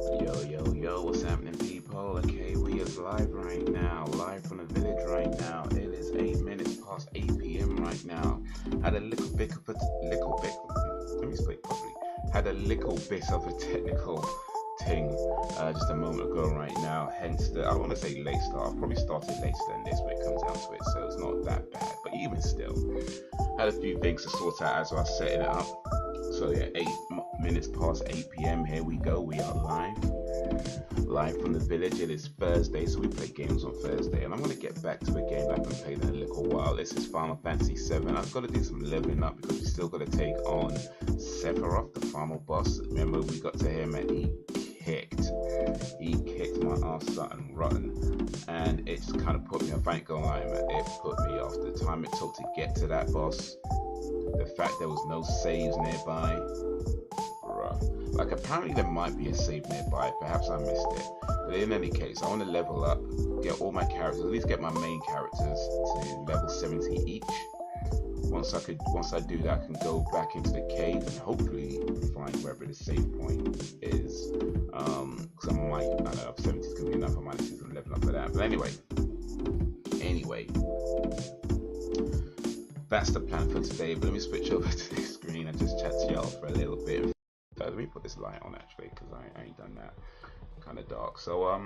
Yo, what's happening, people? Okay, we is live right now, live from the village right now. It is 8 minutes past 8 p.m. right now. Had a little bit of a let me speak properly. Had a little bit of a technical thing just a moment ago right now. Hence I want to say late start. I've probably started later than this when it comes down to it, so it's not that bad. But even still, had a few things to sort out as I was setting it up. So yeah, 8 minutes past 8 p.m. Here we go. We are live from the village. It is Thursday, so we play games on Thursday, and I'm going to get back to a game that I've been playing in a little while. This is Final Fantasy VII. I've got to do some leveling up because we still got to take on Sephiroth, the final boss. Remember, we got to him and he kicked my ass something rotten, and it just kind of put me, if I ain't gonna lie, man, it put me off. The time it took to get to that boss, the fact there was no saves nearby, bruh. Like, apparently there might be a save nearby, perhaps I missed it, but in any case, I want to level up, get all my characters, at least get my main characters to level 70 each. Once I do that, I can go back into the cave and hopefully find wherever the save point is. Because I don't know if 70 is going to be enough. I might need to level up for that. But anyway, that's the plan for today. But let me switch over to the screen and just chat to y'all for a little bit. Let me put this light on actually, because I ain't done that. Kind of dark. So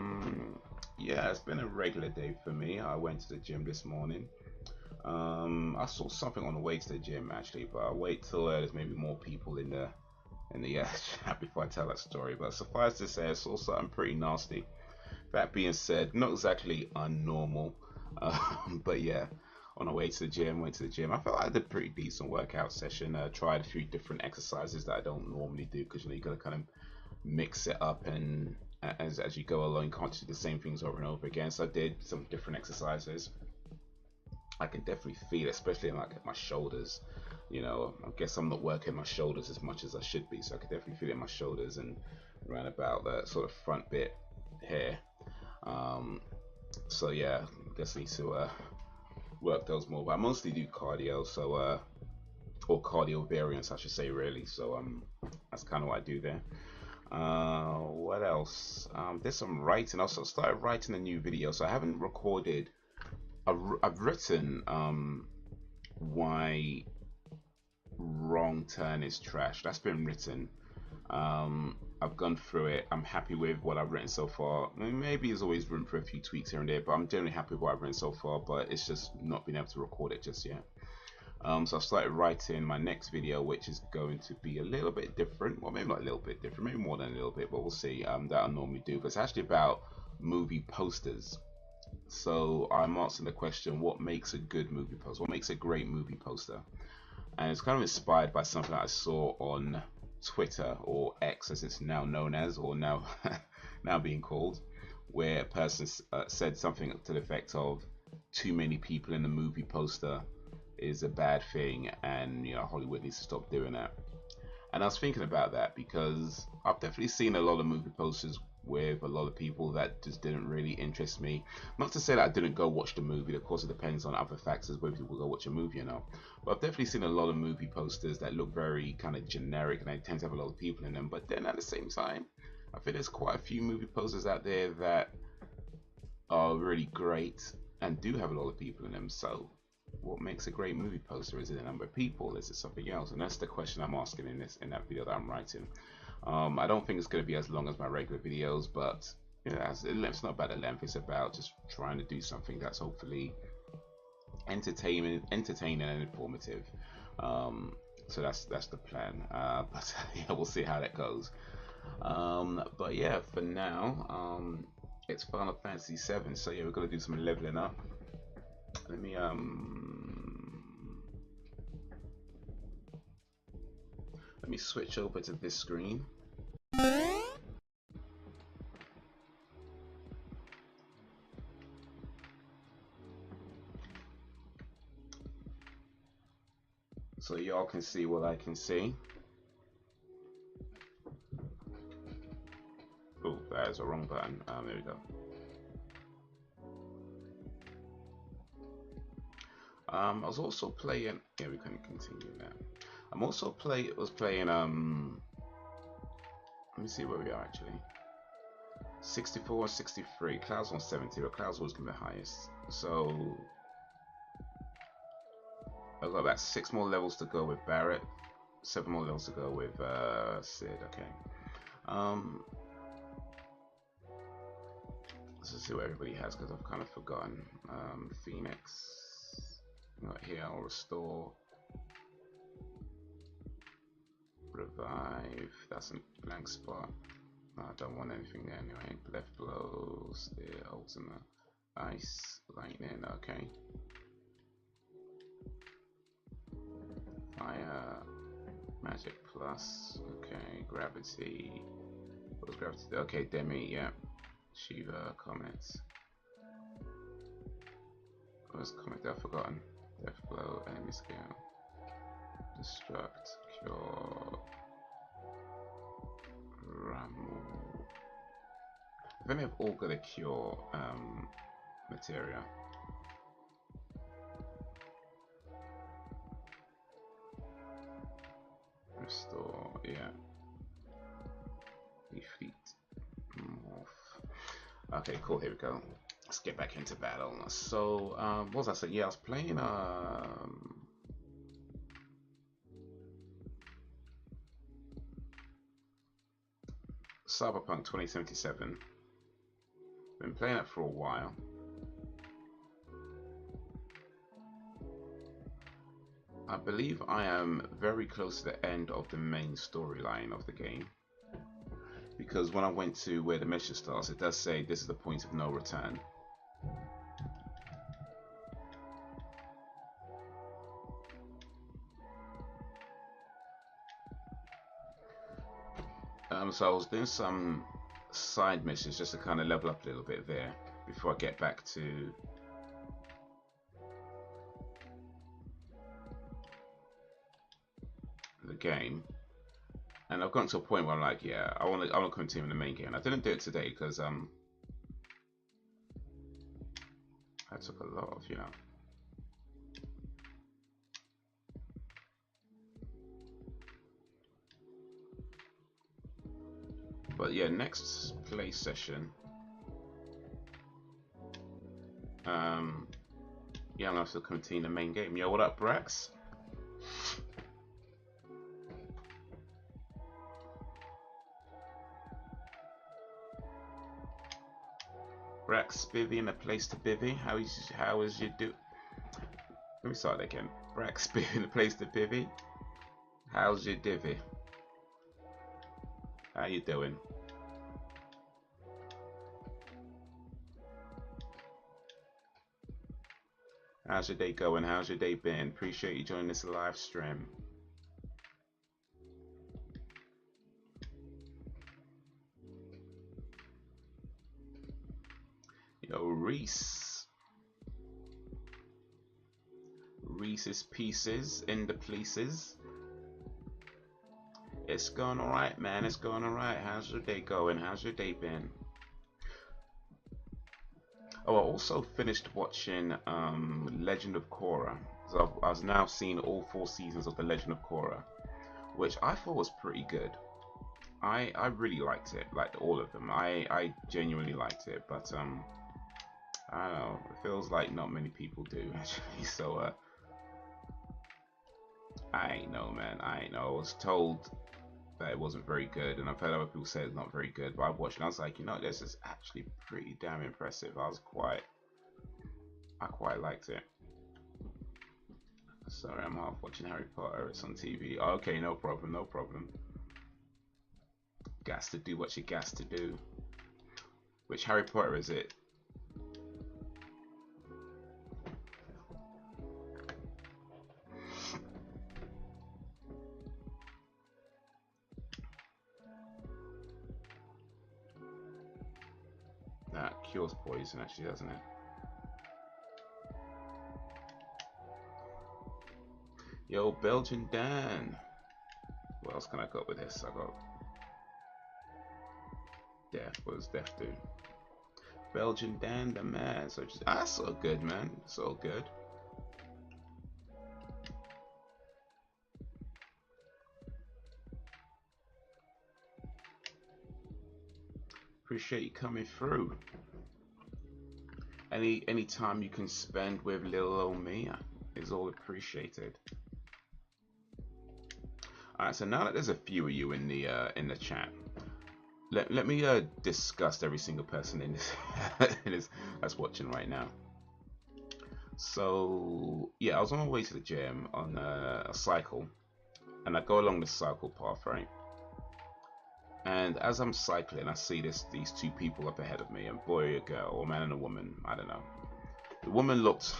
yeah, it's been a regular day for me. I went to the gym this morning. I saw something on the way to the gym actually, but I'll wait till there's maybe more people in the chat before I tell that story. But suffice to say, I saw something pretty nasty. That being said, not exactly unnormal, but yeah, on the way to the gym, went to the gym. I felt like I did a pretty decent workout session. Tried a few different exercises that I don't normally do, because you gotta kind of mix it up, and as you go along, you can't do the same things over and over again. So I did some different exercises. I can definitely feel, especially in like my shoulders. You know, I guess I'm not working my shoulders as much as I should be, so I can definitely feel it in my shoulders and around about that sort of front bit here. So yeah, I guess I need to work those more. But I mostly do cardio, so or cardio variants, I should say, really. So that's kind of what I do there. What else? There's some writing. I also started writing a new video, so I haven't recorded. I've written why Wrong Turn is trash. That's been written. I've gone through it. I'm happy with what I've written so far. I mean, maybe there's always room for a few tweaks here and there, but I'm generally happy with what I've written so far. But it's just not been able to record it just yet. So I've started writing my next video, which is going to be a little bit different. Well, maybe not a little bit different, maybe more than a little bit, but we'll see. That I normally do, but it's actually about movie posters. So I'm asking the question, what makes a good movie poster? What makes a great movie poster? And it's kind of inspired by something that I saw on Twitter, or X as it's now known as, or now now being called, where a person said something to the effect of, too many people in the movie poster is a bad thing, and you know, Hollywood needs to stop doing that. And I was thinking about that because I've definitely seen a lot of movie posters with a lot of people that just didn't really interest me. Not to say that I didn't go watch the movie. Of course, it depends on other factors whether people go watch a movie or not. But I've definitely seen a lot of movie posters that look very kind of generic, and they tend to have a lot of people in them. But then at the same time, I think there's quite a few movie posters out there that are really great and do have a lot of people in them. So what makes a great movie poster? Is it a number of people? Is it something else? And that's the question I'm asking in that video that I'm writing. I don't think it's going to be as long as my regular videos, but you know, it's not about the length. It's about just trying to do something that's hopefully entertaining and informative. So that's the plan. But yeah, we'll see how that goes. But yeah, for now, it's Final Fantasy VII. So yeah, we're gonna do some leveling up. Let me switch over to this screen. So y'all can see what I can see. Oh, that is a wrong button. There we go. I was also playing. Yeah, we couldn't continue that. Was playing. Let me see where we are actually. 64 and 63. Cloud's on 70, but Cloud's always going to be the highest. So I've got about 6 more levels to go with Barrett. 7 more levels to go with Sid. Okay. Let's see what everybody has because I've kind of forgotten. Phoenix. Not here. I'll restore. Revive. That's a blank spot. No, I don't want anything there anyway. Left blows. The ultimate. Ice. Lightning. Okay. Fire. Magic plus. Okay. Gravity. What was gravity? Okay. Demi. Yeah. Shiva. Comets. What was comet? I've forgotten. Death blow. Enemy scale. Destruct. Cure. Ramu. I think they've all got a cure material. Restore, yeah. Defeat. Morph. Okay, cool, here we go. Let's get back into battle. So, what was I saying? Yeah, I was playing Cyberpunk 2077. Been playing it for a while. I believe I am very close to the end of the main storyline of the game. Because when I went to where the mission starts, it does say this is the point of no return. So I was doing some side missions just to kind of level up a little bit there before I get back to the game. And I've gotten to a point where I'm like, yeah, I want to continue in the main game. I didn't do it today because I took a lot of, you know. But yeah, next play session. Yeah, I'm gonna have to continue the main game. Yo, what up, Brax? Brax Bivy in a place to Bivy. How is you do? Let me start again. Brax Bivy in a place to Bivy. How's your divvy? How you doing? How's your day going? How's your day been? Appreciate you joining this live stream. Yo, Reese. Reese's Pieces in the places. It's going alright, man. It's going alright. How's your day going? How's your day been? Oh, I also finished watching Legend of Korra. So I've now seen all 4 seasons of the Legend of Korra, which I thought was pretty good. I really liked it, like all of them. I genuinely liked it, but I don't know. It feels like not many people do actually. So I ain't know, man. I ain't know. I was told that it wasn't very good, and I've heard other people say it's not very good. But I watched it, and I was like, you know, this is actually pretty damn impressive. I quite liked it. Sorry, I'm half watching Harry Potter. It's on TV. Okay, no problem, no problem. Gas to do what you gas to do. Which Harry Potter is it? That cures poison, actually, doesn't it? Yo, Belgian Dan. What else can I got with this? I got Death. What does Death do? Belgian Dan, the man. So just that's all good, man. It's all good. appreciate you coming through. Any time you can spend with little old me is all appreciated. Alright, so now that there's a few of you in the chat, let me discuss every single person in this that's watching right now. So yeah, I was on my way to the gym on a cycle, and I go along the cycle path, right? And as I'm cycling, I see these two people up ahead of me, a boy, a girl, or a man and a woman, I don't know. The woman looked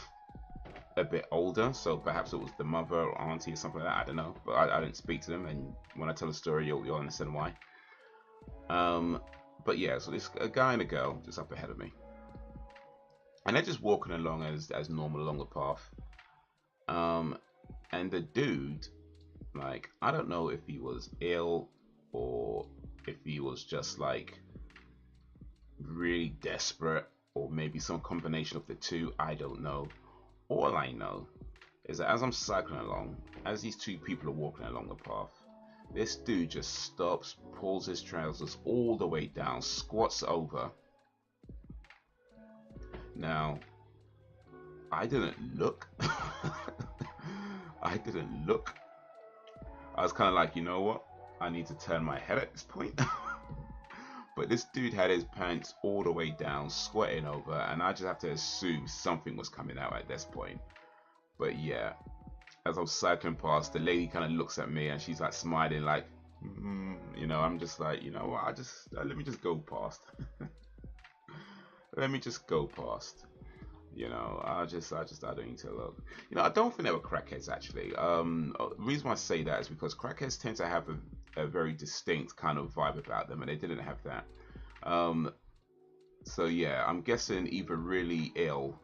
a bit older, so perhaps it was the mother or auntie or something like that, I don't know. But I didn't speak to them, and when I tell the story, you'll understand why. But yeah, so there's a guy and a girl just up ahead of me. And they're just walking along as normal along the path. And the dude, like, I don't know if he was ill or if he was just like really desperate, or maybe some combination of the two, I don't know. All I know is that as I'm cycling along, as these two people are walking along the path, this dude just stops, pulls his trousers all the way down, squats over. Now, I didn't look. I didn't look. I was kind of like, you know what? I need to turn my head at this point. But this dude had his pants all the way down, squatting over, and I just have to assume something was coming out at this point. But yeah, as I'm cycling past, the lady kind of looks at me and she's like smiling, like, you know, I'm just like, you know what? Let me just go past. Let me just go past. You know, I don't need to look. You know, I don't think they were crackheads actually. The reason why I say that is because crackheads tend to have a very distinct kind of vibe about them, and they didn't have that. So yeah, I'm guessing either really ill,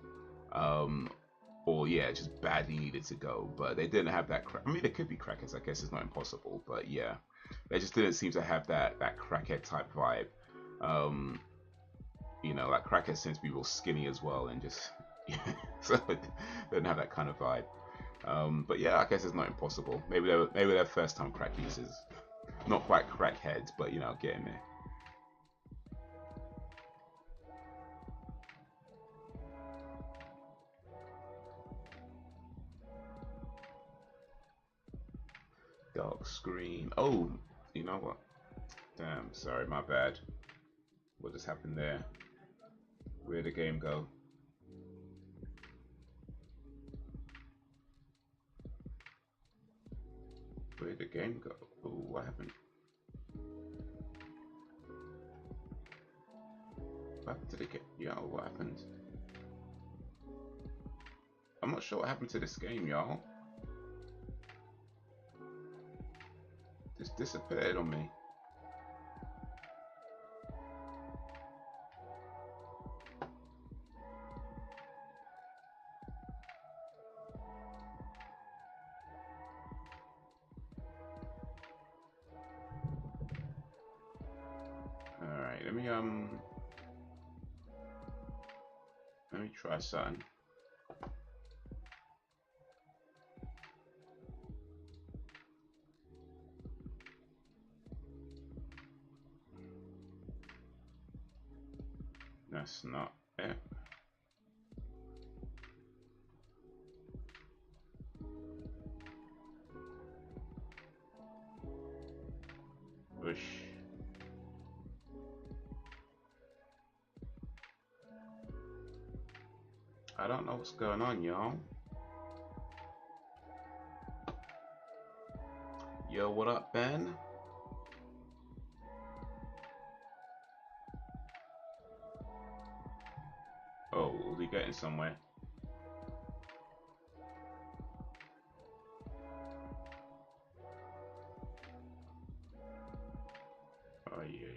or yeah, just badly needed to go. But they didn't have that. I mean, they could be crackheads. I guess it's not impossible. But yeah, they just didn't seem to have that crackhead type vibe. You know, like crackheads tend to be real skinny as well, and just so they didn't have that kind of vibe. But yeah, I guess it's not impossible. Maybe they're first time crack users, not quite crackheads, but you know, getting there. Dark screen. Oh, you know what? Damn, sorry, my bad. What just happened there? Where'd the game go? Where'd the game go? Oh, what happened? What happened to the game? Yo, what happened? I'm not sure what happened to this game, y'all. Just disappeared on me. Alright, let me try something. That's not it. Push. I don't know what's going on, y'all. Yo, what up, Ben? Oh, we'll be getting somewhere. Oh, yeah.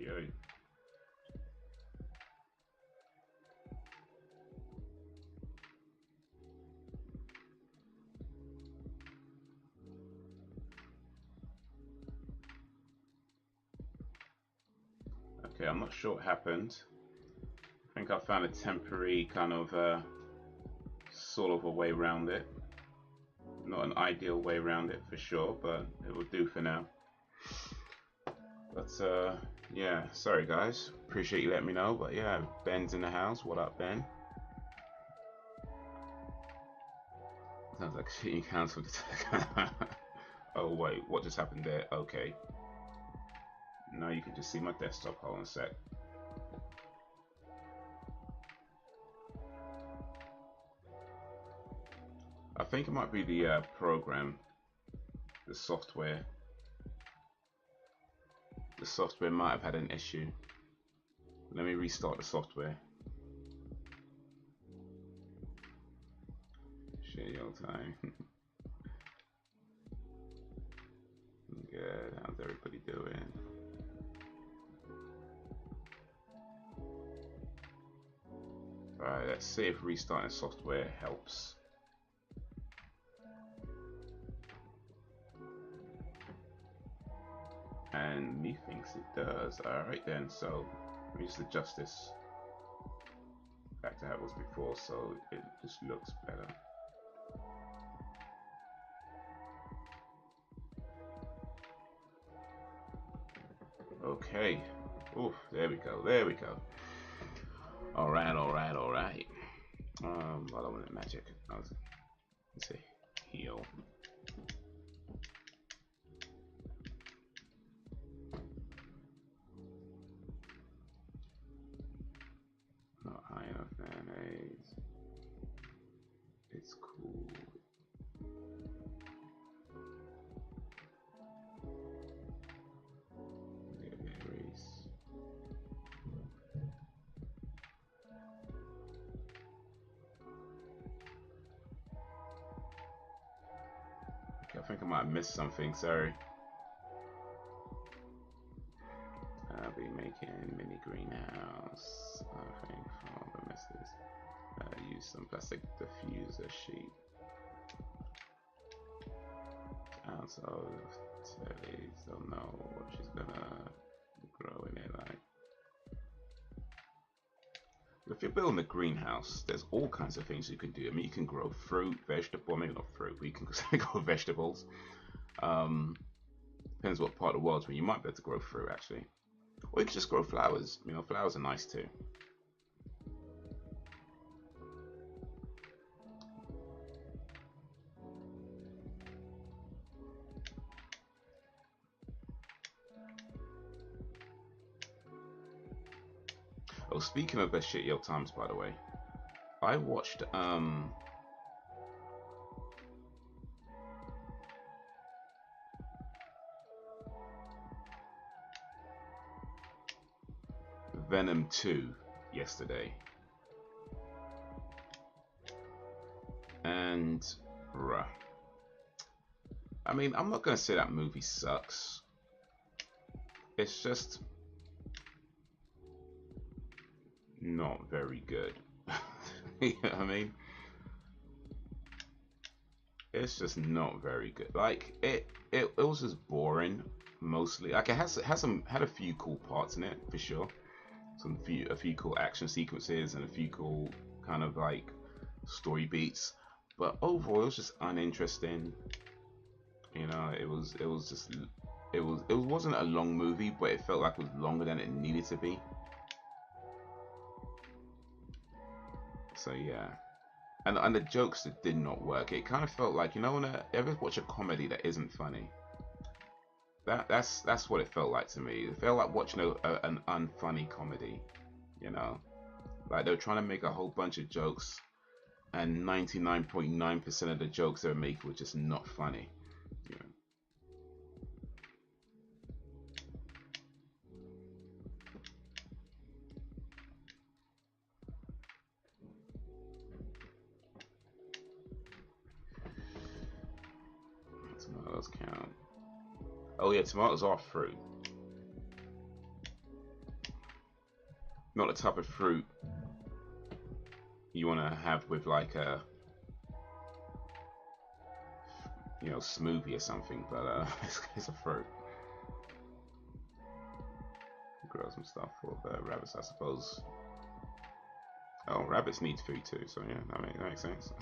Okay, I'm not sure what happened. I think I found a temporary kind of sort of a way around it. Not an ideal way around it for sure, but it will do for now. But yeah, sorry guys. Appreciate you letting me know. But yeah, Ben's in the house. What up, Ben? Sounds like shitty cancelled. Oh wait, what just happened there? Okay. Now you can just see my desktop. Hold on a sec. I think it might be the program, the software. The software might have had an issue. Let me restart the software. Shitty old time. Good. How's everybody doing? Alright, let's see if restarting software helps. And me thinks it does. Alright then, so let me just adjust this back to how it was before so it just looks better. Okay. Oof, there we go, there we go. Alright, alright, alright. Well, I wanted magic. Let's see. Heal. Not high enough, man. It's cool. Erase. Okay, I think I might have missed something. Sorry. I'll be making mini greenhouse. I think for the misses. Use some plastic diffuser sheet. So Telly's don't know what she's gonna grow in it like. If you're building a greenhouse, there's all kinds of things you can do. I mean, you can grow fruit, vegetable, maybe not fruit, but you can grow vegetables. Depends what part of the world's where you might be able to grow fruit actually. Or you can just grow flowers. You know, flowers are nice too. Oh, speaking of the shitty old times, by the way, I watched Venom 2 yesterday, and bruh, I mean, I'm not gonna say that movie sucks. It's just not very good. You know what I mean? It's just not very good. Like it was just boring mostly. Like it had a few cool parts in it for sure. A few cool action sequences and a few cool kind of like story beats. But overall, it was just uninteresting. You know, it wasn't a long movie, but it felt like it was longer than it needed to be. So yeah. And the jokes that did not work. It kind of felt like, you know, when I ever watch a comedy that isn't funny. That's what it felt like to me. It felt like watching an unfunny comedy, you know, like they were trying to make a whole bunch of jokes, and 99.9% of the jokes they were making were just not funny. You know? Tomatoes count. Oh yeah, tomatoes are fruit. Not the type of fruit you want to have with like a, you know, smoothie or something, but it's a fruit. Grow some stuff for the rabbits, I suppose. Oh, rabbits need food too, so yeah, that makes sense.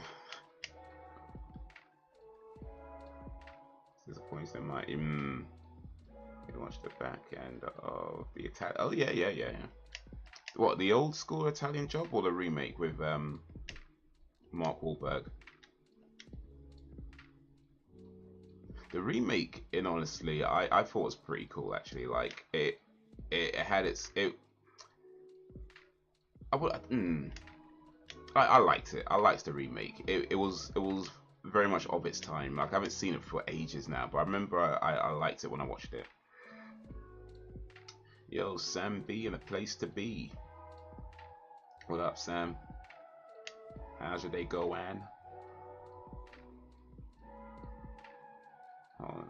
There's a point that might. You watch the back end of the Italian. Oh yeah. What, the old school Italian Job or the remake with Mark Wahlberg? The remake, in honestly, I thought was pretty cool actually. Like it had its I would I liked it. I liked the remake. It was very much of its time. Like I haven't seen it for ages now, but I remember I liked it when I watched it. Yo, Sam B in a place to be. What up, Sam? How's your day going? Hold on,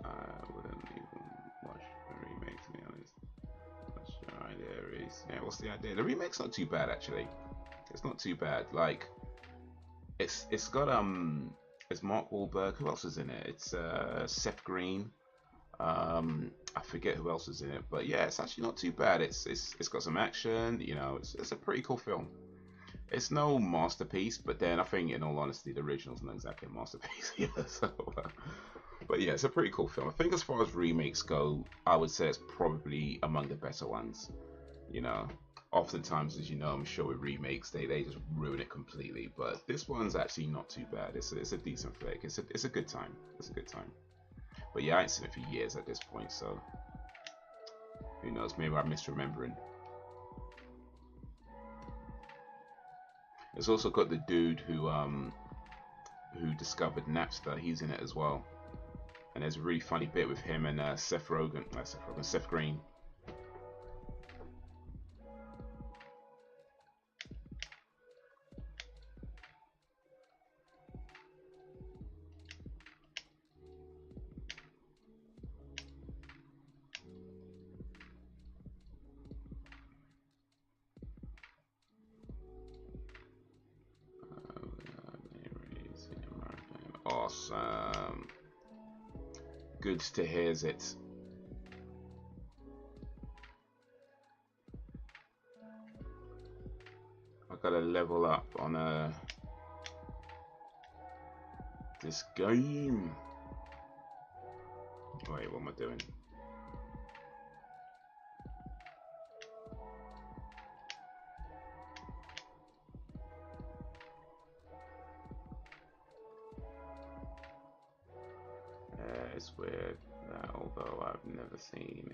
I wouldn't even watch the remake, to be honest. What's your idea, Reese? Yeah, what's the idea? The remake's not too bad actually. It's not too bad. Like it's got it's Mark Wahlberg. Who else is in it? It's Seth Green. I forget who else is in it, but yeah, it's actually not too bad. It's got some action. You know, it's a pretty cool film. It's no masterpiece, but then I think, in all honesty, the original's not exactly a masterpiece either. So, but yeah, it's a pretty cool film. I think as far as remakes go, I would say it's probably among the better ones. You know, oftentimes, as you know, I'm sure with remakes, they just ruin it completely. But this one's actually not too bad. It's a decent flick. It's a good time. It's a good time. But yeah, I ain't seen it for years at this point, so who knows? Maybe I'm misremembering. It's also got the dude who discovered Napster. He's in it as well, and there's a really funny bit with him and Seth Green. Awesome. Good to hear it. I gotta level up on this game. Wait, what am I doing? It's weird that although I've never seen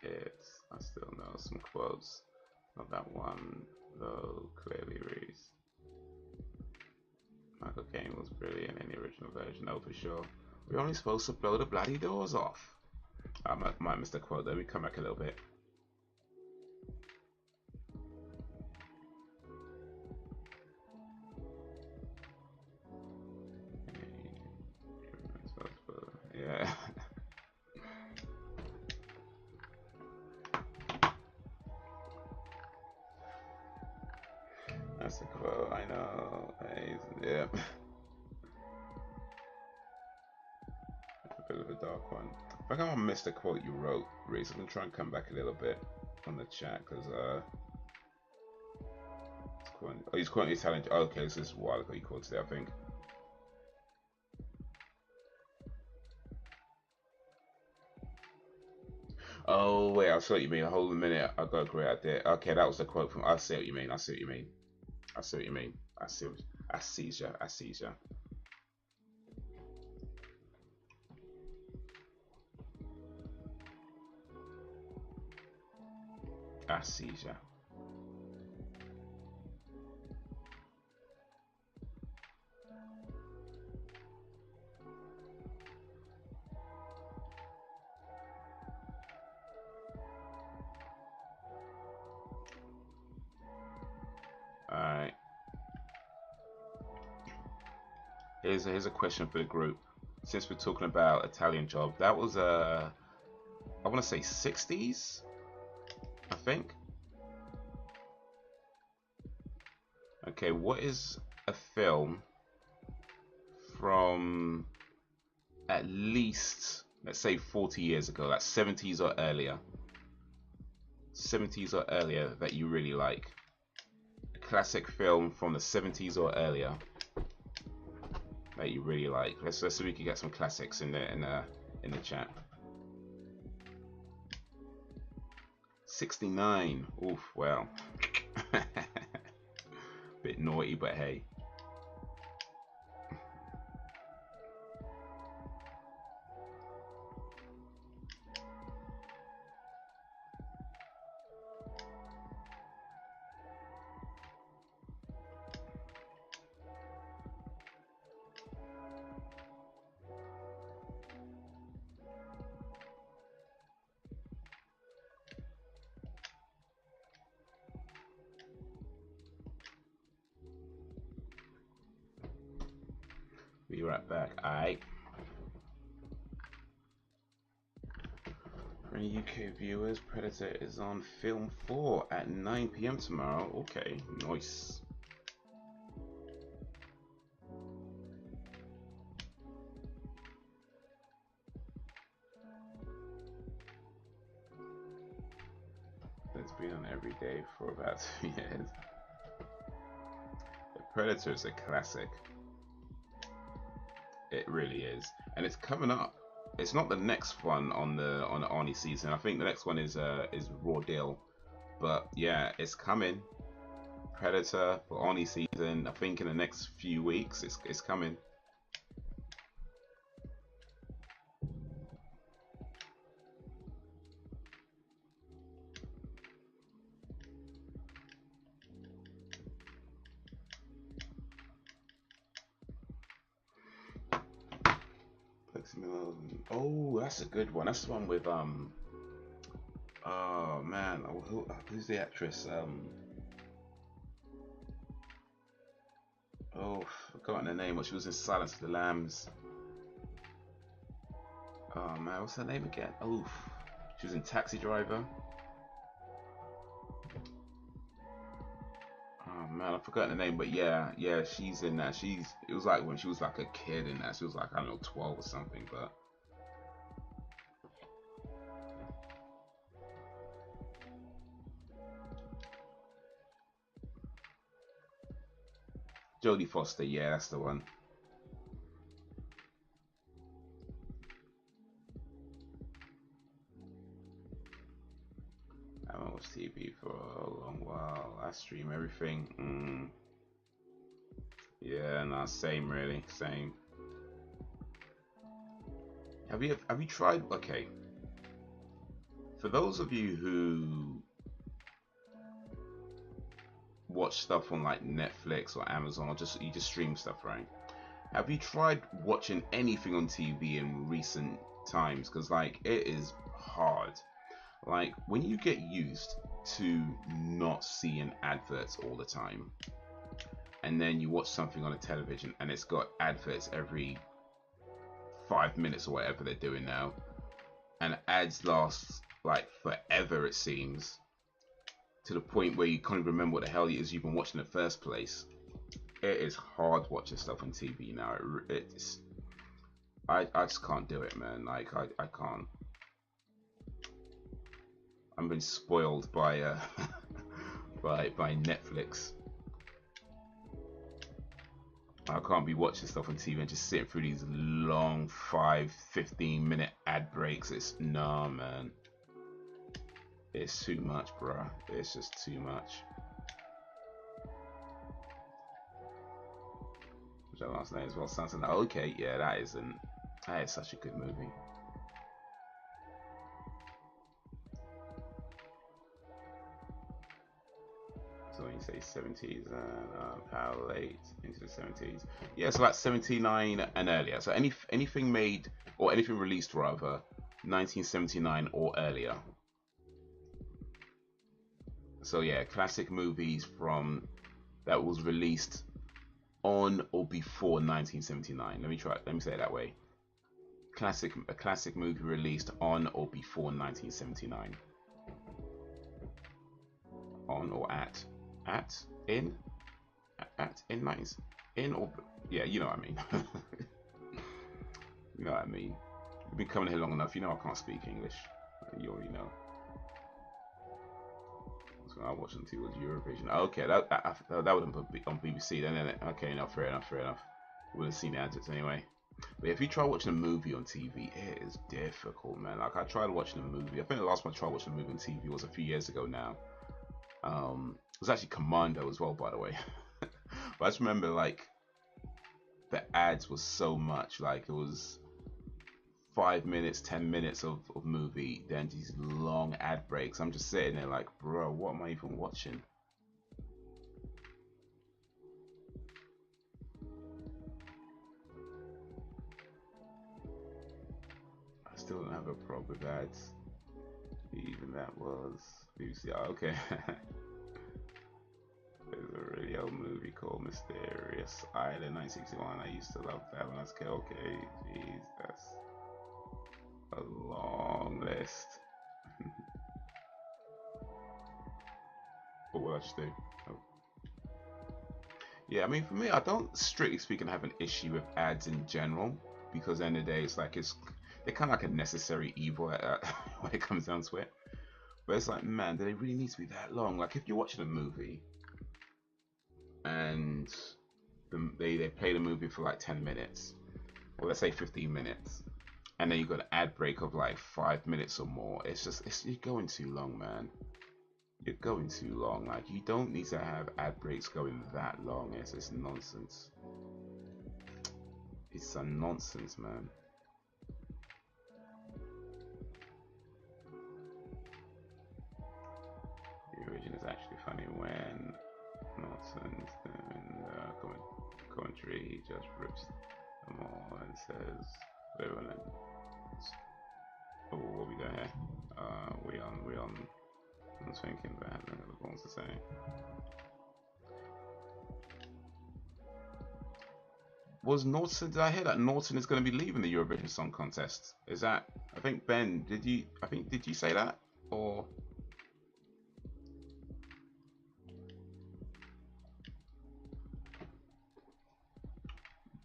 it, I still know some quotes. Not that one, though, clearly reads. Michael Caine was brilliant in the original version, oh for sure. We're only supposed to blow the bloody doors off. I might miss the quote, let me come back a little bit. Yeah. That's a quote, I know. Yeah. A bit of a dark one. I think I'm gonna miss the quote you wrote, Reese. I'm gonna try and come back a little bit on the chat because he's quoting Italian. Oh, okay, this is a while ago he quoted it, I think. Oh wait, I see what you mean. Hold a minute, I got a great idea. Okay, that was the quote from. I see what you mean. I see what you mean. I see what you mean. I see ya. I see ya. I see ya. Alright. Here's a question for the group. Since we're talking about Italian Job, that was I want to say 60s, I think. Okay, what is a film from at least, let's say 40 years ago, like 70s or earlier? 70s or earlier that you really like? A classic film from the 70s or earlier that you really like. Let's see if we can get some classics in the chat. 69. Oof, well. Bit naughty, but hey. Be right back. Alright. For any UK viewers, Predator is on Film 4 at 9 PM tomorrow. Okay, nice. It's been on every day for about 2 years. The Predator is a classic. It really is, and it's coming up. It's not the next one on the Arnie season. I think the next one is Raw Deal, but yeah, it's coming. Predator for Arnie season. I think in the next few weeks, it's coming. Oh, that's a good one. That's the one with oh man, who's the actress? Oh, I've forgotten her name. She was in Silence of the Lambs. Oh man, what's her name again? Oof, she was in Taxi Driver. Oh man, I've forgotten the name, but yeah, she's in that. It was like when she was like a kid in that. She was like, I don't know, 12 or something, but Jodie Foster, yeah, that's the one. I haven't watched TV for a long while. I stream everything. Yeah, no, same really, same. Have you tried? Okay, for those of you who watch stuff on like Netflix or Amazon, or you just stream stuff, right? Have you tried watching anything on TV in recent times? Because like it is hard. Like when you get used to not seeing adverts all the time, and then you watch something on a television and it's got adverts every 5 minutes or whatever they're doing now, and ads last like forever, it seems, to the point where you can't even remember what the hell it is you've been watching in the first place. It is hard watching stuff on TV now. I just can't do it, man. Like I can't. I'm been spoiled by by Netflix. I can't be watching stuff on TV and just sitting through these long 15 minute ad breaks. It's nah, man. It's too much, bruh. It's just too much. Which that last name as well sounds like, okay, yeah, that is such a good movie. So when you say 70s and how late into the 70s, yeah, so that's 79 and earlier. So anything made or anything released rather 1979 or earlier. So yeah, classic movies from that was released on or before 1979. Let me say it that way. A classic movie released on or before 1979. On or at in 90s, in or yeah, you know what I mean. You know what I mean. You've been coming here long enough. You know I can't speak English. You already know. So I watched until it was Eurovision. Okay, that would have been on BBC then, isn't it? Okay, no, fair enough. Would have seen the adverts anyway. But if you try watching a movie on TV, it is difficult, man. Like I tried watching a movie. I think the last time I tried watching a movie on TV was a few years ago now. It was actually Commando as well, by the way. But I just remember like the ads was so much. Like it was 5 minutes, 10 minutes of movie, then these long ad breaks. I'm just sitting there like, bro, what am I even watching? I still don't have a problem with ads. Even that was BBC. Oh, okay. There's a really old movie called Mysterious Island 1961. I used to love that when I was a kid. Okay, jeez, that's a long list. But what I just do? Oh. Yeah, I mean, for me, I don't strictly speaking have an issue with ads in general, because at the end of the day, it's like they're kind of like a necessary evil when it comes down to it. But it's like, man, do they really need to be that long? Like, if you're watching a movie and they play the movie for like 10 minutes, or let's say 15 minutes, and then you got an ad break of like 5 minutes or more, you're going too long, man. You're going too long. Like, you don't need to have ad breaks going that long. It's just nonsense. It's a nonsense, man. The origin is actually funny when Norton's in the commentary, he just rips them all and says, wait a minute. Oh, what we got here? We on. I was thinking that I don't know what to say. Was Norton? Did I hear that Norton is going to be leaving the Eurovision Song Contest? Is that? I think Ben. Did you? I think did you say that or?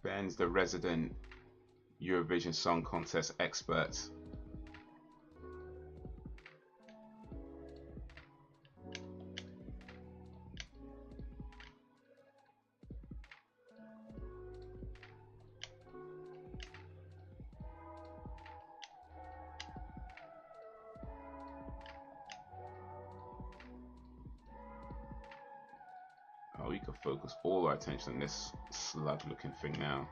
Ben's the resident Eurovision Song Contest expert. Oh, we could focus all our attention on this slug-looking thing now.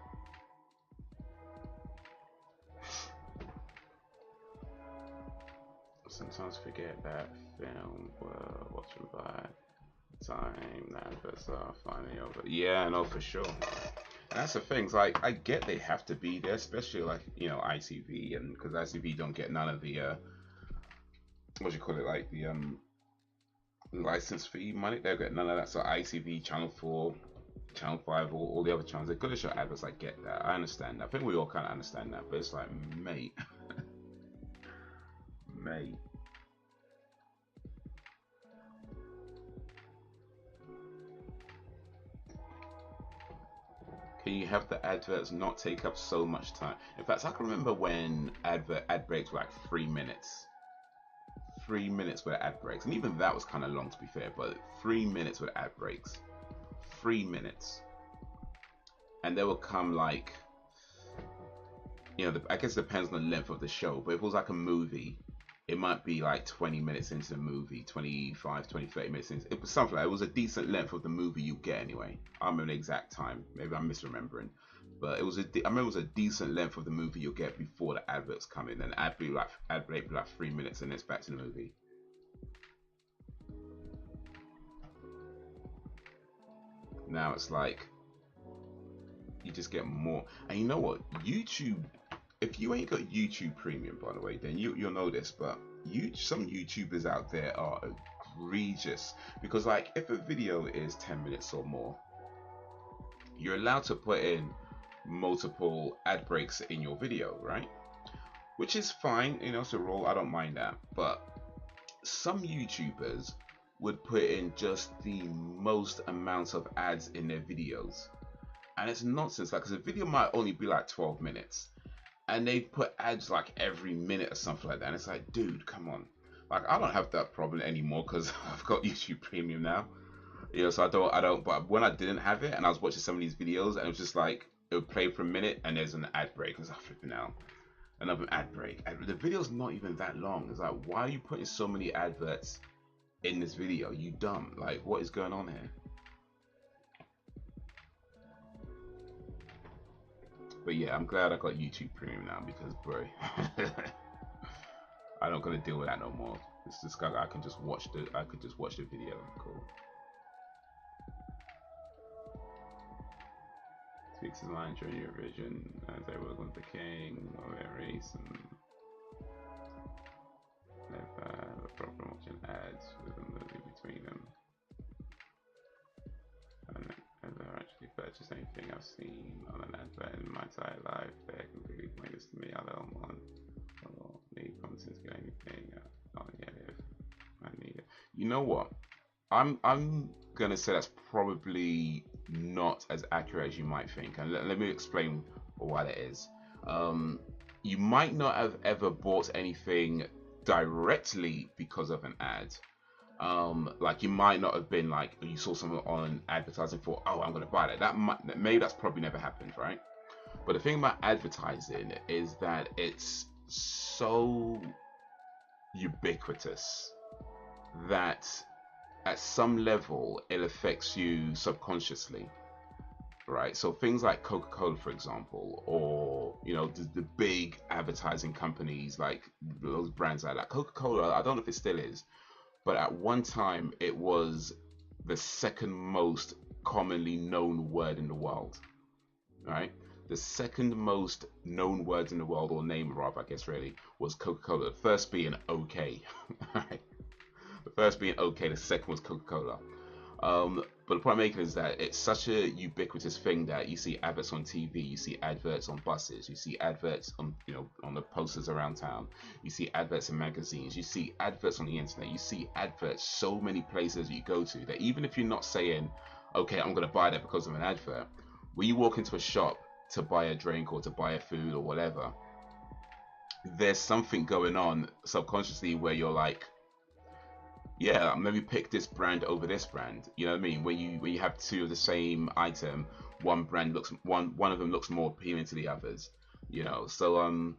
Sometimes forget that film we're watching by time the adverts are finally over. Yeah, no, for sure. And that's the thing. It's like I get they have to be there, especially like ITV, and because ITV don't get none of the what do you call it, like the license fee money. They get none of that. So ITV, Channel 4, Channel 5, all the other channels, they're gonna show adverts. I get that. I understand that. I think we all kind of understand that. But it's like, mate, mate. Can you have the adverts not take up so much time? In fact, I can remember when ad breaks were like 3 minutes. 3 minutes with ad breaks, and even that was kind of long to be fair. But 3 minutes with ad breaks, 3 minutes, and they will come like, I guess it depends on the length of the show. But if it was like a movie, it might be like 20 minutes into the movie, 25, 20, 30 minutes into it. Was something like, it was a decent length of the movie you get anyway. I don't remember the exact time. Maybe I'm misremembering. But I remember it was a decent length of the movie you'll get before the adverts come in. And ad break be like 3 minutes and it's back to the movie. Now it's like, you just get more. And you know what? YouTube, if you ain't got YouTube Premium, by the way, then you'll know this, but some YouTubers out there are egregious. Because like, if a video is 10 minutes or more, you're allowed to put in multiple ad breaks in your video, right? Which is fine, it's a rule, I don't mind that. But some YouTubers would put in just the most amount of ads in their videos. And it's nonsense, like, because a video might only be like 12 minutes. And they put ads like every minute or something like that. And it's like, dude, come on. Like, I don't have that problem anymore because I've got YouTube Premium now. So I don't, but when I didn't have it and I was watching some of these videos and it was just like, it'll play for a minute and there's an ad break. It's like flipping out. Another ad break. And the video's not even that long. It's like, why are you putting so many adverts in this video? You dumb. Like, what is going on here? But yeah, I'm glad I got YouTube Premium now because, bro, I'm not gonna deal with that no more. It's just I can just watch the video. Cool. Speaks his line during Eurovision as they work with the king of their race, and they've a problem watching ads with a movie between them. And they've actually purchased anything I've seen on an advert in my entire life. They're completely pointless to me. I don't want need content to get anything. I don't get it if I need it. You know what? I'm gonna say that's probably not as accurate as you might think, and let me explain why that is. You might not have ever bought anything directly because of an ad. Like you might not have been like you saw someone on advertising for, oh, I'm gonna buy that. Maybe that's probably never happened, right? But the thing about advertising is that it's so ubiquitous that at some level it affects you subconsciously, right? So things like Coca-Cola, for example, or you know the big advertising companies like those brands like that. Coca-Cola, I don't know if it still is, but at one time it was the second most commonly known word in the world, right? The second most known words in the world, or name rather, I guess really, was Coca-Cola. The first being okay, right? The first being okay, the second was Coca-Cola. But the point I'm making is that it's such a ubiquitous thing that you see adverts on TV, you see adverts on buses, you see adverts on, you know, on the posters around town, you see adverts in magazines, you see adverts on the internet, you see adverts so many places you go to that even if you're not saying, okay, I'm gonna buy that because of an advert, when you walk into a shop to buy a drink or to buy a food or whatever, there's something going on subconsciously where you're like, yeah, maybe pick this brand over this brand. You know what I mean? When you have two of the same item, one of them looks more appealing to the others. You know, so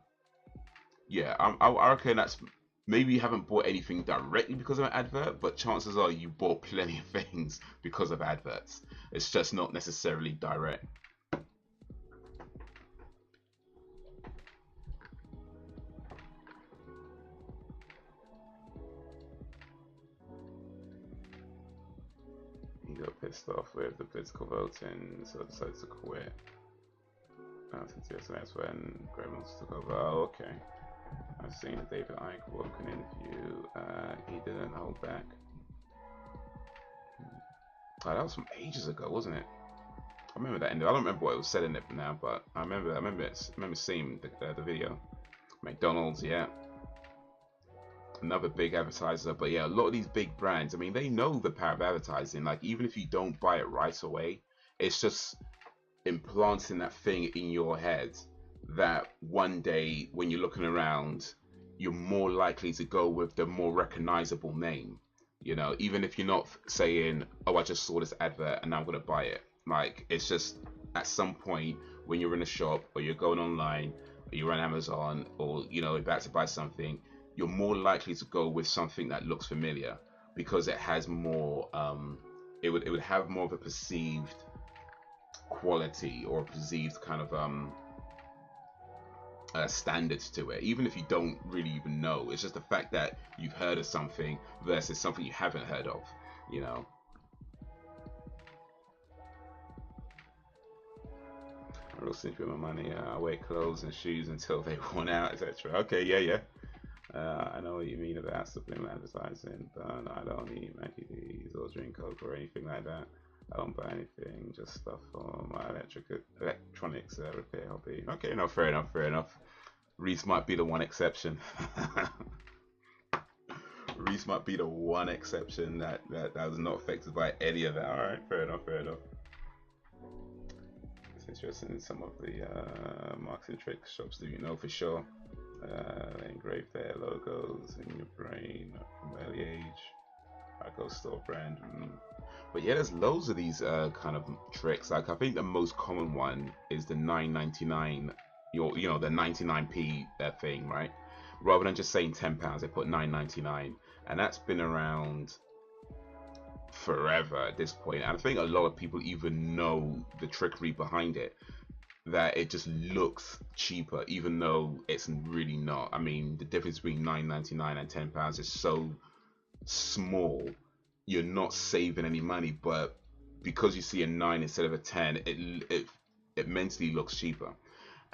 yeah, I reckon that's maybe you haven't bought anything directly because of an advert, but chances are you bought plenty of things because of adverts. It's just not necessarily direct. He got pissed off with the political voting, so decided to quit. Since that's when Gremlins took over. Oh, okay. I've seen a David Icke Woken interview. He didn't hold back. Oh, that was from ages ago, wasn't it? I remember that. I don't remember what it was said in it now, but I remember seeing the video. McDonald's, yeah. Another big advertiser, but yeah, a lot of these big brands, I mean, they know the power of advertising. Like, even if you don't buy it right away, it's just implanting that thing in your head that one day when you're looking around, you're more likely to go with the more recognizable name. You know, even if you're not saying, oh, I just saw this advert and now I'm going to buy it. Like, it's just at some point when you're in a shop or you're going online or you're on Amazon or, you know, about to buy something, you're more likely to go with something that looks familiar because it has more, it would have more of a perceived quality or a perceived kind of standards to it, even if you don't really even know. It's just the fact that you've heard of something versus something you haven't heard of, you know. I real simple with my money. I wear clothes and shoes until they run out, etc. Okay, yeah. I know what you mean about subliminal advertising, but I don't eat Mackie D's or drink Coke or anything like that. I don't buy anything, just stuff for my electronics repair hobby. Okay, no, fair enough. Reese might be the one exception. Reese might be the one exception that was not affected by any of that. Alright, fair enough. It's interesting in some of the marketing trick shops do, you know, for sure. They engrave their logos in your brain from early age. Echo store brand. But yeah, there's loads of these kind of tricks. Like I think the most common one is the 9.99, you know, the 99p thing, right? Rather than just saying £10, they put 9.99, and that's been around forever at this point. And I think a lot of people even know the trickery behind it, that it just looks cheaper, even though it's really not. I mean, the difference between 9.99 and £10 is so small. You're not saving any money, but because you see a 9 instead of a 10, it mentally looks cheaper.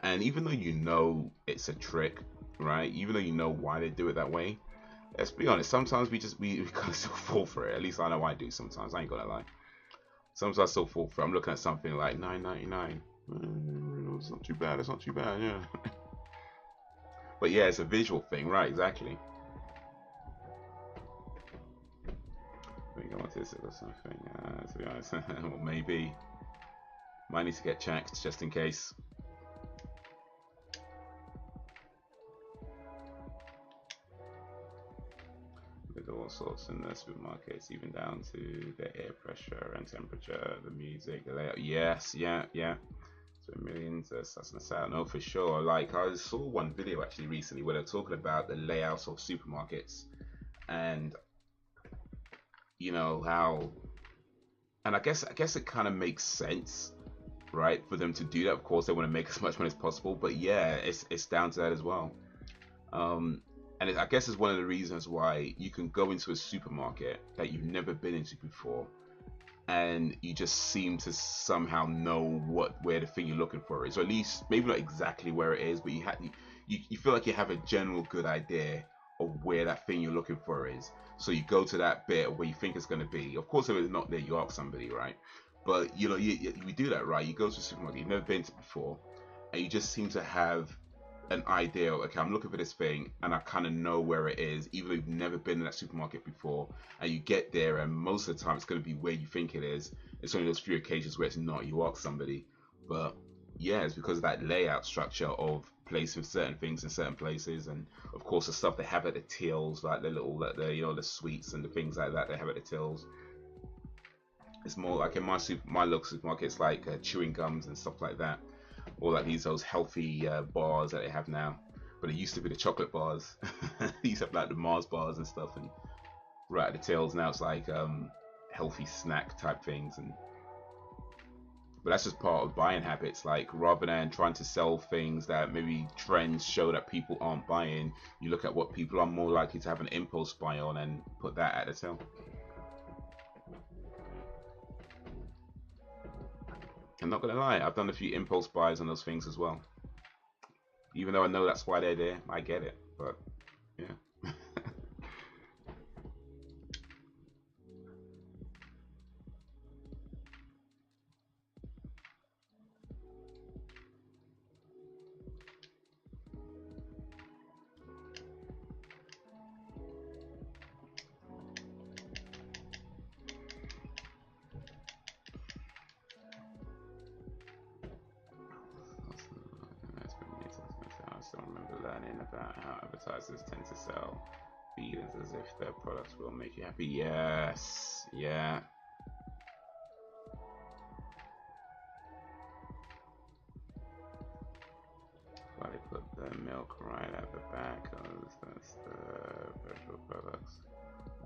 And even though you know it's a trick, right? Even though you know why they do it that way, let's be honest, sometimes we kind of still fall for it. At least I know I do sometimes. I ain't gonna lie. Sometimes I still fall for it. I'm looking at something like 9.99. It's not too bad. It's not too bad. Yeah. But yeah, it's a visual thing, right? Exactly. We go on to this or something. To be honest, well, maybe. Might need to get checked just in case. With all sorts in the supermarkets, even down to the air pressure and temperature, the music, the layout. Yes, yeah. So millions of sustenance out. No, for sure. Like I saw one video actually recently where they're talking about the layouts of supermarkets, and you know how, and I guess it kind of makes sense, right, for them to do that. Of course, they want to make as much money as possible, but yeah, it's down to that as well. And I guess it's one of the reasons why you can go into a supermarket that you've never been into before, and you just seem to somehow know where the thing you're looking for is, or at least maybe not exactly where it is, but you feel like you have a general good idea of where that thing you're looking for is. So you go to that bit where you think it's going to be. Of course, if it's not there, you ask somebody, right? But you know, we do that, right? You go to a supermarket you've never been to before, and you just seem to have an idea. Okay, I'm looking for this thing, and I kind of know where it is, even though you've never been in that supermarket before. And you get there, and most of the time it's going to be where you think it is. It's only those few occasions where it's not. You ask somebody, but yeah, it's because of that layout structure of placing certain things in certain places, and of course the stuff they have at the tills, like the little, you know, the sweets and the things like that they have at the tills. It's more like in my local supermarket, it's like chewing gums and stuff like that, or like those healthy bars that they have now. But it used to be the chocolate bars. They used to have like the Mars bars and stuff, and right at the tails now it's like healthy snack type things. And but that's just part of buying habits. Like rather than trying to sell things that maybe trends show that people aren't buying, you look at what people are more likely to have an impulse buy on and put that at the till. I'm not gonna lie, I've done a few impulse buys on those things as well. Even though I know that's why they're there, I get it. But yeah. I still remember learning about how advertisers tend to sell feelings as if their products will make you happy. Yes, yeah. Why they put the milk right at the back, because that's the virtual products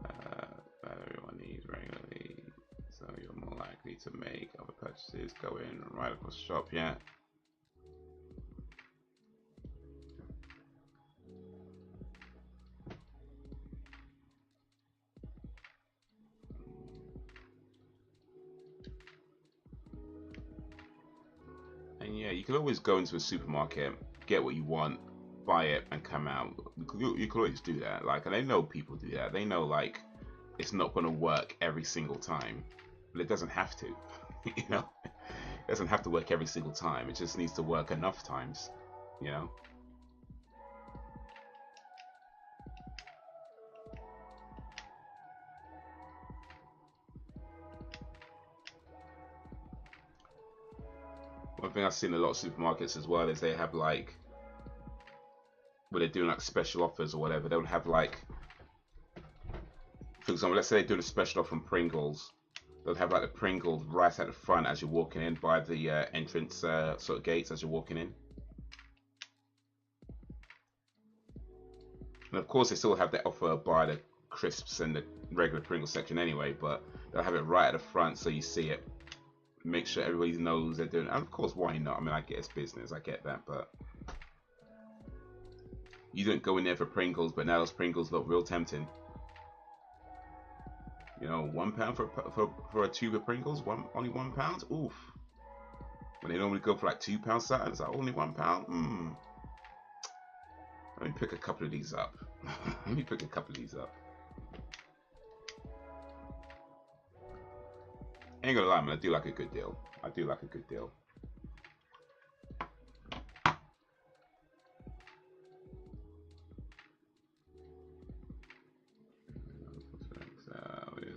that everyone needs regularly. So you're more likely to make other purchases going right across the shop. Yeah. And yeah, you can always go into a supermarket, get what you want, buy it, and come out. You could always do that. Like, and they know people do that. They know like it's not going to work every single time, but it doesn't have to. You know, it doesn't have to work every single time. It just needs to work enough times. You know. One thing I've seen in a lot of supermarkets as well is they have like, when they're doing like special offers or whatever, they'll have like For example, let's say they're doing a special offer from Pringles. They'll have like the Pringles right at the front as you're walking in by the entrance sort of gates as you're walking in. And of course, they still have the offer by the crisps and the regular Pringles section anyway, but they'll have it right at the front so you see it. Make sure everybody knows they're doing it. And of course, why not? I mean, I get it's business, I get that, but you didn't go in there for Pringles, but now those Pringles look real tempting. You know, £1 for a tube of Pringles, only £1. Oof. When they normally go for like £2 something, it's like only £1. Let me pick a couple of these up. Let me pick a couple of these up. Ain't gonna lie, man, I do like a good deal. I do like a good deal.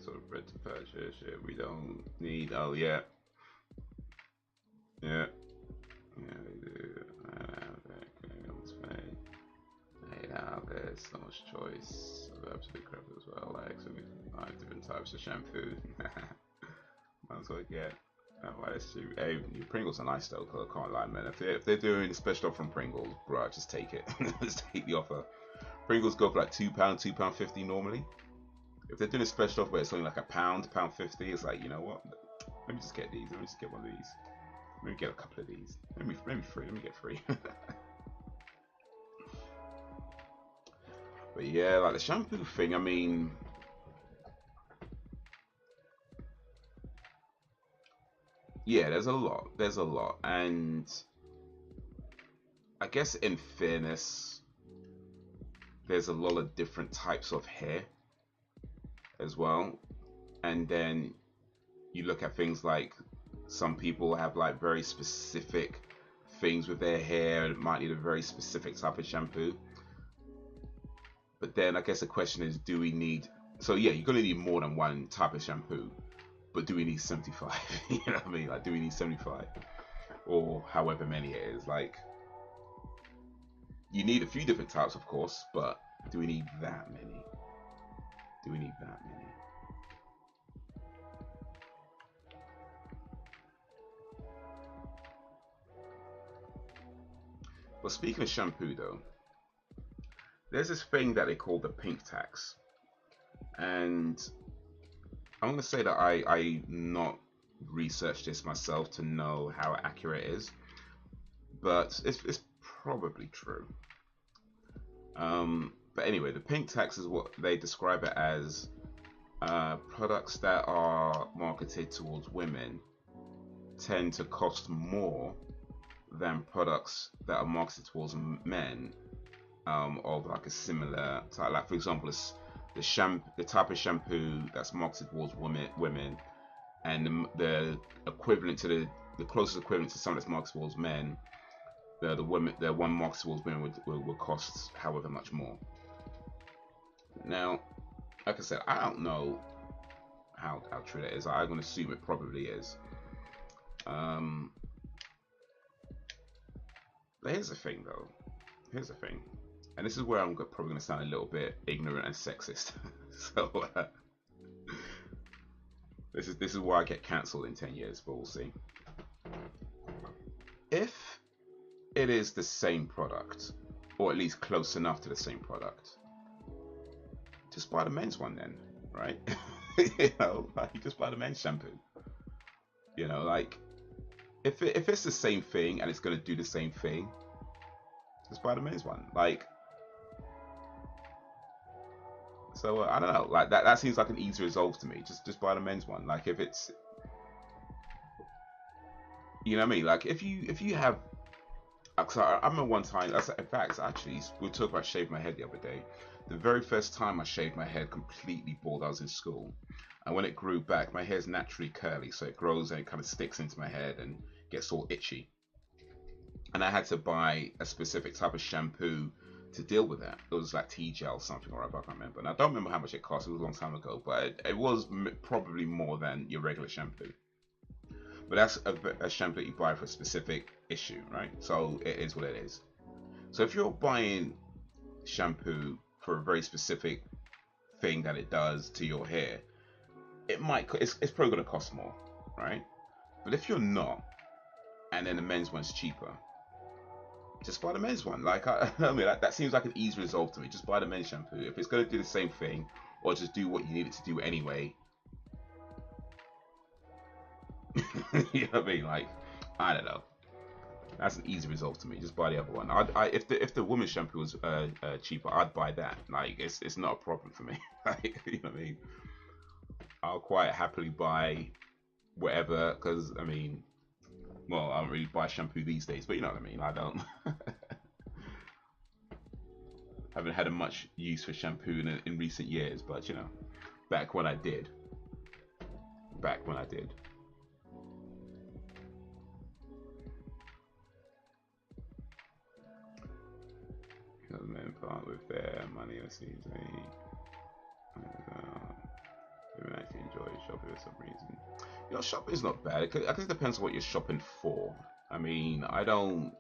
Sort of bread to purchase. Yeah, we don't need. Oh yeah, yeah, yeah. We do. Hey, now there's so much choice of absolute crap as well. Like 75 different types of shampoo. Might as well get. Why that's cheap. Hey, Pringles are nice though. I can't lie, man. If they're doing a special offer from Pringles, bro, just take it. Just take the offer. Pringles go for like £2, £2.50 normally. If they're doing a special offer where it's only like £1, £1.50, it's like, you know what? Let me just get these. Let me just get one of these. Let me get a couple of these. Maybe free. Let me get free. But yeah, like the shampoo thing, I mean, yeah, there's a lot, and I guess in fairness, there's a lot of different types of hair as well, and then you look at things like some people have like very specific things with their hair and might need a very specific type of shampoo. But then I guess the question is, do we need, so yeah, you're gonna need more than one type of shampoo, but do we need 75? You know what I mean? Like, do we need 75 or however many it is? Like, you need a few different types, of course, but do we need that many? Do we need that many? Well, speaking of shampoo though, there's this thing that they call the pink tax, and I'm going to say that I not researched this myself to know how accurate it is, but it's probably true. But anyway, the pink tax is what they describe it as. Products that are marketed towards women tend to cost more than products that are marketed towards men, of like a similar type. Like for example, the type of shampoo that's marketed towards women, and the equivalent to the closest equivalent to something that's marketed towards men, the one marketed towards women would cost however much more. Now, like I said, I don't know how true that is. I'm gonna assume it probably is. But here's the thing, though. Here's the thing, and this is where I'm probably gonna sound a little bit ignorant and sexist. So this is why I get cancelled in 10 years, but we'll see. If it is the same product, or at least close enough to the same product, just buy the men's one then, right? You know, like just buy the men's shampoo. You know, like if it's the same thing and it's gonna do the same thing, just buy the men's one. Like, so I don't know, like that seems like an easy resolve to me. Just buy the men's one. Like if it's, you know what I mean? Like if you have, cause I remember one time, in fact, actually, we were talking about shaving my head the other day. The very first time I shaved my head completely bald, I was in school. And when it grew back, my hair's naturally curly, so it grows and it kind of sticks into my head and gets all itchy. And I had to buy a specific type of shampoo to deal with that. It was like T-gel something or other, I can't remember. And I don't remember how much it cost, it was a long time ago, but it was probably more than your regular shampoo. But that's a shampoo that you buy for a specific issue, right? So it is what it is. So if you're buying shampoo for a very specific thing that it does to your hair, it's probably going to cost more, right? But if you're not, and then the men's one's cheaper, just buy the men's one. Like I mean, that seems like an easy resolve to me. Just buy the men's shampoo. If it's going to do the same thing, or just do what you need it to do anyway. You know what I mean? Like, I don't know. That's an easy resolve to me. Just buy the other one. If the women's shampoo was cheaper, I'd buy that. Like, it's not a problem for me. Like, you know what I mean? I'll quite happily buy whatever, because I mean, well, I don't really buy shampoo these days, but you know what I mean. I don't. Haven't had a much use for shampoo in recent years, but you know, back when I did. Back when I did. Because men part with their money or season. Even actually enjoy shopping for some reason. You know, shopping is not bad. I guess it depends on what you're shopping for. I mean, I don't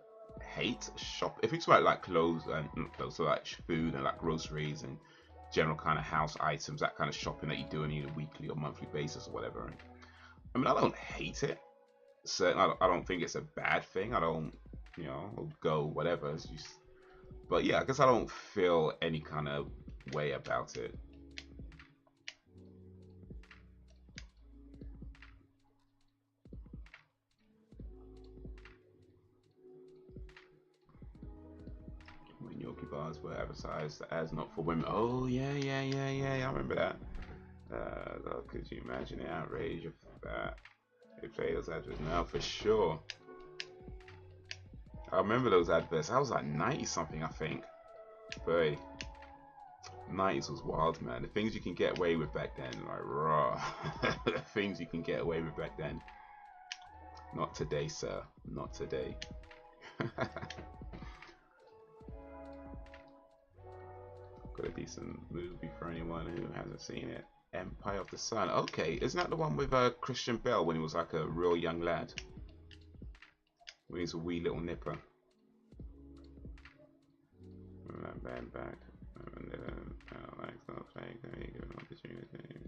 hate shop. If it's about like clothes and not clothes, so like food and like groceries and general kind of house items, that kind of shopping that you do on either weekly or monthly basis or whatever. I mean, I don't hate it. Certainly, I don't think it's a bad thing. I don't, you know, go whatever. It's just, but yeah, I guess I don't feel any kind of way about it. When Yogi bars were advertised as not for women. Oh yeah, I remember that. Could you imagine the outrage of that? They play those adverts now for sure. I remember those adverts. I was like 90 something, I think. Boy, 90s was wild, man. The things you can get away with back then, like raw. The things you can get away with back then. Not today, sir. Not today. Got a decent movie for anyone who hasn't seen it. Empire of the Sun. Okay, isn't that the one with Christian Bale when he was like a real young lad? When he's a wee little nipper. Remember that bad back. Like Snowflake, they give an opportunity.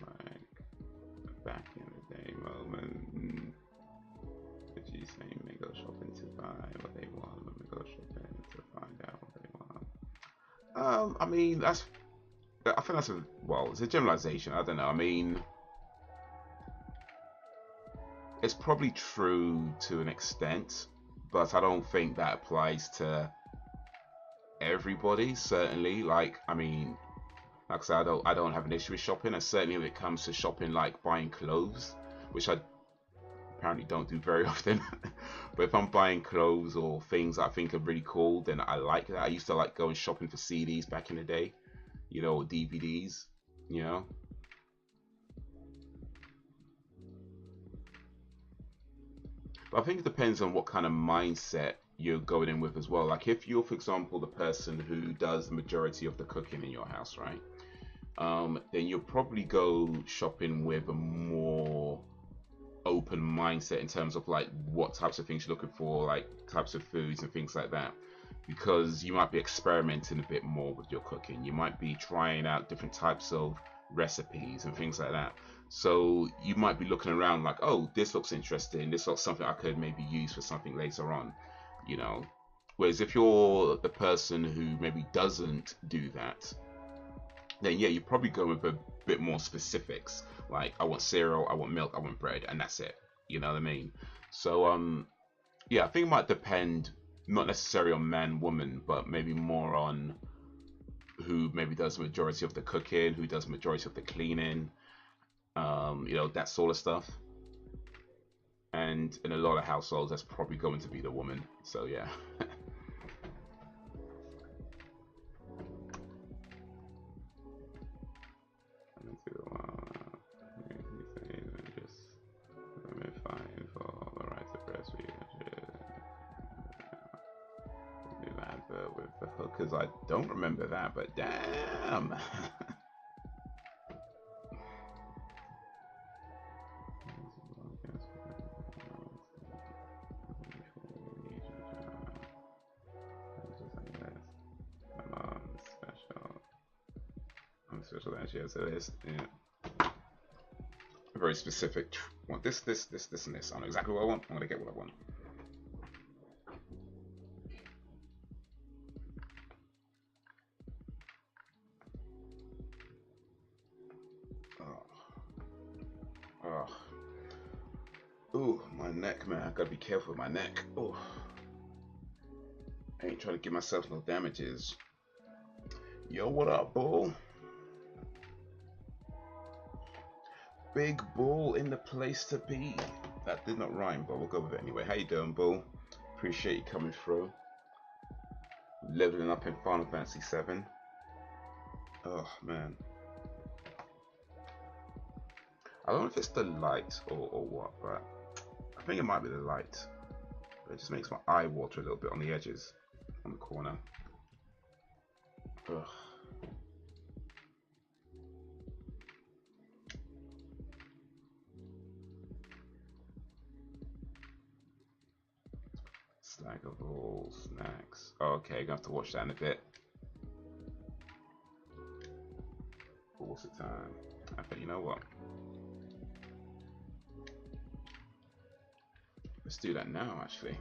Like back in the day moment. Did you say they go shopping to buy what they want, and they go shopping to find out what they want? I mean, I think that's it's a generalization. I don't know. I mean, it's probably true to an extent, but I don't think that applies to everybody. Certainly, like, I mean, like I said, I don't have an issue with shopping, and certainly when it comes to shopping, like buying clothes, which I apparently don't do very often. But if I'm buying clothes or things I think are really cool, then I like that. I used to like going shopping for CDs back in the day, you know, or DVDs, you know. But I think it depends on what kind of mindset you're going in with as well. Like if you're, for example, the person who does the majority of the cooking in your house, right? Then you'll probably go shopping with a more open mindset in terms of like what types of things you're looking for, like types of foods and things like that, because you might be experimenting a bit more with your cooking. You might be trying out different types of recipes and things like that. So you might be looking around like, oh, this looks interesting, this looks something I could maybe use for something later on, you know. Whereas if you're the person who maybe doesn't do that, then yeah, you probably go with a bit more specifics. Like, I want cereal, I want milk, I want bread, and that's it. You know what I mean? So, yeah, I think it might depend, not necessarily on man, woman, but maybe more on who maybe does the majority of the cooking, who does the majority of the cleaning, you know, that sort of stuff. And in a lot of households, that's probably going to be the woman. So, yeah. With the hookers, I don't remember that, but damn. Special special energy. Yeah, so it is. Yeah. Very specific. Want this, and this. I know exactly what I want. I'm gonna get what I want. Oh. Ooh, my neck, man. I gotta be careful with my neck. Oh. I ain't trying to give myself no damages. Yo, what up, bull? Big bull in the place to be. That did not rhyme, but we'll go with it anyway. How you doing, bull? Appreciate you coming through. Leveling up in Final Fantasy VII. Oh, man. I don't know if it's the light or what, but I think it might be the light. But it just makes my eye water a little bit on the edges, on the corner. Ugh. Snackable snacks. Okay, gonna have to watch that in a bit. But what's the time? I bet you know what? Let's do that now, actually.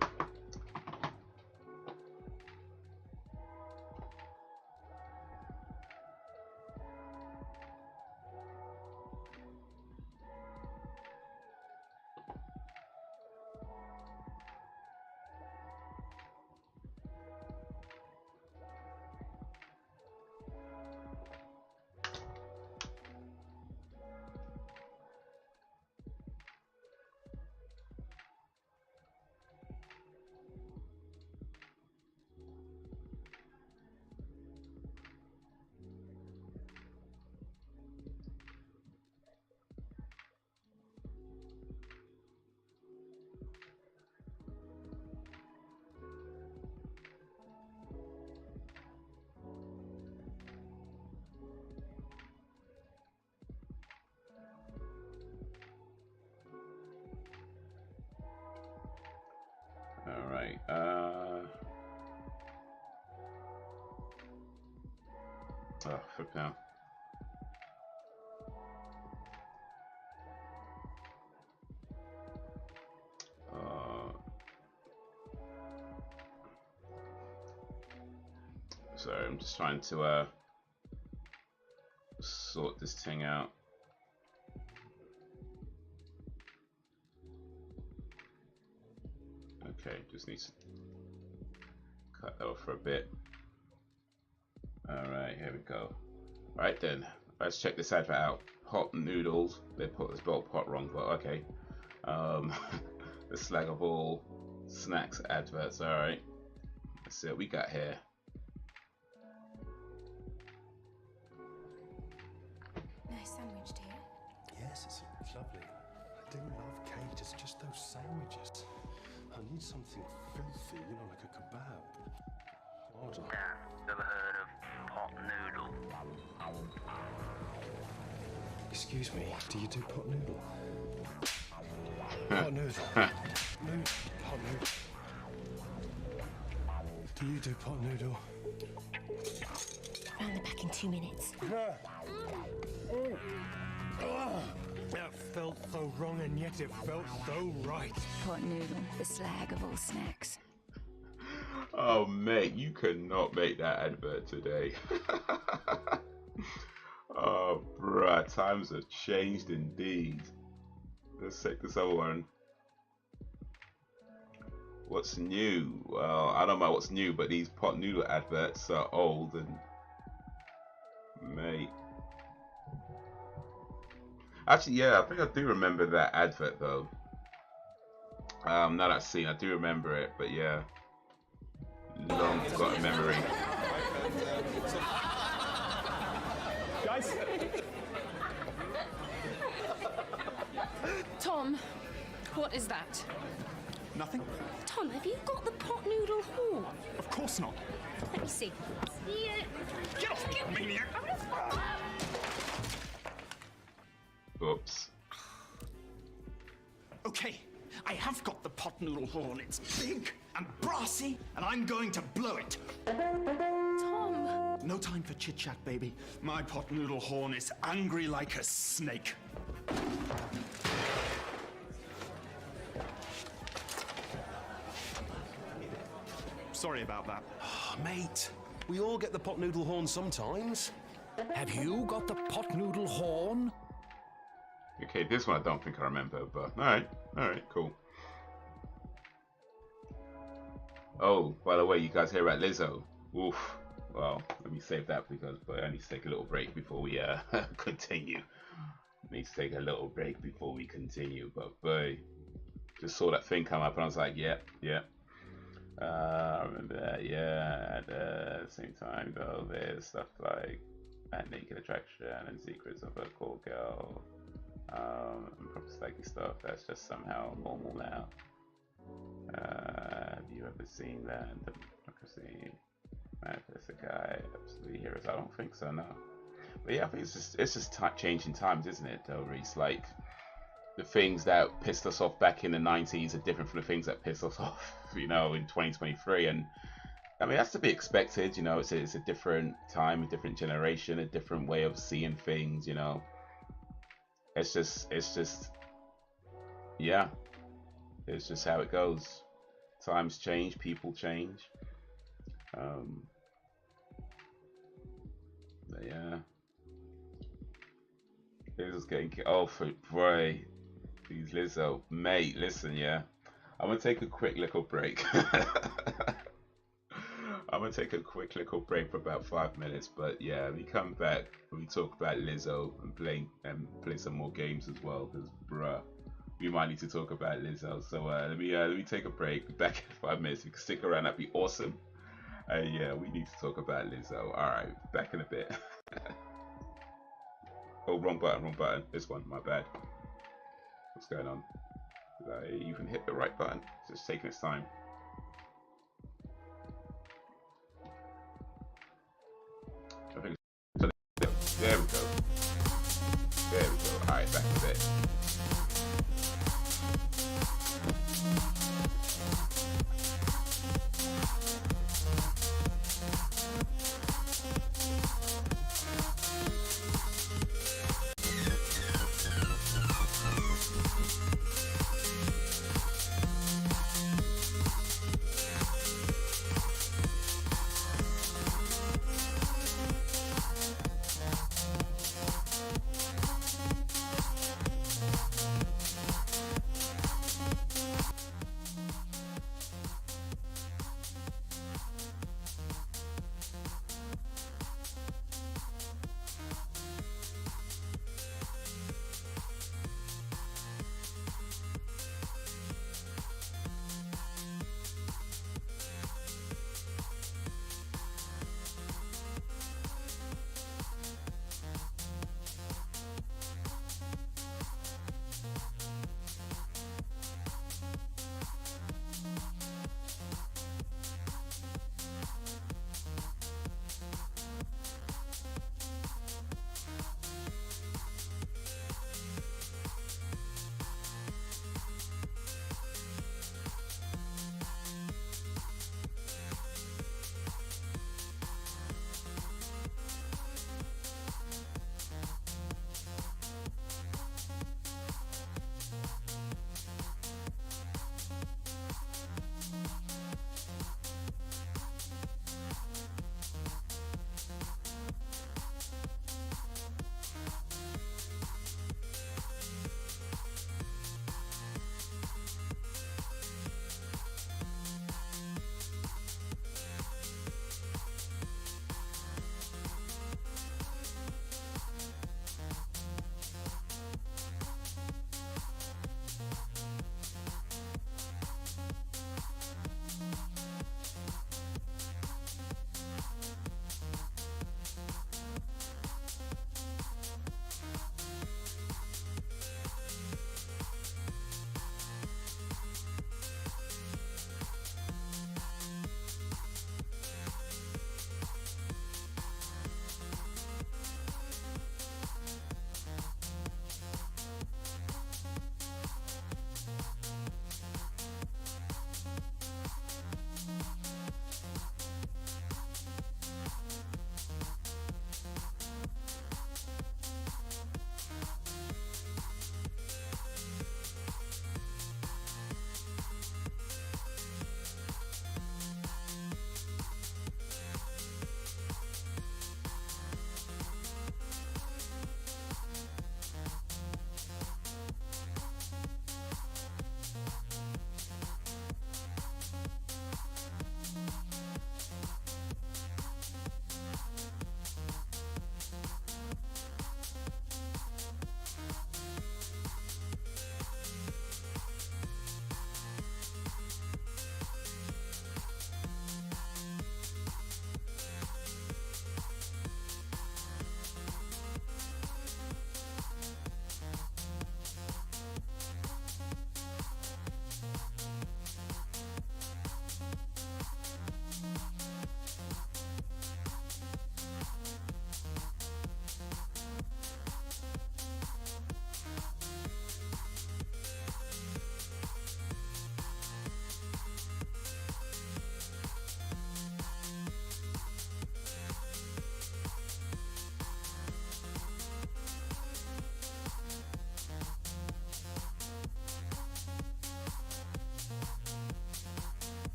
Alright, oh, flip now. Sorry, I'm just trying to sort this thing out. Okay, just need to cut that off for a bit. Alright, here we go. Right then, let's check this advert out. Pot noodles. They put the spelled pot wrong, but okay. The Slaggable snacks adverts. Alright. Let's see what we got here. Nice sandwich, dear. Yes, it's lovely. I do love cake. It's just those sandwiches. I need something filthy, you know, like a kebab. Order. Yeah, never heard of pot noodle. Excuse me, do you do pot noodle? Pot noodle. No, pot noodle. Do you do pot noodle? Round the back in 2 minutes. That felt so wrong and yet it felt so right. Pot noodle, the slag of all snacks. Oh mate, you could not make that advert today. Oh bruh, times have changed indeed. Let's take this other one. What's new? Well, I don't know what's new, but these pot noodle adverts are old and mate. Actually, yeah, I think I do remember that advert though. Now that I've seen, I do remember it, but yeah, long forgotten memory. Guys, Tom, what is that? nothing? Tom, have you got the pot noodle horn? Of course not. Let me see. Get off me, maniac! Oops. Okay, I have got the pot noodle horn. It's big and brassy, and I'm going to blow it. Tom, No time for chit-chat, baby. My pot noodle horn is angry like a snake. Sorry about that. Mate, we all get the pot noodle horn sometimes. Have you got the pot noodle horn? Okay, this one I don't think I remember, but alright, cool. Oh, by the way, you guys hear about Lizzo? Oof. Well, let me save that because I need to take a little break before we continue. Need to take a little break before we continue, but boy, just saw that thing come up and I was like, yeah. I remember that, yeah. At the same time, though, there's stuff like Naked Attraction and Secrets of a Call Girl, and proper spiky stuff that's just somehow normal now. Have you ever seen that? Democracy, Manifest a Guy, Absolutely Heroes? I don't think so, no. But yeah, I think it's just changing times, isn't it, though, Reese? Like, the things that pissed us off back in the 90s are different from the things that pissed us off, you know, in 2023. And I mean, that's to be expected, you know. It's a different time, a different generation, a different way of seeing things, you know. It's just yeah, it's just how it goes. Times change, people change. But yeah, Lizzo's getting for boy. Please, Lizzo, mate, listen, yeah. I'm gonna take a quick little break. I'm gonna take a quick little break for about 5 minutes, but yeah, we come back and we talk about Lizzo and play some more games as well, because bruh, we might need to talk about Lizzo. So let me take a break. Be back in 5 minutes. If you can stick around, that'd be awesome. Yeah, we need to talk about Lizzo. All right, back in a bit. Oh, wrong button. This one, my bad. What's going on? Did I even hit the right button? It's just taking its time. I think it's... There we go. Alright, back to bed.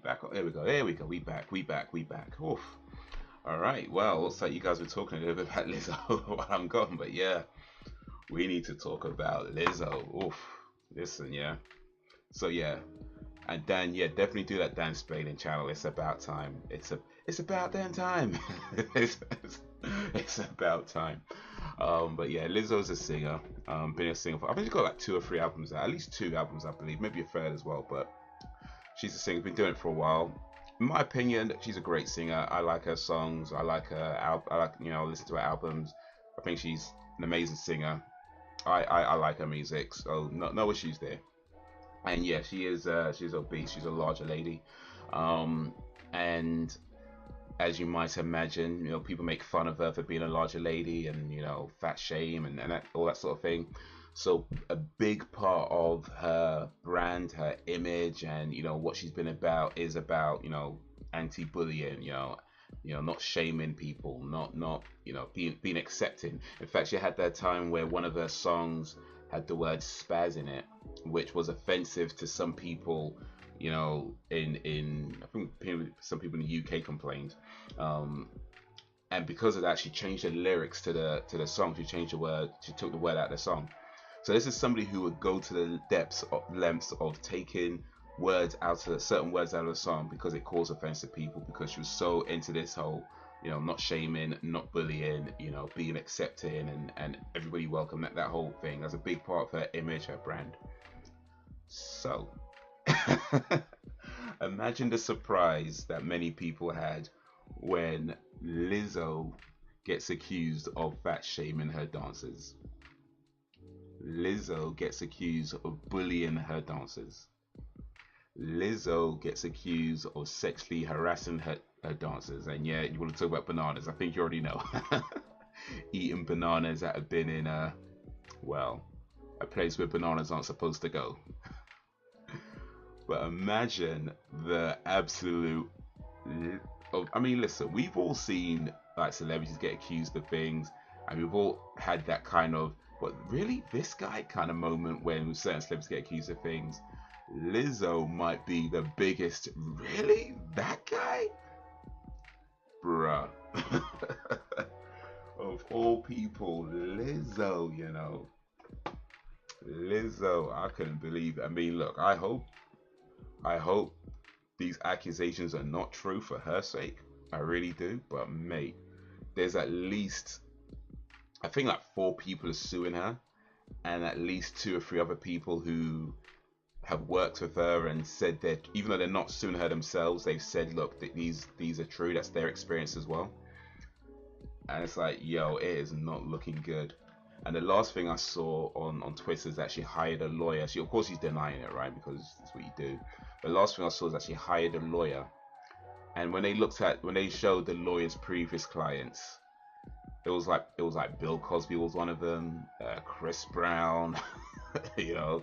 back. There we go. There we go. We back. We back. We back. Oof. All right. Well, looks like you guys were talking a little bit about Lizzo while I'm gone, but yeah, we need to talk about Lizzo. Oof. Listen, yeah. So yeah, and Dan, yeah, definitely do that Dan Spading channel. It's about time. It's about damn time. it's about time. But yeah, Lizzo's a singer. Been a singer for, I think she's got like 2 or 3 albums out, at least 2 albums, I believe, maybe a third as well. But she's a singer, been doing it for a while. In my opinion, she's a great singer. I like her songs. I like her. I like, you know, listen to her albums. I think she's an amazing singer. I like her music, so no issues there. And yeah, she's obese. She's a larger lady, and as you might imagine, you know, people make fun of her for being a larger lady, and you know, fat shame and all that sort of thing. So a big part of her brand, her image, and you know what she's been about is about, you know, anti-bullying. You know, not shaming people, not you know, being accepting. In fact, she had that time where one of her songs had the word spaz in it, which was offensive to some people. You know, in I think some people in the UK complained, and because of that, she changed the lyrics to the song. She changed the word. She took the word out of the song. So this is somebody who would go to the lengths of taking words out of certain words out of the song because it caused offense to people, because she was so into this whole, you know, not shaming, not bullying, you know, being accepting and everybody welcome, that whole thing. That's a big part of her image, her brand. So imagine the surprise that many people had when Lizzo gets accused of fat shaming her dancers. Lizzo gets accused of bullying her dancers. Lizzo gets accused of sexually harassing her dancers. And yeah, you want to talk about bananas, I think you already know. Eating bananas that have been in a place where bananas aren't supposed to go. But imagine the absolute, I mean, listen, we've all seen like celebrities get accused of things, and we've all had that kind of, what, really, this guy kind of moment when certain celebrities get accused of things. Lizzo might be the biggest. Really? That guy? Bruh. Of all people, Lizzo, you know. Lizzo, I couldn't believe it. I mean, look, I hope these accusations are not true for her sake. I really do. But mate, there's at least, I think like 4 people are suing her, and at least 2 or 3 other people who have worked with her and said that even though they're not suing her themselves, they've said, look, that these are true. That's their experience as well. And it's like, yo, it is not looking good. And the last thing I saw on Twitter is that she hired a lawyer. Of course, she's denying it, right? Because that's what you do. The last thing I saw is that she hired a lawyer. And when they showed the lawyer's previous clients, it was like Bill Cosby was one of them, Chris Brown, you know,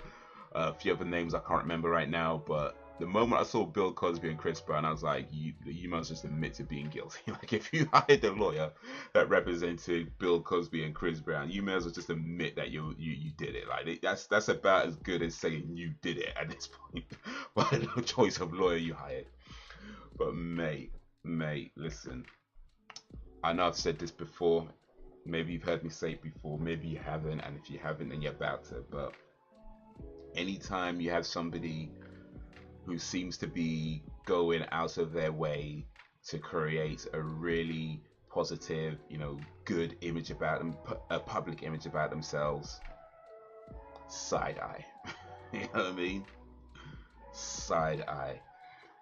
a few other names I can't remember right now. But the moment I saw Bill Cosby and Chris Brown, I was like, you must just admit to being guilty. Like, if you hired a lawyer that represented Bill Cosby and Chris Brown, you may as well just admit that you did it. Like, that's about as good as saying you did it at this point by the choice of lawyer you hired. But mate, listen, I know I've said this before. Maybe you've heard me say it before, maybe you haven't, and if you haven't, then you're about to. But anytime you have somebody who seems to be going out of their way to create a really positive, you know, good image about them, a public image about themselves, side eye. You know what I mean? Side eye.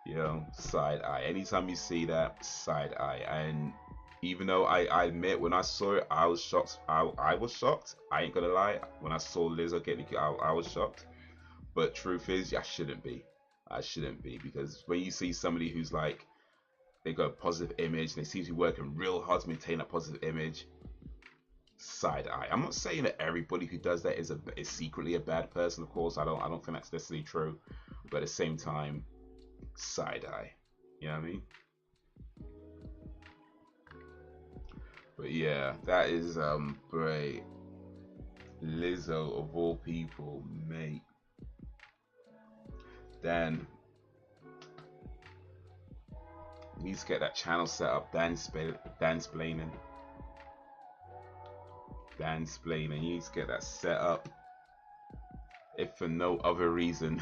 You know, side eye. Anytime you see that, side eye. And even though I admit, when I saw it, I was shocked. I was shocked. I ain't gonna lie. When I saw Lizzo getting it, I was shocked. But truth is, I shouldn't be. I shouldn't be, because when you see somebody who's like, they got a positive image, and they seem to be working real hard to maintain a positive image, side eye. I'm not saying that everybody who does that is secretly a bad person. Of course, I don't think that's necessarily true. But at the same time, side eye. You know what I mean? But yeah, that is great. Lizzo of all people, mate. Dan, He needs to get that channel set up. Dansplaining. He needs to get that set up. If for no other reason.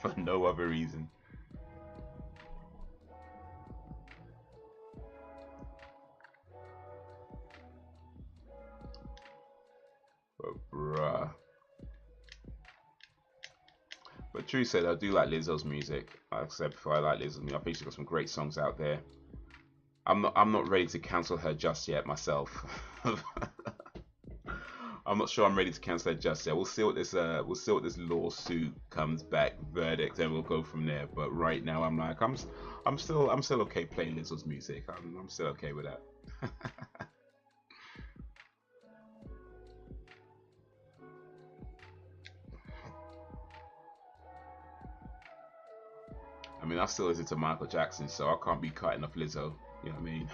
For no other reason. But bruh. But true said, I do like Lizzo's music. Like I said before, I like Lizzo's music. I think she's got some great songs out there. I'm not ready to cancel her just yet myself. I'm not sure I'm ready to cancel her just yet. We'll see what this lawsuit comes back verdict, and we'll go from there. But right now, I'm like, I'm still okay playing Lizzo's music. I'm still okay with that. I mean, I still listen to Michael Jackson, so I can't be cutting off Lizzo. You know what I mean?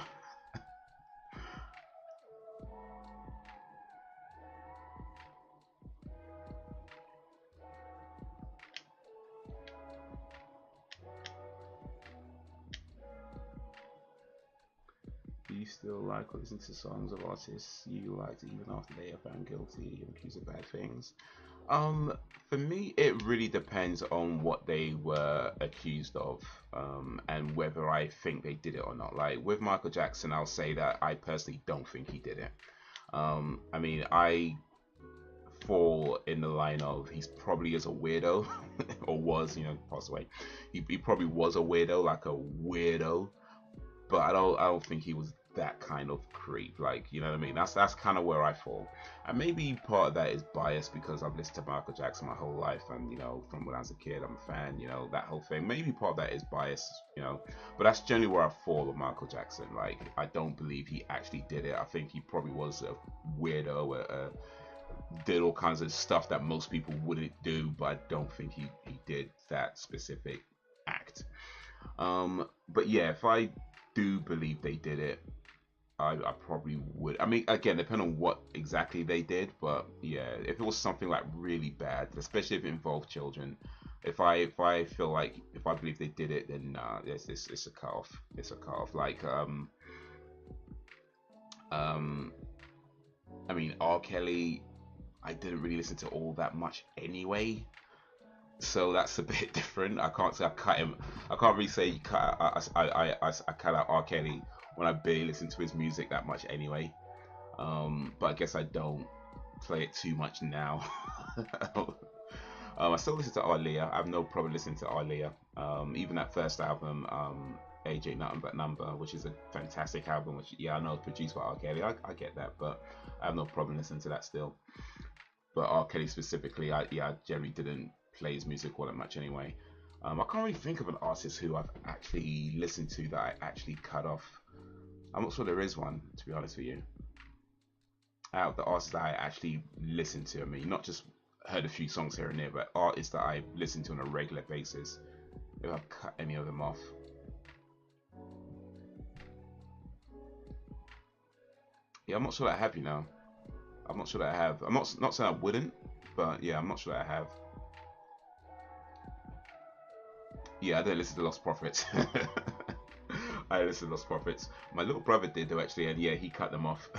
Do you still like or listen to songs of artists you liked even after they are found guilty and accused of bad things? For me, it really depends on what they were accused of, and whether I think they did it or not. Like with Michael Jackson, I'll say that I personally don't think he did it. I mean, I fall in the line of he's probably is a weirdo, or was, you know, passed away. He probably was a weirdo, like a weirdo, but I don't think he was that kind of creep. Like, you know what I mean? That's kind of where I fall. And maybe part of that is bias because I've listened to Michael Jackson my whole life, and you know, from when I was a kid, I'm a fan. You know, that whole thing. Maybe part of that is bias. You know, but that's generally where I fall with Michael Jackson. Like, I don't believe he actually did it. I think he probably was a weirdo. Did all kinds of stuff that most people wouldn't do, but I don't think he did that specific act. But yeah, if I do believe they did it, I probably would. I mean, again, depending on what exactly they did, but yeah, if it was something like really bad, especially if it involved children, if I feel like if I believe they did it, then nah, it's a cut off. It's a cut off. Like I mean, R. Kelly, I didn't really listen to all that much anyway, so that's a bit different. I can't say I cut him. I can't really say I cut out R. Kelly when I barely listen to his music that much anyway. But I guess I don't play it too much now. I still listen to Aaliyah. I have no problem listening to Aaliyah. Even that first album, Age Ain't Nothing But Number, which is a fantastic album, which, yeah, I know it's produced by R. Kelly. I get that, but I have no problem listening to that still. But R. Kelly specifically, I generally didn't play his music all that much anyway. I can't really think of an artist who I've actually listened to that I actually cut off. I'm not sure there is one, to be honest with you. Out of the artists that I actually listen to, I mean, not just heard a few songs here and there, but artists that I listen to on a regular basis, if I've cut any of them off. Yeah, I'm not sure that I have, you know. I'm not sure that I have. I'm not saying I wouldn't, but yeah, I'm not sure that I have. Yeah, I didn't listen to Lost Prophets. I listened to Lost Prophets. My little brother did though, actually, and yeah, he cut them off.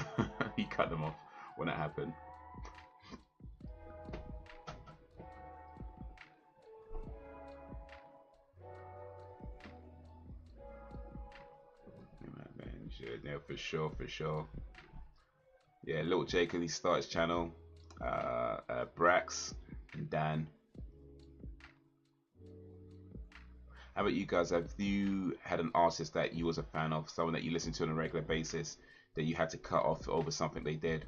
He cut them off when it happened. Man, yeah, for sure, for sure. Yeah, little Jake, he started his channel. Brax and Dan. How about you guys? Have you had an artist that you was a fan of, someone that you listen to on a regular basis, that you had to cut off over something they did?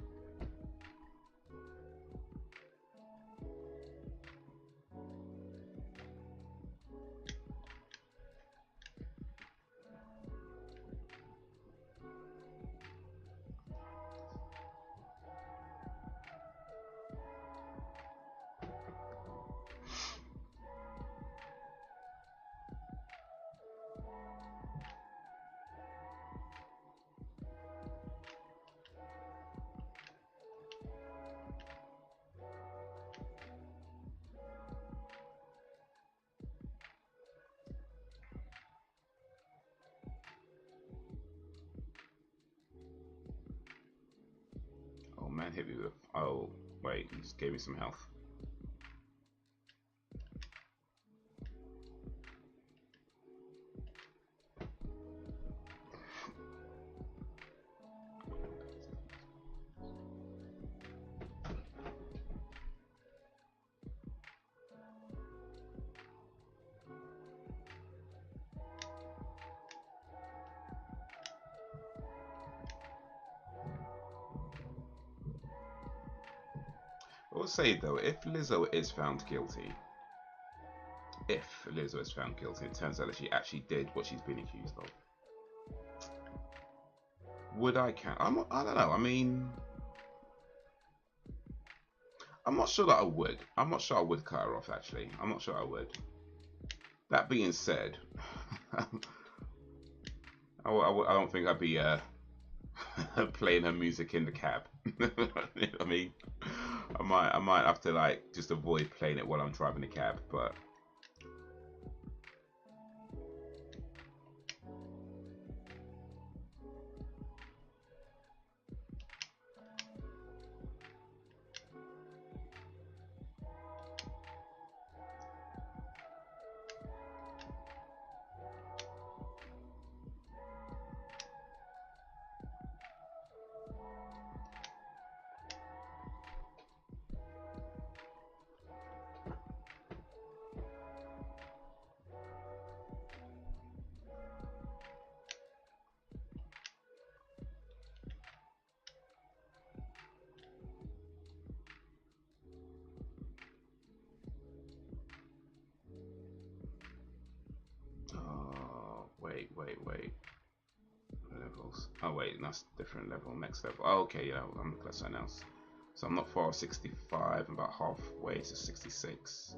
hit me with. Oh, wait, he just gave me some health. I will say though, if Lizzo is found guilty, it turns out that she actually did what she's been accused of. Would I count? I don't know. I mean, I'm not sure that I would. I'm not sure I would cut her off, actually. I'm not sure I would. That being said, I don't think I'd be playing her music in the cab. You know what I mean? I might have to like just avoid playing it while I'm driving the cab, but wait. Levels. Oh wait, that's different level. Next level. Oh, okay, yeah, I'm looking at something else. So I'm not far off 65. I'm about halfway to 66.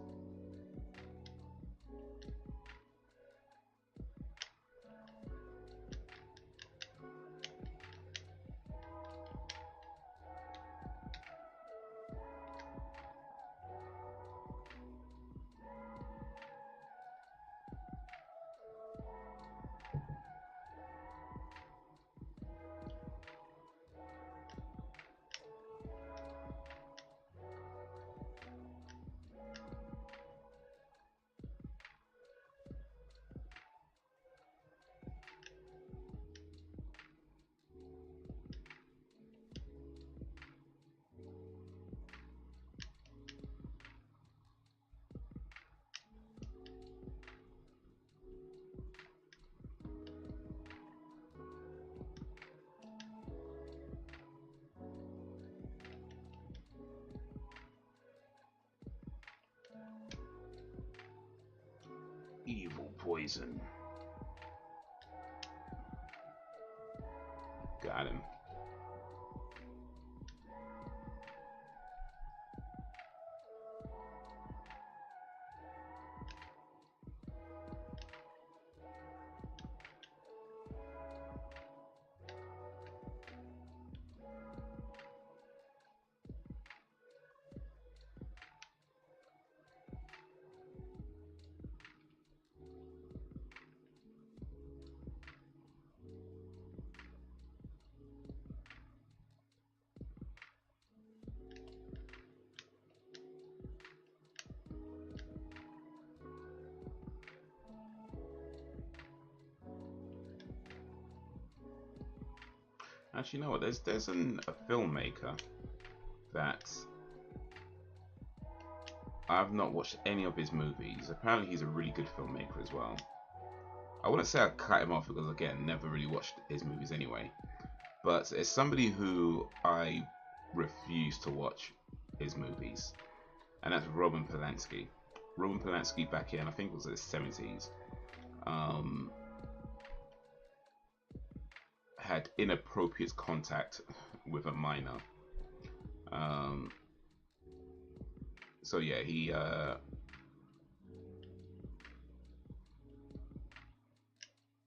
Evil poison. Got him. Actually, you know what? There's a filmmaker that I've not watched any of his movies. Apparently, he's a really good filmmaker as well. I wouldn't say I cut him off because, again, never really watched his movies anyway. But it's somebody who I refuse to watch his movies, and that's Roman Polanski. Roman Polanski back in, I think it was the 70s. Had inappropriate contact with a minor. So yeah, he it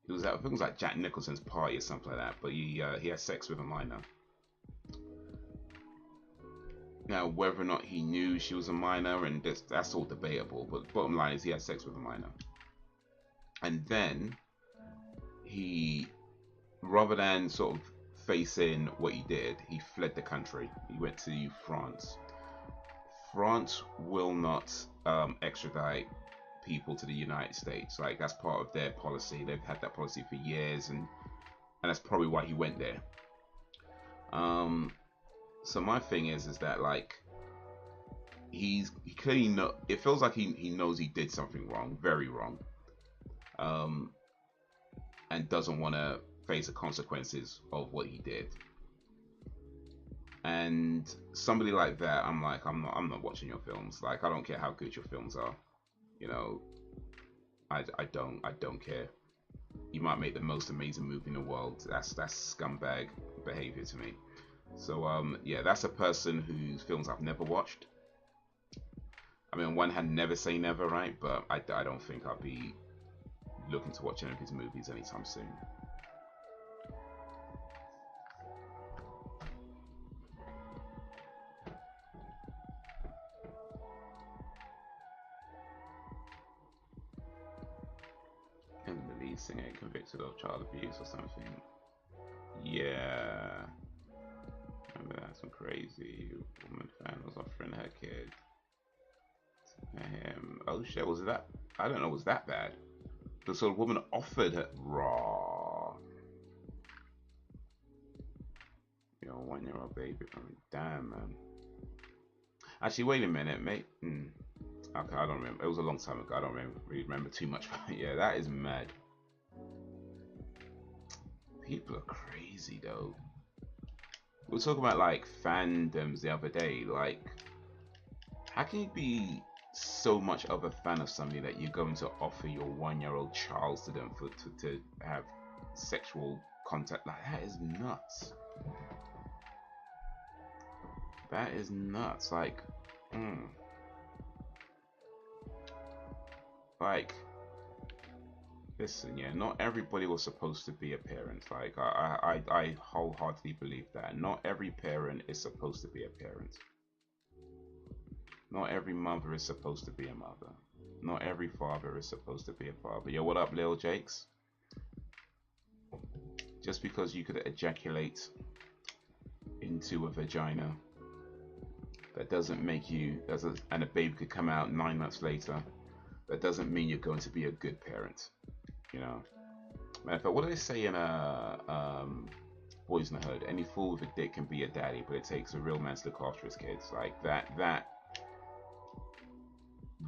was at, I think it was like Jack Nicholson's party or something like that. But he had sex with a minor. Now, whether or not he knew she was a minor, and that's all debatable. But the bottom line is he had sex with a minor. And then he, rather than sort of facing what he did, he fled the country. He went to France. France will not extradite people to the United States. Like, that's part of their policy. They've had that policy for years, and that's probably why he went there. So my thing is that, like, he clearly know, it feels like he knows he did something wrong, very wrong, and doesn't want to face the consequences of what he did. And somebody like that, I'm like, I'm not watching your films. Like, I don't care how good your films are, you know. I don't care. You might make the most amazing movie in the world. That's scumbag behavior to me. So yeah, that's a person whose films I've never watched. I mean, on one hand, never say never, right? But I don't think I'll be looking to watch any of his movies anytime soon. And the lead singer convicted of child abuse or something. Yeah. Remember that? Some crazy woman fan was offering her kid to him. Oh shit, was that? I don't know, was that bad? The sort of woman offered her raw. You know, 1-year-old baby from damn, man. Actually, wait a minute, mate. Okay, I don't remember. It was a long time ago. I don't really remember too much. Yeah, that is mad. People are crazy though. We were talking about like fandoms the other day. Like, how can you be so much of a fan of somebody that you're going to offer your 1-year-old child to them to have sexual contact? Like, that is nuts. That is nuts. Like, like, listen, yeah, not everybody was supposed to be a parent. Like, I wholeheartedly believe that. Not every parent is supposed to be a parent. Not every mother is supposed to be a mother. Not every father is supposed to be a father. Yo, what up, Lil Jakes? Just because you could ejaculate into a vagina, that doesn't make you, and a baby could come out 9 months later, that doesn't mean you're going to be a good parent. You know, matter of fact, what do they say in Boys in the Hood? Any fool with a dick can be a daddy, but it takes a real man to look after his kids. Like that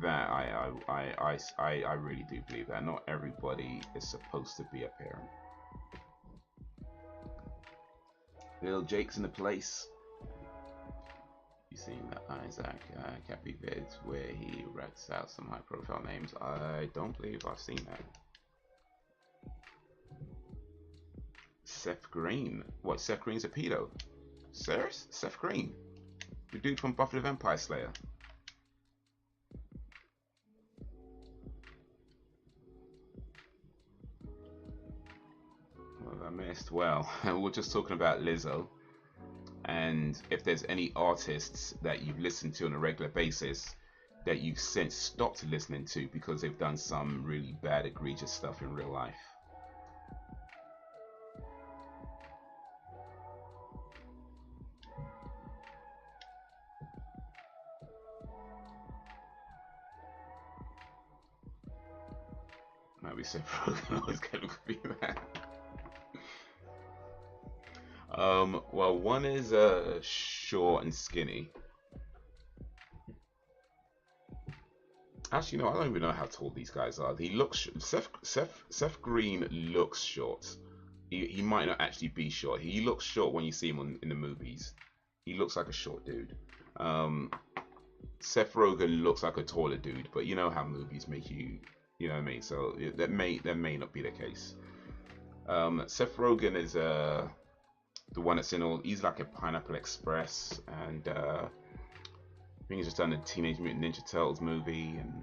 I really do believe that. Not everybody is supposed to be a parent. Little Jake's in the place. You seen that Isaac Cappy vids where he rats out some high profile names? I don't believe I've seen that. Seth Green. What, Seth Green's a pedo? Serious? Seth Green? The dude from Buffy the Vampire Slayer. Well, I missed. Well, we're just talking about Lizzo. And if there's any artists that you've listened to on a regular basis that you've since stopped listening to because they've done some really bad, egregious stuff in real life. Might be Seth Rogen. Always going to be that. Well, one is short and skinny. Actually, no, I don't even know how tall these guys are. He looks Seth Green looks short. He might not actually be short. He looks short when you see him in the movies. He looks like a short dude. Seth Rogen looks like a taller dude, but you know how movies make you, you know what I mean. So that may not be the case. Seth Rogen is the one that's in all. He's like a Pineapple Express, and I think he's just done a Teenage Mutant Ninja Turtles movie. And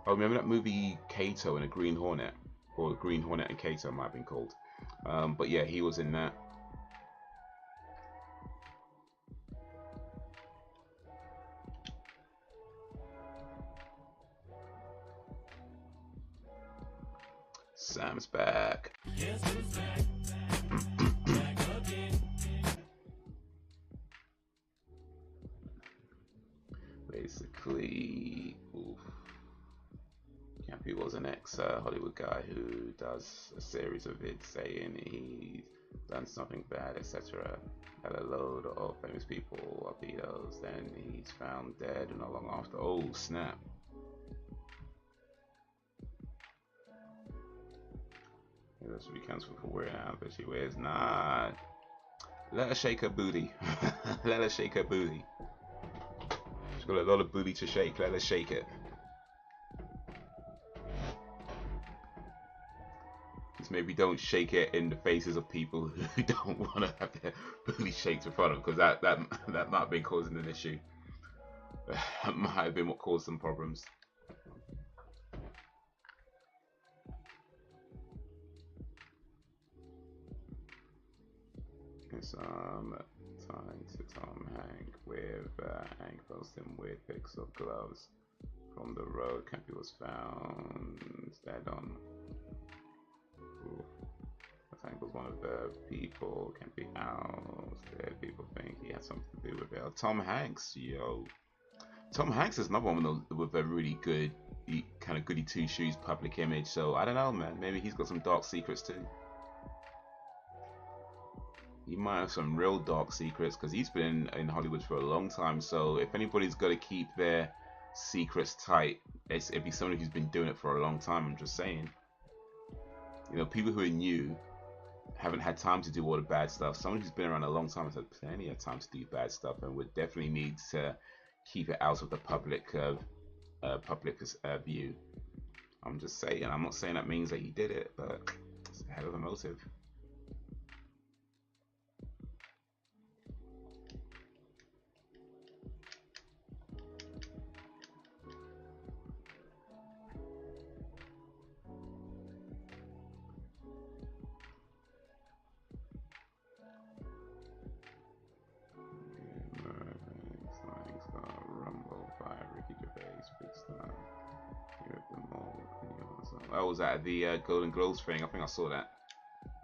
oh, remember that movie Kato and a Green Hornet, or Green Hornet and Kato might have been called. But yeah, he was in that. Sam's back. Yes, who's back? basically, oof. Campy was an ex-Hollywood guy who does a series of vids saying he's done something bad, etc. Had a load of famous people of videos, then he's found dead and not long after. Oh snap. This will be cancelled for wearing an outfit she wears. Nah. Let her shake her booty. Let her shake her booty. She's got a lot of booty to shake. Let her shake it. Just maybe don't shake it in the faces of people who don't want to have their booty shaked in front of them, because that might have been causing an issue. That might have been what caused some problems. Tied to Tom Hank with Hank posting weird pics of gloves from the road. Campy was found dead on. Ooh. Hank was one of the people. Campy out. Dead people think he had something to do with it. Oh, Tom Hanks, yo. Tom Hanks is another one with a really good, kind of goody two shoes public image. So I don't know, man. Maybe he's got some dark secrets too. He might have some real dark secrets, because he's been in Hollywood for a long time. So if anybody's got to keep their secrets tight, it'd be somebody who's been doing it for a long time. I'm just saying. You know, people who are new haven't had time to do all the bad stuff. Someone who's been around a long time has had plenty of time to do bad stuff, and would definitely need to keep it out of the public view. I'm just saying. I'm not saying that means that he did it, but it's a hell of a motive. What was that? The Golden Globes thing. I think I saw that.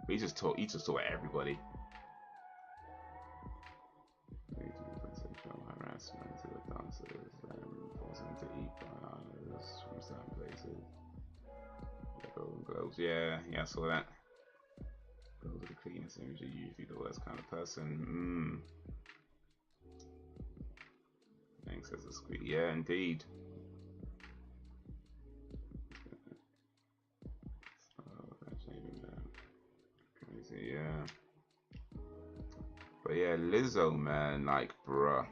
But he just taught everybody. Harassment to the dancers and forcing to eat bananas from certain places. The Golden Globes. Yeah, I saw that. Those are the cleanest image. You're usually the worst kind of person. Thanks as a squeak. Yeah, indeed. Crazy, yeah. But yeah, Lizzo, man, like, bruh.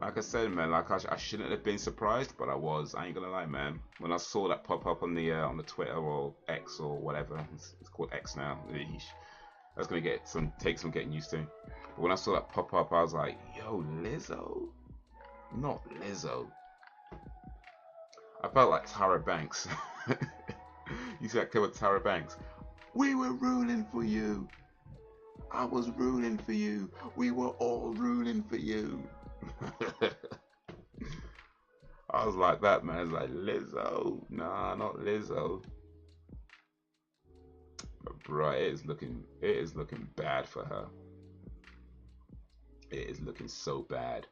Like I said, man, like I shouldn't have been surprised, but I was. I ain't gonna lie, man. When I saw that pop up on the Twitter or X or whatever, it's called X now. That's gonna take some getting used to. But when I saw that pop up, I was like, yo, Lizzo, not Lizzo. I felt like Tyra Banks. You see that clip with Tyra Banks? We were rooting for you. I was rooting for you. We were all rooting for you. I was like that, man. I was like, Lizzo? Nah, not Lizzo. But bro, it is looking bad for her. It is looking so bad.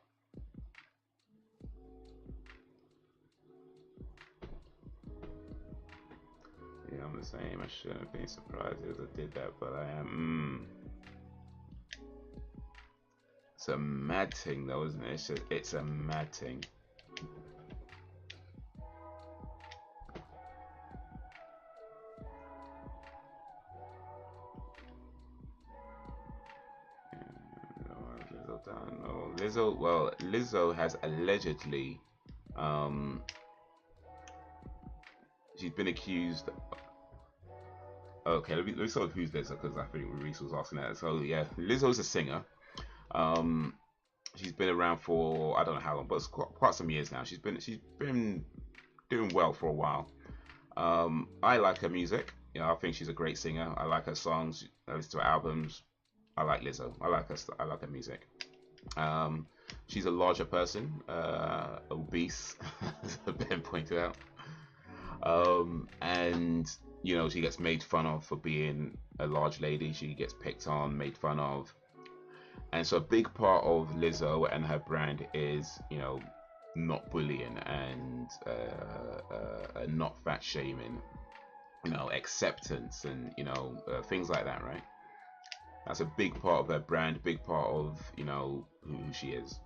Yeah, I'm the same. I shouldn't have been surprised if I did that, but I am. It's a mad thing, though, isn't it? It's a mad thing. Lizzo has allegedly, she's been accused. Okay, let me sort of who's Lizzo, because I think Reese was asking that. So yeah, Lizzo's a singer. She's been around for I don't know how long, but it's quite some years now. She's been doing well for a while. I like her music. You know, I think she's a great singer. I like her songs. I listen to her albums. I like Lizzo. I like her music. She's a larger person, obese, as Ben pointed out. And you know, she gets made fun of for being a large lady. She gets picked on, made fun of. And so a big part of Lizzo and her brand is, you know, not bullying and not fat shaming, you know, acceptance and, you know, things like that, right? That's a big part of her brand, big part of, you know, who she is.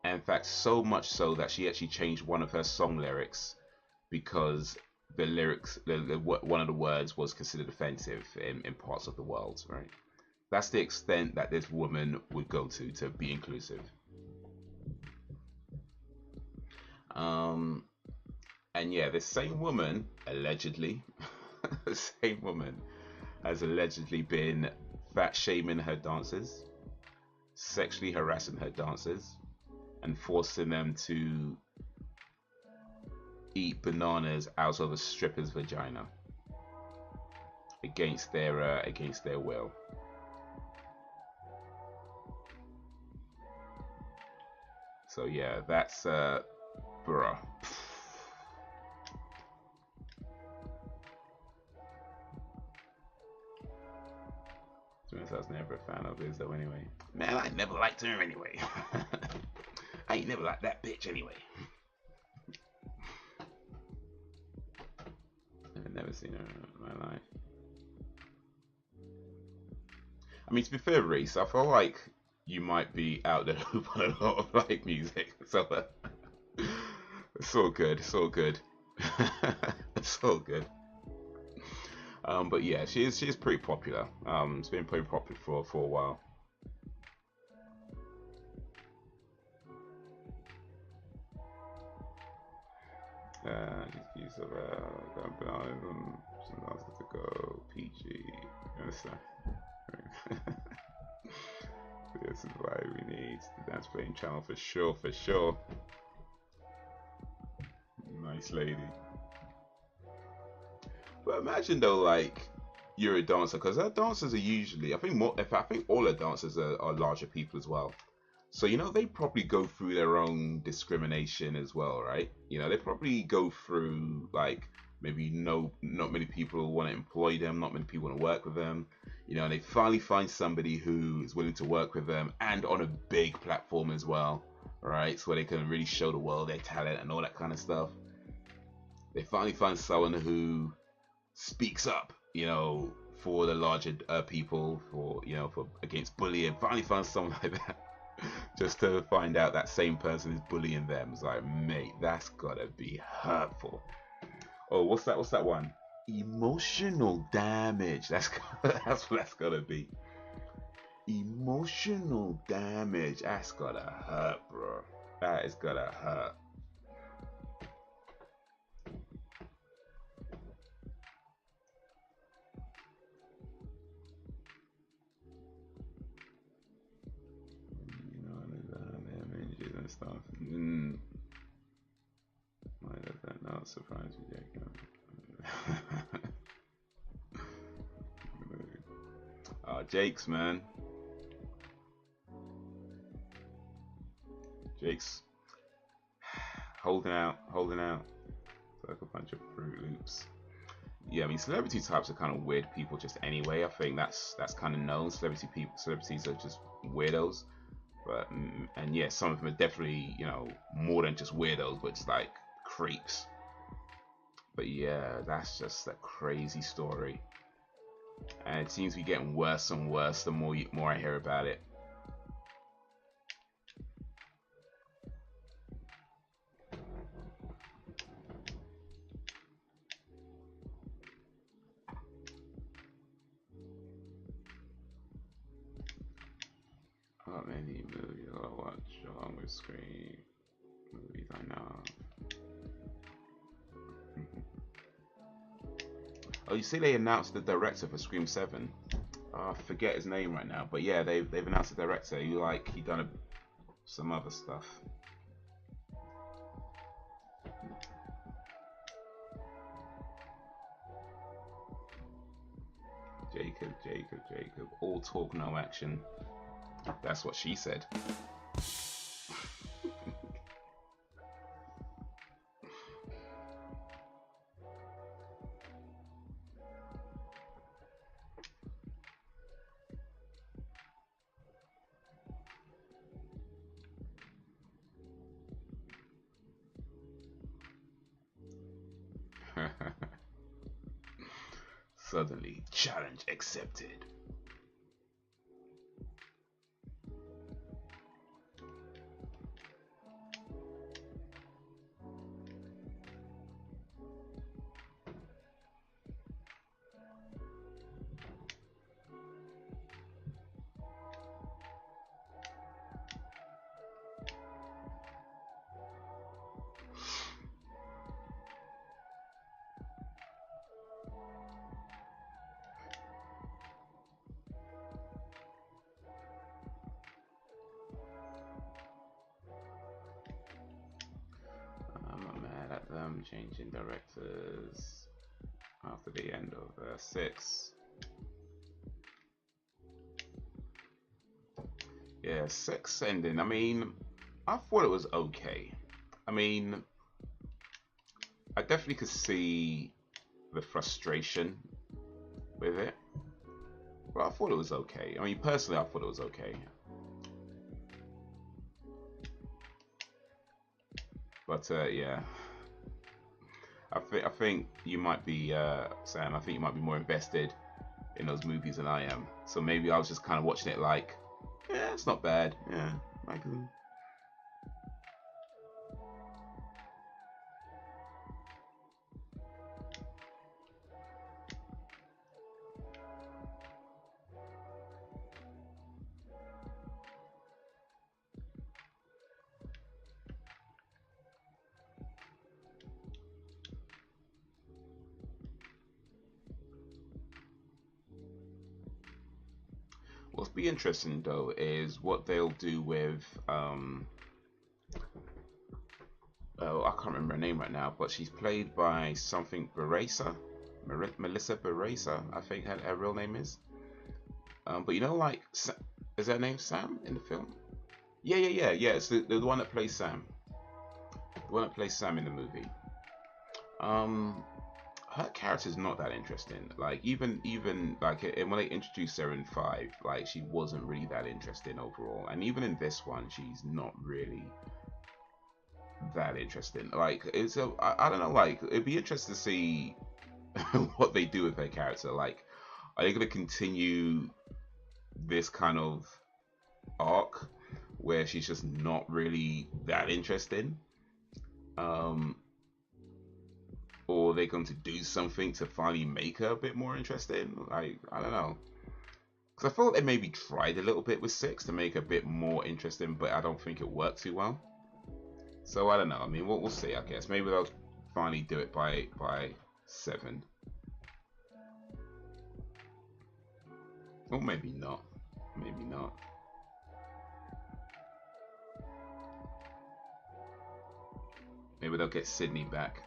And in fact, so much so that she actually changed one of her song lyrics because the lyrics, one of the words was considered offensive in parts of the world, right? That's the extent that this woman would go to be inclusive. And yeah, this same woman, allegedly, the same woman has allegedly been fat shaming her dancers, sexually harassing her dancers, and forcing them to eat bananas out of a stripper's vagina against their will. So yeah, that's bruh. I was never a fan of Lizzo anyway. Man, I never liked her anyway. I ain't never liked that bitch anyway. I've never seen her in my life. I mean, to be fair, Reese, I feel like you might be out there on a lot of like music. So it's all good. It's all good. It's all good. But yeah, she is pretty popular. It's been pretty popular for a while. Just use of some else to go. PG. You understand? This is why we need the dance playing channel for sure, for sure. Nice lady. But imagine though, like you're a dancer, because our dancers are usually, I think all our dancers are larger people as well. So you know they probably go through their own discrimination as well, right? You know they probably go through like maybe not many people want to employ them, not many people want to work with them. You know, and they finally find somebody who is willing to work with them and on a big platform as well, right? So they can really show the world their talent and all that kind of stuff. They finally find someone who speaks up, you know, for the larger people, for against bullying. Finally find someone like that, just to find out that same person is bullying them. It's like, mate, that's gotta be hurtful. Oh, what's that one? Emotional damage. That's what that's gotta be. Emotional damage. That's gotta hurt, bro. That is gotta hurt. And stuff. Why does that not surprise me, Jake? Jake's, man. Jake's holding out. It's like a bunch of Fruit Loops. Yeah, I mean, celebrity types are kind of weird people just anyway. I think that's kind of known. Celebrities are just weirdos. But and yeah, some of them are definitely, you know, more than just weirdos, but just like creeps. But yeah, that's just a crazy story, and it seems to be getting worse and worse the more I hear about it. How many movies I watch along with Scream movies I know. Oh, you see, they announced the director for Scream 7. I forget his name right now, but yeah, they've announced the director. He done some other stuff. Jacob. All talk, no action. That's what she said. Suddenly, challenge accepted. I'm not mad at them changing directors after the end of 6. Yeah, 6 ending. I mean, I thought it was okay. I mean, I definitely could see the frustration with it, but I thought it was okay. I mean, personally, I thought it was okay. But yeah, I think you might be Sam. I think you might be more invested in those movies than I am. So maybe I was just kind of watching it like, yeah, it's not bad. Yeah, I can. What's be interesting though is what they'll do with oh, I can't remember her name right now, but she's played by something Beresa, Melissa Beresa, I think her real name is. But you know, like, is her name Sam in the film? Yeah. It's the one that plays Sam. The one that plays Sam in the movie. Her character's not that interesting. Like even like when they introduced her in 5, like she wasn't really that interesting overall. And even in this one, she's not really that interesting. Like it's I don't know. Like it'd be interesting to see what they do with her character. Like, are they gonna continue this kind of arc where she's just not really that interesting? Or are they going to do something to finally make her a bit more interesting? Like, I don't know. Because I thought they maybe tried a little bit with 6 to make it a bit more interesting, but I don't think it worked too well. So I don't know. I mean, we'll see, I guess. Maybe they'll finally do it by 7. Or maybe not. Maybe not. Maybe they'll get Sydney back.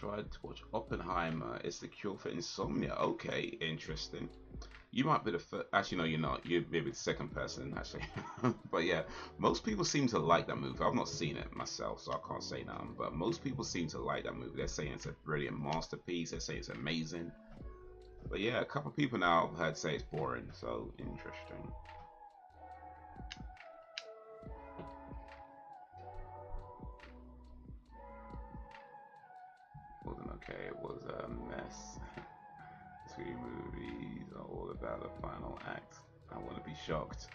Tried to watch Oppenheimer. It's the cure for insomnia. Okay, interesting. You might be the first. Actually, no, you're not. You're maybe the second person, actually. But yeah, most people seem to like that movie. I've not seen it myself, so I can't say none. But most people seem to like that movie. They're saying it's a brilliant masterpiece. They're saying it's amazing. But yeah, a couple of people now have heard say it's boring. So interesting. Wasn't okay. It was a mess. 3 movies are all about the final act. I want to be shocked.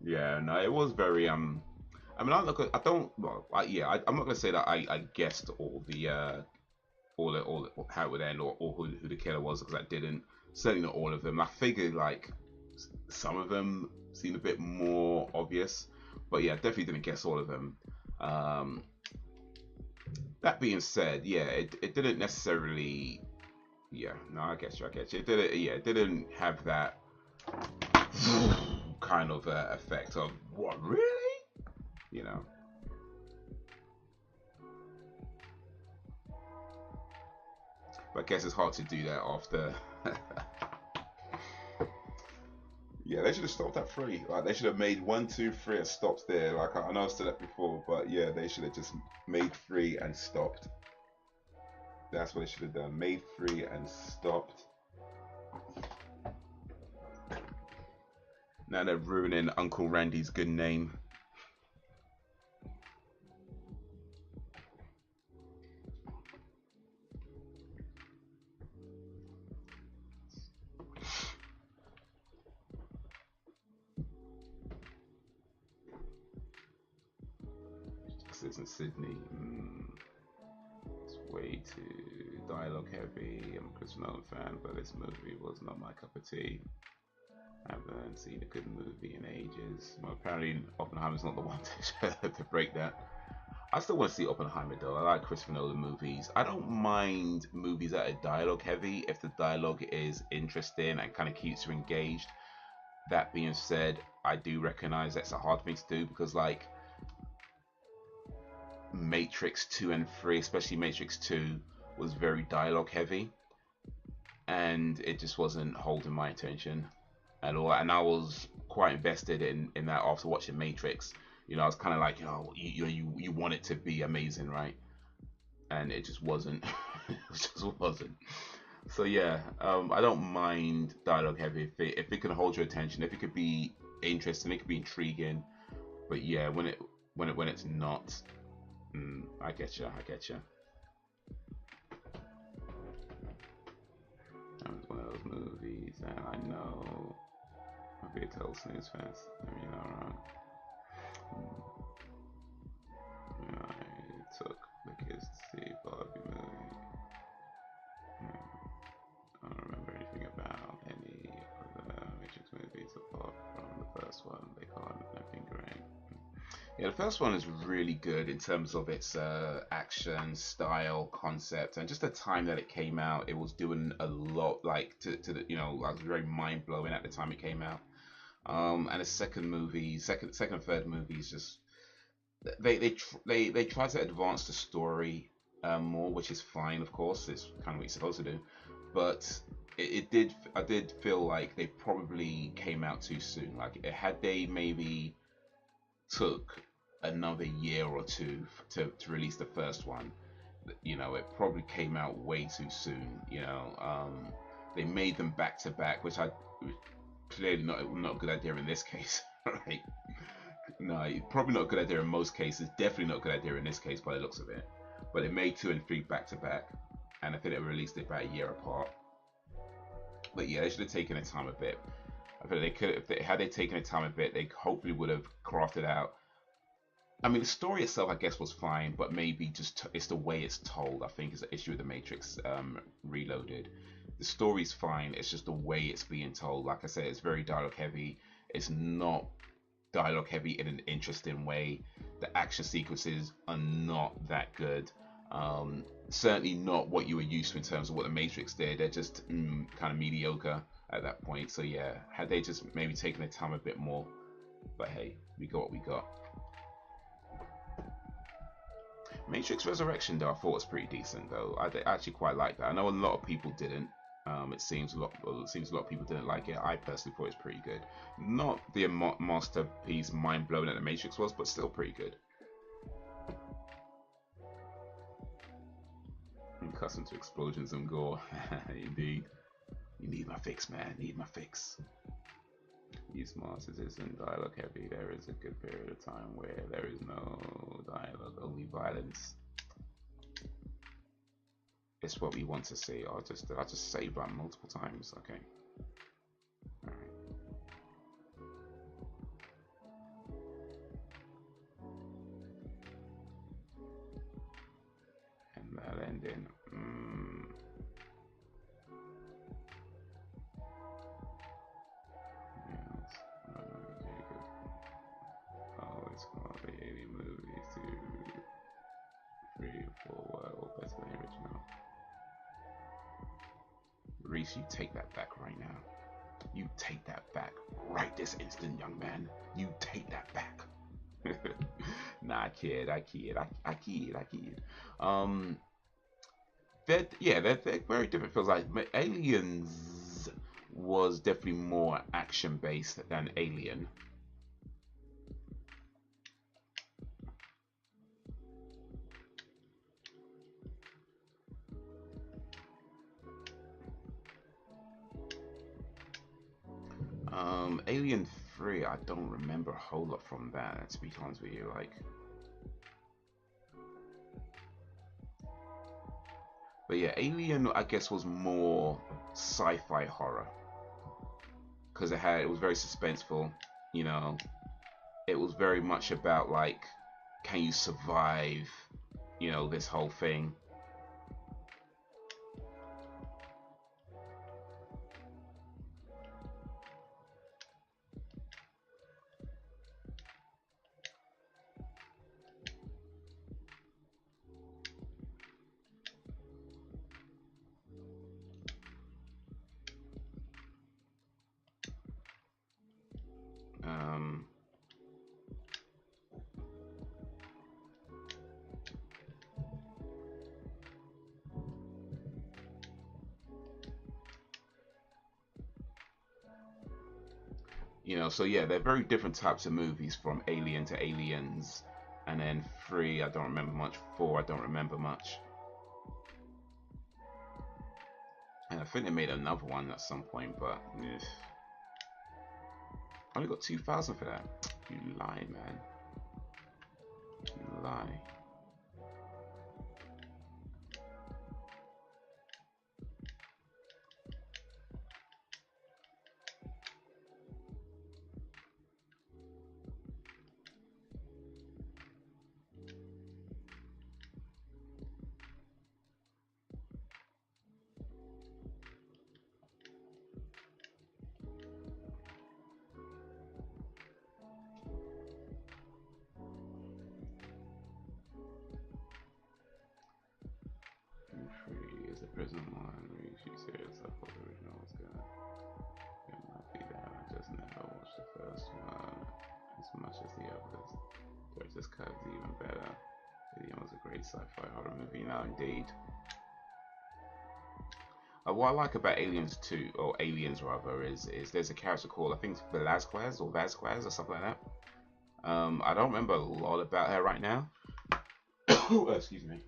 Yeah, no, it was very I mean, I'm not I'm not gonna say that I guessed all the how it would end or who the killer was, because I didn't. Certainly not all of them. I figured like some of them seemed a bit more obvious, but yeah, definitely didn't guess all of them. That being said, yeah, it didn't necessarily. Yeah, no, I get you. It didn't. Yeah, it didn't have that kind of effect of what, really, you know. But I guess it's hard to do that after. Yeah, they should have stopped at 3. Like, they should have made 1, 2, 3 and stopped there. Like, I know I said that before, but yeah, they should have just made 3 and stopped. That's what they should have done. Made 3 and stopped. Now they're ruining Uncle Randy's good name. This in Sydney. It's way too dialogue heavy. I'm a Chris Nolan fan, but this movie was not my cup of tea. I haven't seen a good movie in ages. Well, apparently Oppenheimer's not the one to break that. I still want to see Oppenheimer though. I like Christopher Nolan movies. I don't mind movies that are dialogue heavy if the dialogue is interesting and kind of keeps you engaged. That being said, I do recognize that's a hard thing to do because, like, Matrix 2 and 3, especially Matrix 2, was very dialogue heavy, and it just wasn't holding my attention at all. And I was quite invested in that after watching Matrix. You know, I was kind of like, you want it to be amazing, right? And it just wasn't. It just wasn't. So yeah, I don't mind dialogue heavy if it can hold your attention, if it could be interesting, it could be intriguing. But yeah, when it's not, I get you. It's one of those movies, and I know I'll be a total snooze fest. I mean, alright. I took the kids to see Barbie movie. I don't remember anything about any of the Matrix movies apart from the first one. They can't nothing great. Yeah, the first one is really good in terms of its action, style, concept, and just the time that it came out. It was doing a lot, like to the, you know, like, very mind blowing at the time it came out. And the second and third movies just they try to advance the story more, which is fine, of course. It's kind of what you're supposed to do, but I did feel like they probably came out too soon. Like, had they maybe took another year or two to release the first one, you know, it probably came out way too soon. You know, they made them back to back, which I clearly not a good idea in this case. Right? No, probably not a good idea in most cases. Definitely not a good idea in this case by the looks of it. But they made 2 and 3 back to back, and I think they released it about a year apart. But yeah, they should have taken their time a bit. I think they could, had they taken their time a bit, they hopefully would have crafted out. I mean, the story itself, I guess, was fine, but maybe just it's the way it's told. I think is the issue with the Matrix Reloaded. The story's fine. It's just the way it's being told. Like I said, it's very dialogue heavy. It's not dialogue heavy in an interesting way. The action sequences are not that good. Certainly not what you were used to in terms of what the Matrix did. They're just kind of mediocre at that point. So yeah, had they just maybe taken their time a bit more. But hey, we got what we got. Matrix Resurrection, though, I thought was pretty decent. Though I actually quite like that. I know a lot of people didn't. It seems a lot of people didn't like it. I personally thought it was pretty good. Not the masterpiece, mind blowing that the Matrix was, but still pretty good. I'm accustomed to explosions and gore. Indeed. You need my fix, man. Need my fix. Use masters isn't dialogue heavy. There is a good period of time where there is no dialogue, only violence. It's what we want to see. I'll just say that multiple times. Okay. All right. And that ending. Always call the 80 movies to 3, 4, or better than the original. Reese, you take that back right now. You take that back right this instant, young man. You take that back. Nah, I kid. They're very different. Feels like Aliens was definitely more action based than Alien. Alien 3, I don't remember a whole lot from that, to be honest with you. Like, but yeah, Alien, I guess, was more sci-fi horror because it was very suspenseful. You know, it was very much about like, can you survive? You know, this whole thing. You know, so yeah, they're very different types of movies, from Alien to Aliens, and then 3, I don't remember much. 4, I don't remember much. And I think they made another one at some point, but I only got 2,000 for that. You lie, man. You lie. Prison one, she said stuff for the original was good. It might be that I just never watched the first one as much as the others. Director's Cut is even better. It was a great sci-fi horror movie. Now, indeed. What I like about Aliens 2, or Aliens rather, is there's a character called, I think it's Velasquez or Vasquez or something like that. I don't remember a lot about her right now. Excuse me.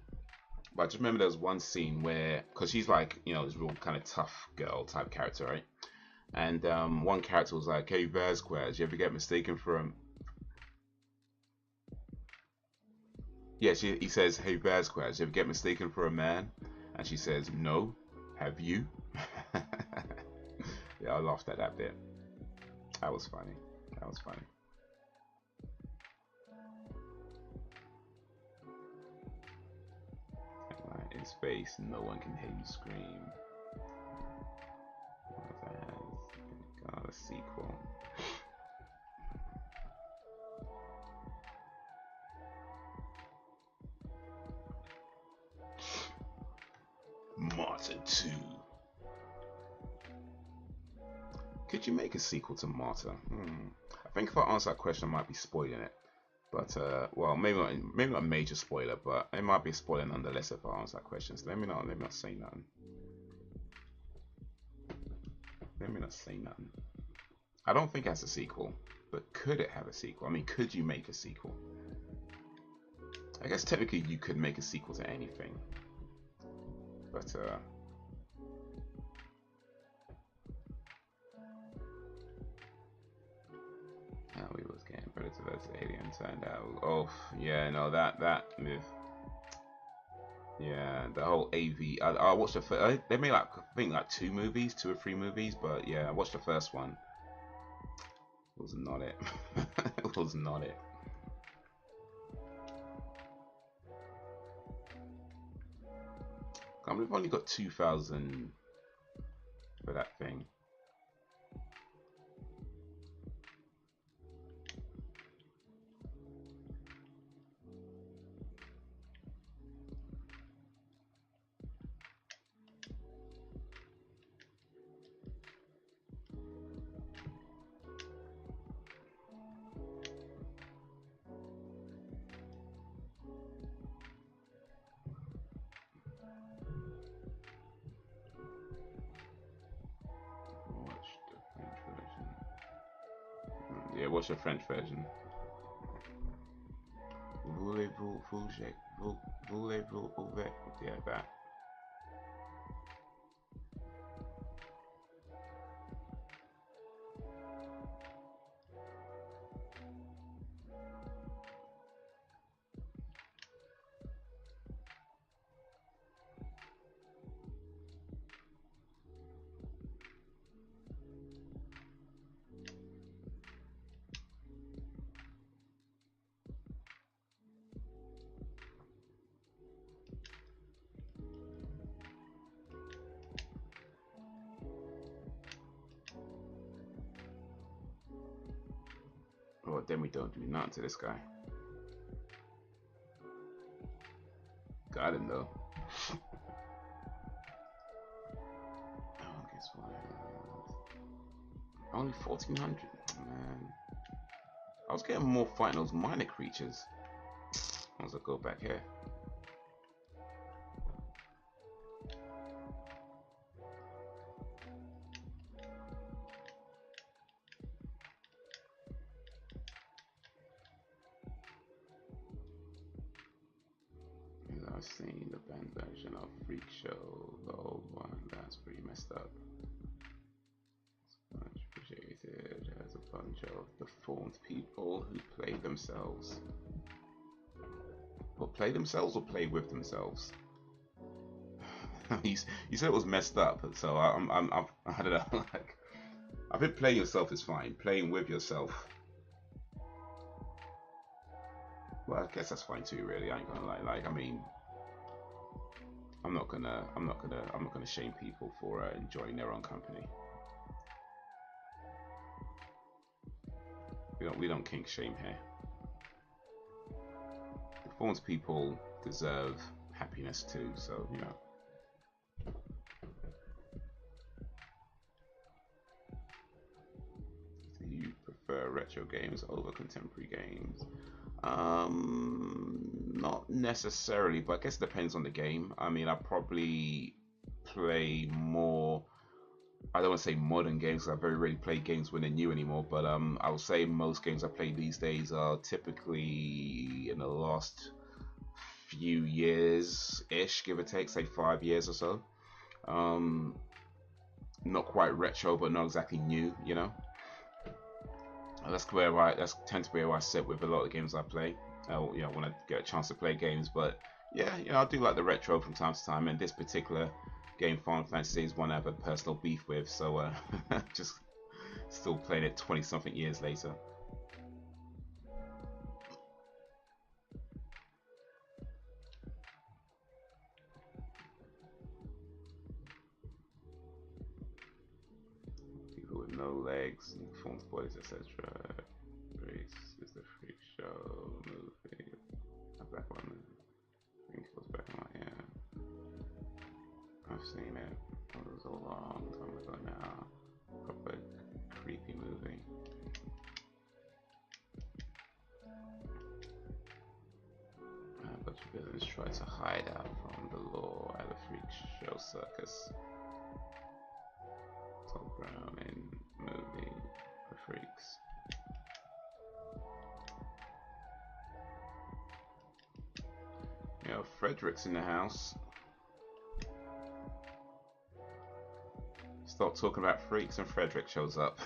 But I just remember there was one scene where, because she's like, you know, this real kind of tough girl type character, right? And one character was like, "Hey Vasquez, you ever get mistaken for a..." Yeah, he says, "Hey Vasquez, you ever get mistaken for a man?" And she says, "No. Have you?" Yeah, I laughed at that bit. That was funny. That was funny. In space, no one can hear you scream. God, a sequel. Martyr 2. Could you make a sequel to Martyr? I think if I answer that question, I might be spoiling it. But well, maybe not a major spoiler, but it might be a spoiler nonetheless if I answer that question. So let me not say nothing. Let me not say nothing. I don't think it has a sequel, but could it have a sequel? I mean, could you make a sequel? I guess technically you could make a sequel to anything, but we was getting Predator vs Alien turned out. Oh yeah, no, that myth. Yeah, the whole AV. I watched the first. They made like, I think like 2 or 3 movies, but yeah, I watched the first one. It was not it. It was not it. We've only got 2,000 for that thing. watch the French version. Voulez-vous, voulez-vous, yeah, that. Oh, then we don't do nothing to this guy. Got him though. Oh, guess what? Only 1400. Man, I was getting more fighting those minor creatures. Once I go back here. I've seen the band version of Freak Show, the old one. That's pretty messed up. It's much appreciated. There's a bunch of deformed people who play themselves. Or play themselves or play with themselves? You said it was messed up, so I don't know. Like, I think playing yourself is fine. Playing with yourself, well, I guess that's fine too. Really, I ain't gonna lie. Like, I mean, I'm not gonna shame people for enjoying their own company. We don't kink shame here. Deformed people deserve happiness too, so you know. Do you prefer retro games over contemporary games? Not necessarily, but I guess it depends on the game. I mean, I probably play more, I don't want to say modern games, because I very rarely play games when they're new anymore, but I would say most games I play these days are typically in the last few years-ish, give or take, say 5 years or so. Not quite retro, but not exactly new, you know? That's tend to be where I sit with a lot of the games I play. You know, when I get a chance to play games, but yeah, you know, I do like the retro from time to time, and this particular game, Final Fantasy, is one I have a personal beef with, so just still playing it 20-something years later. People with no legs, deformed bodies, etc. Race is the Freak Show movie. A black one. I think it goes back on, yeah. I've seen it. It was a long time ago now. Proper creepy movie. A bunch of villains try to hide out from the law at the Freak Show circus. Tom Brown in movie for freaks. You know, Frederick's in the house. Stop talking about freaks and Frederick shows up.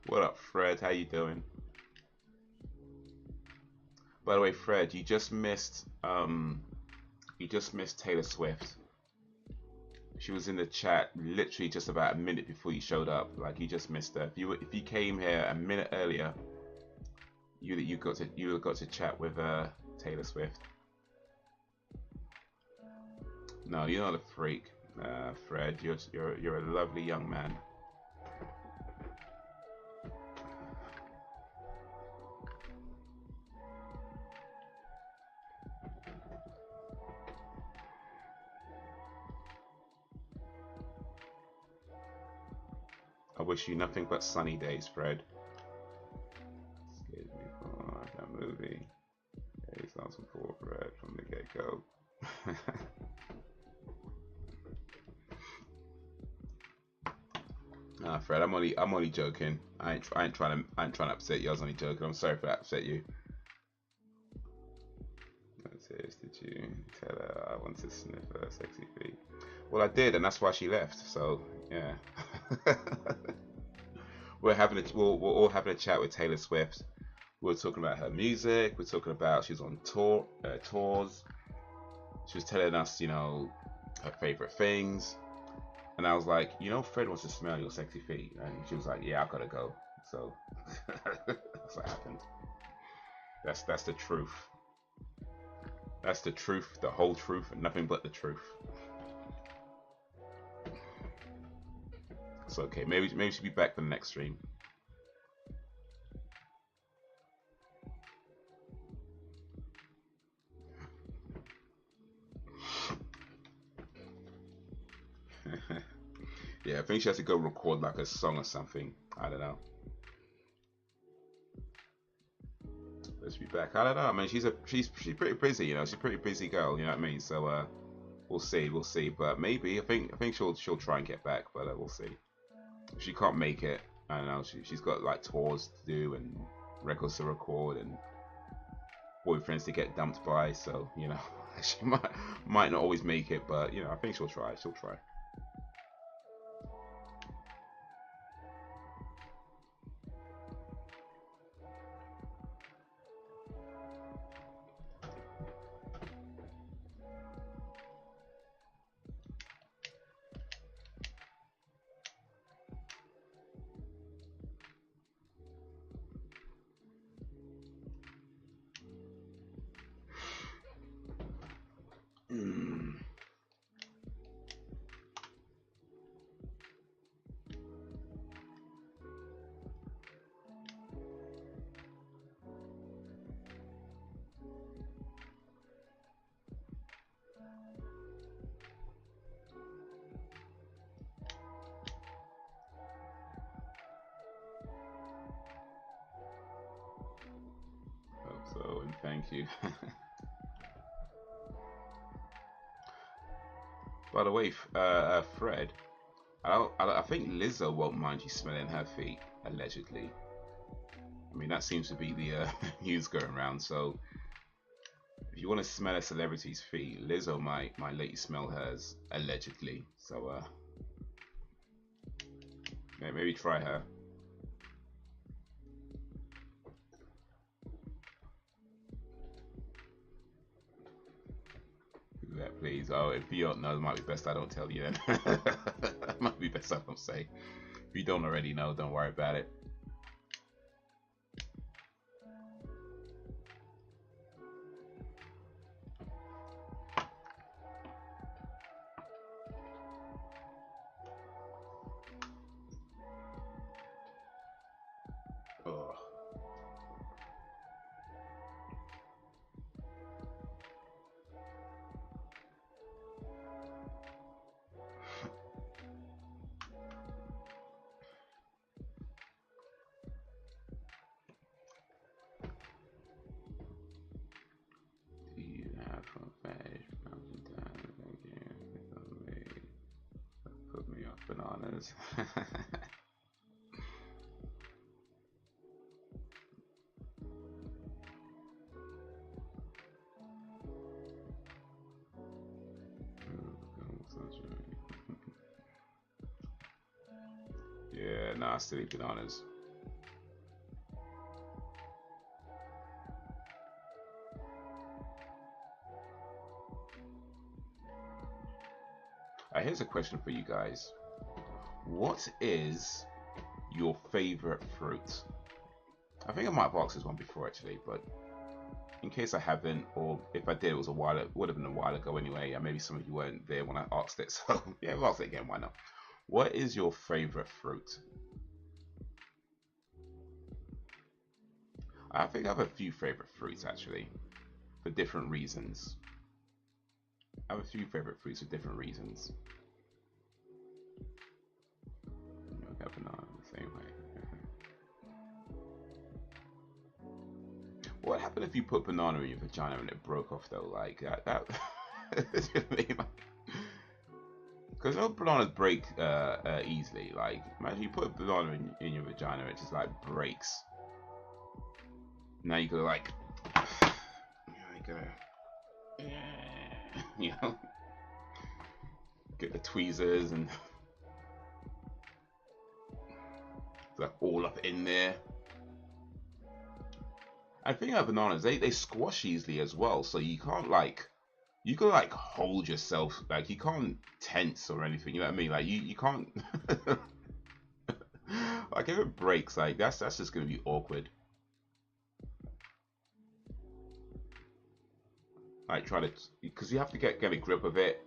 What up, Fred? How you doing? By the way, Fred, you just missed Taylor Swift. She was in the chat literally just about a minute before you showed up. Like, you just missed her. If you came here a minute earlier, you got to chat with Taylor Swift. No, you're not a freak, Fred. You're a lovely young man. I wish you nothing but sunny days, Fred. Scared me for that movie. Yeah, he sounds for Fred from the get-go. Nah, Fred, I'm only joking. I ain't trying to upset you. I was only joking. I'm sorry for that upset you. Did you tell her I want to sniff her sexy feet? Well, I did, and that's why she left. So yeah. we're all having a chat with Taylor Swift. We're talking about her music. We're talking about she's on tours. She was telling us, you know, her favorite things. And I was like, you know, Fred wants to smell your sexy feet. And she was like, yeah, I gotta go. So that's what happened. That's the truth. That's the truth, the whole truth, and nothing but the truth. It's okay. Maybe she'll be back for the next stream. Yeah, I think she has to go record like a song or something. I don't know. Let's be back. I don't know. I mean, she's pretty busy, you know. She's a pretty busy girl, you know what I mean? So we'll see. But maybe I think she'll try and get back, but we'll see. If she can't make it, I don't know. She's got like tours to do and records to record and boyfriends to get dumped by. So you know, she might not always make it, but you know, I think she'll try. She'll try. So, and thank you. By the way, Fred, I think Lizzo won't mind you smelling her feet, allegedly. I mean, that seems to be the news going around. So, if you want to smell a celebrity's feet, Lizzo might let you smell hers, allegedly. So, maybe try her. That please. Oh, if you don't know, it might be best I don't tell you then. It might be best I don't say. If you don't already know, don't worry about it. Oh. Put me off bananas. Yeah, nah, still eat bananas. Here's a question for you guys. What is your favorite fruit? I think I might have asked this one before actually, but in case I haven't, or if I did, it would have been a while ago anyway. Maybe some of you weren't there when I asked it, so yeah, I'll ask it again. Why not? What is your favorite fruit? I think I have a few favorite fruits actually, for different reasons. I have a few favorite fruits for different reasons. Banana the same way. What happened if you put banana in your vagina and it broke off though? Like that Because no bananas break easily. Like, imagine you put a banana in your vagina, it just like breaks. Now you gotta like, you know, get the tweezers and like all up in there. I think about bananas, they squash easily as well, so you can't like, you can like hold yourself, like you can't tense or anything, you know what I mean? Like you can't like if it breaks, like that's just gonna be awkward. Like try to, because you have to get a grip of it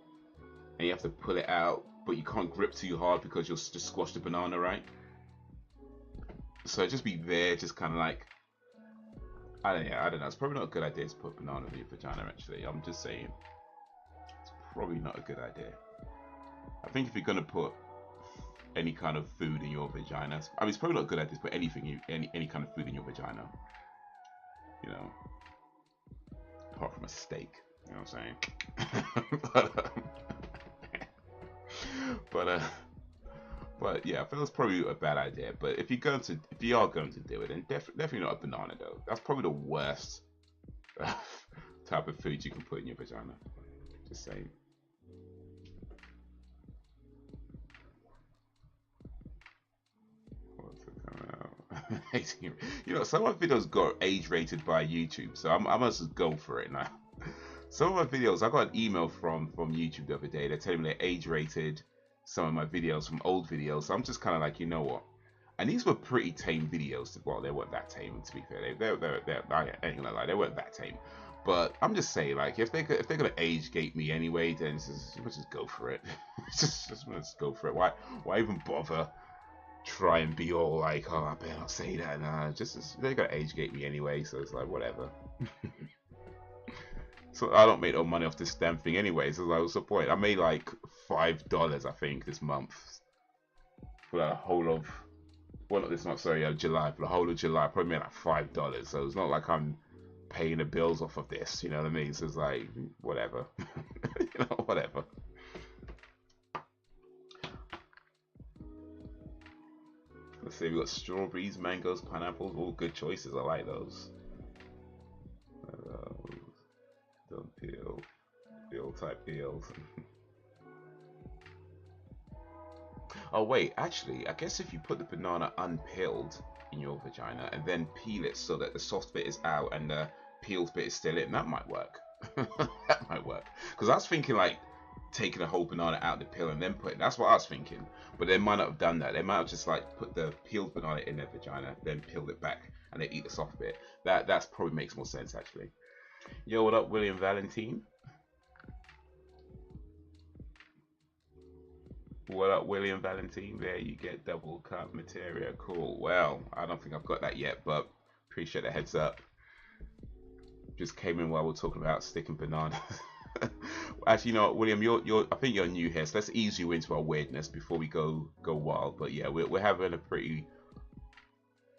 and you have to pull it out, but you can't grip too hard because you'll just squash the banana, right? So just be there, just kind of like, I don't know. It's probably not a good idea to put a banana in your vagina, actually. I'm just saying. It's probably not a good idea. I think if you're going to put any kind of food in your vagina, I mean, it's probably not a good idea to put anything, any kind of food in your vagina. You know, apart from a steak. You know what I'm saying? But yeah, I feel it's probably a bad idea. But if you are going to do it, then definitely not a banana though. That's probably the worst type of food you can put in your vagina. Just saying. What's it coming out? You know, some of my videos got age rated by YouTube, so I must just go for it now. Some of my videos, I got an email from YouTube the other day. They're telling me they're age rated some of my videos from old videos. So I'm just kind of like, you know what? And these were pretty tame videos. Well, they weren't that tame, to be fair. I ain't gonna lie, they weren't that tame. But I'm just saying, like, if they're gonna age gate me anyway, then just go for it. just go for it. Why even bother? Try and be all like, oh, I better not say that. Nah, they're gonna age gate me anyway, so it's like whatever. So I don't make no money off this damn thing anyway, so like, what's the point? I made like $5, I think, this month for the whole of, well, not this month, sorry, July. For the whole of July, I probably made like $5. So it's not like I'm paying the bills off of this, you know what I mean? So it's like whatever, you know, whatever. Let's see, we got strawberries, mangoes, pineapples, all good choices. I like those. Don't peel type peels. Oh wait, actually, I guess if you put the banana unpeeled in your vagina and then peel it so that the soft bit is out and the peeled bit is still in, that might work. That might work. Because I was thinking like taking a whole banana out the peel and then putting. That's what I was thinking. But they might not have done that. They might have just like put the peeled banana in their vagina, then peeled it back, and they eat the soft bit. That's probably makes more sense actually. Yo, what up, William Valentine? What up, William Valentine? There you get double cut materia. Cool. Well, I don't think I've got that yet, but appreciate the heads up. Just came in while we're talking about sticking bananas. Actually, you know what, William, I think you're new here, so let's ease you into our weirdness before we go wild. But yeah, we're having a pretty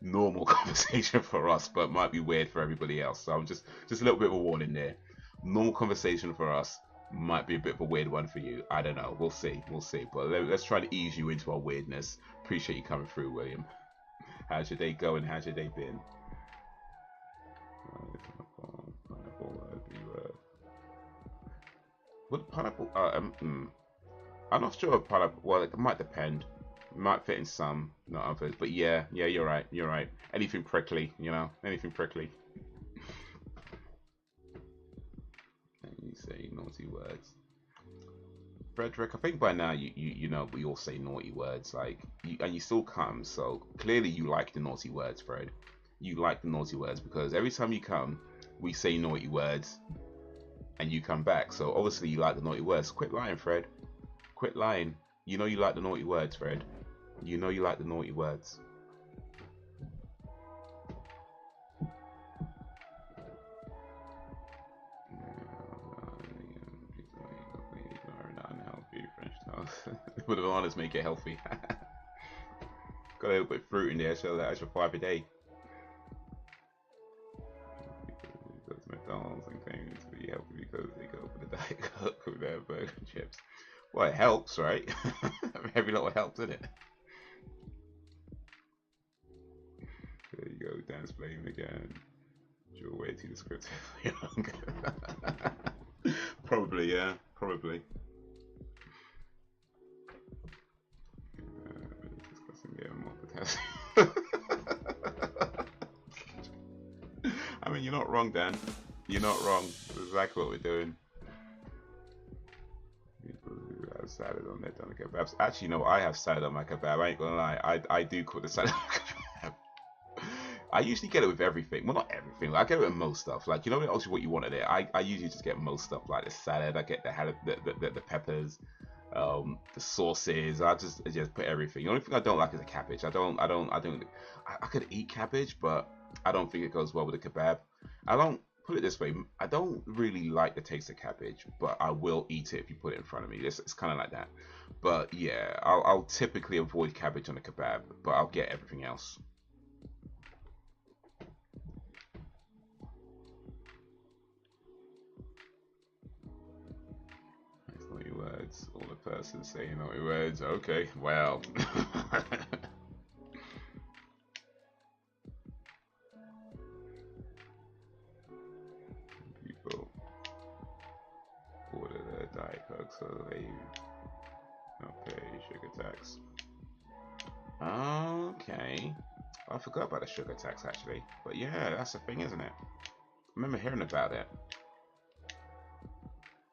normal conversation for us, but might be weird for everybody else. So I'm just a little bit of a warning there. Normal conversation for us might be a bit of a weird one for you. I don't know. We'll see. But let's try to ease you into our weirdness. Appreciate you coming through, William. How's your day going? How's your day been? What pineapple? I'm not sure of pineapple. Well, it might depend. It might fit in some, not others. But yeah, you're right. You're right. Anything prickly, you know, anything prickly. And you say naughty words, Frederick. I think by now you know we all say naughty words, like, and you still come. So clearly you like the naughty words, Fred. You like the naughty words because every time you come, we say naughty words. And you come back, so obviously you like the naughty words. Quit lying, Fred. Quit lying. You know you like the naughty words, Fred. You know you like the naughty words. Would the bananas make it healthy? Got a little bit of fruit in there, so that extra 5 a day. McDonald's and things to be healthy because they go for the Diet Coke with their burger and chips. Well, it helps, right? Every little helps, doesn't it? There you go, Dan's playing again. You're way too descriptive. Probably, yeah, probably. Discussing game multitasking. I mean, you're not wrong, Dan. You're not wrong. That's exactly what we're doing. People who have salad on their doner kebabs. Actually, no, I have salad on my kebab. I ain't gonna lie. I do cook the salad on my kebab. I usually get it with everything. Well, not everything. Like, I get it with most stuff. Like, you know, also what you want in it. I usually just get most stuff, like the salad. I get the peppers, the sauces. I just put everything. The only thing I don't like is the cabbage. I could eat cabbage, but I don't think it goes well with the kebab. I don't. Put it this way, I don't really like the taste of cabbage, but I will eat it if you put it in front of me. It's kind of like that. But yeah, I'll typically avoid cabbage on a kebab, but I'll get everything else. Nice naughty words. All the person saying naughty words. Okay, well. Order their Diet Coke so they don't pay sugar tax. Okay. I forgot about the sugar tax actually. But yeah, that's the thing, isn't it? I remember hearing about it.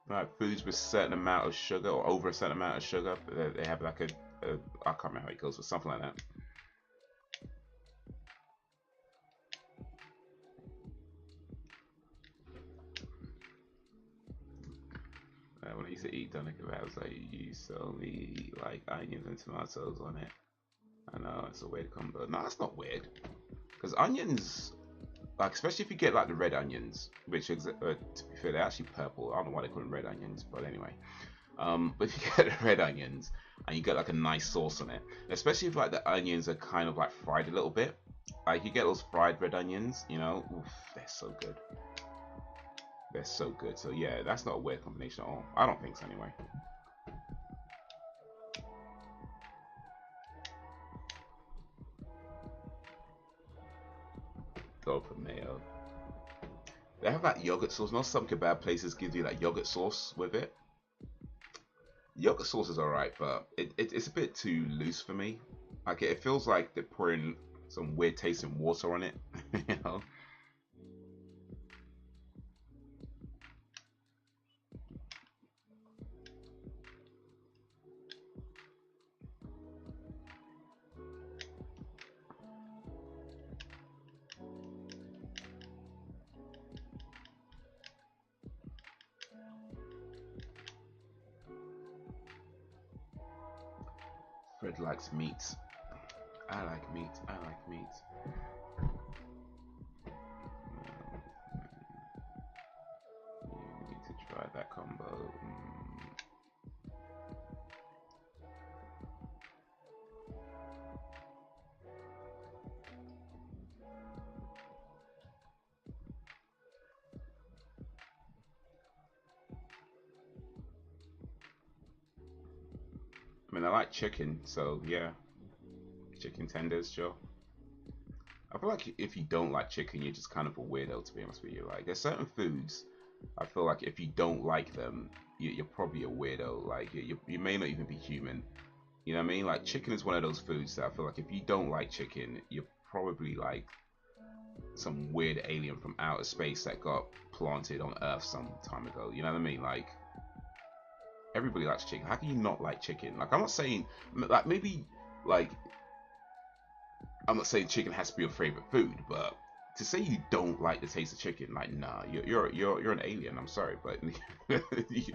Like foods with a certain amount of sugar or over a certain amount of sugar, they have like a I can't remember how it goes, but something like that. When I used to eat doner kebabs, I used to only eat like onions and tomatoes on it. I know it's a weird combo. No, it's not weird, because onions, like especially if you get like the red onions, which is to be fair, they're actually purple. I don't know why they call them red onions, but anyway. But if you get the red onions and you get like a nice sauce on it, especially if like the onions are kind of like fried a little bit, like you get those fried red onions, you know, oof, they're so good. They're so good. So yeah, that's not a weird combination at all. I don't think so anyway. Go for mayo. They have like yogurt sauce. Not some kebab places give you like yogurt sauce with it. Yogurt sauce is alright, but it's a bit too loose for me. Like it feels like they're pouring some weird tasting water on it. You know. Fred likes meat. I like meat. I like meat. You need to try that combo. I mean, I like chicken, so yeah. Chicken tenders, sure. I feel like if you don't like chicken, you're just kind of a weirdo, to be honest with you. Like, there's certain foods, I feel like if you don't like them, you're probably a weirdo. Like, you may not even be human. You know what I mean? Like, chicken is one of those foods that I feel like if you don't like chicken, you're probably like some weird alien from outer space that got planted on Earth some time ago. You know what I mean? Like, everybody likes chicken. How can you not like chicken? Like, I'm not saying, like, maybe, like, I'm not saying chicken has to be your favorite food, but to say you don't like the taste of chicken, like, nah, you're an alien. I'm sorry, but you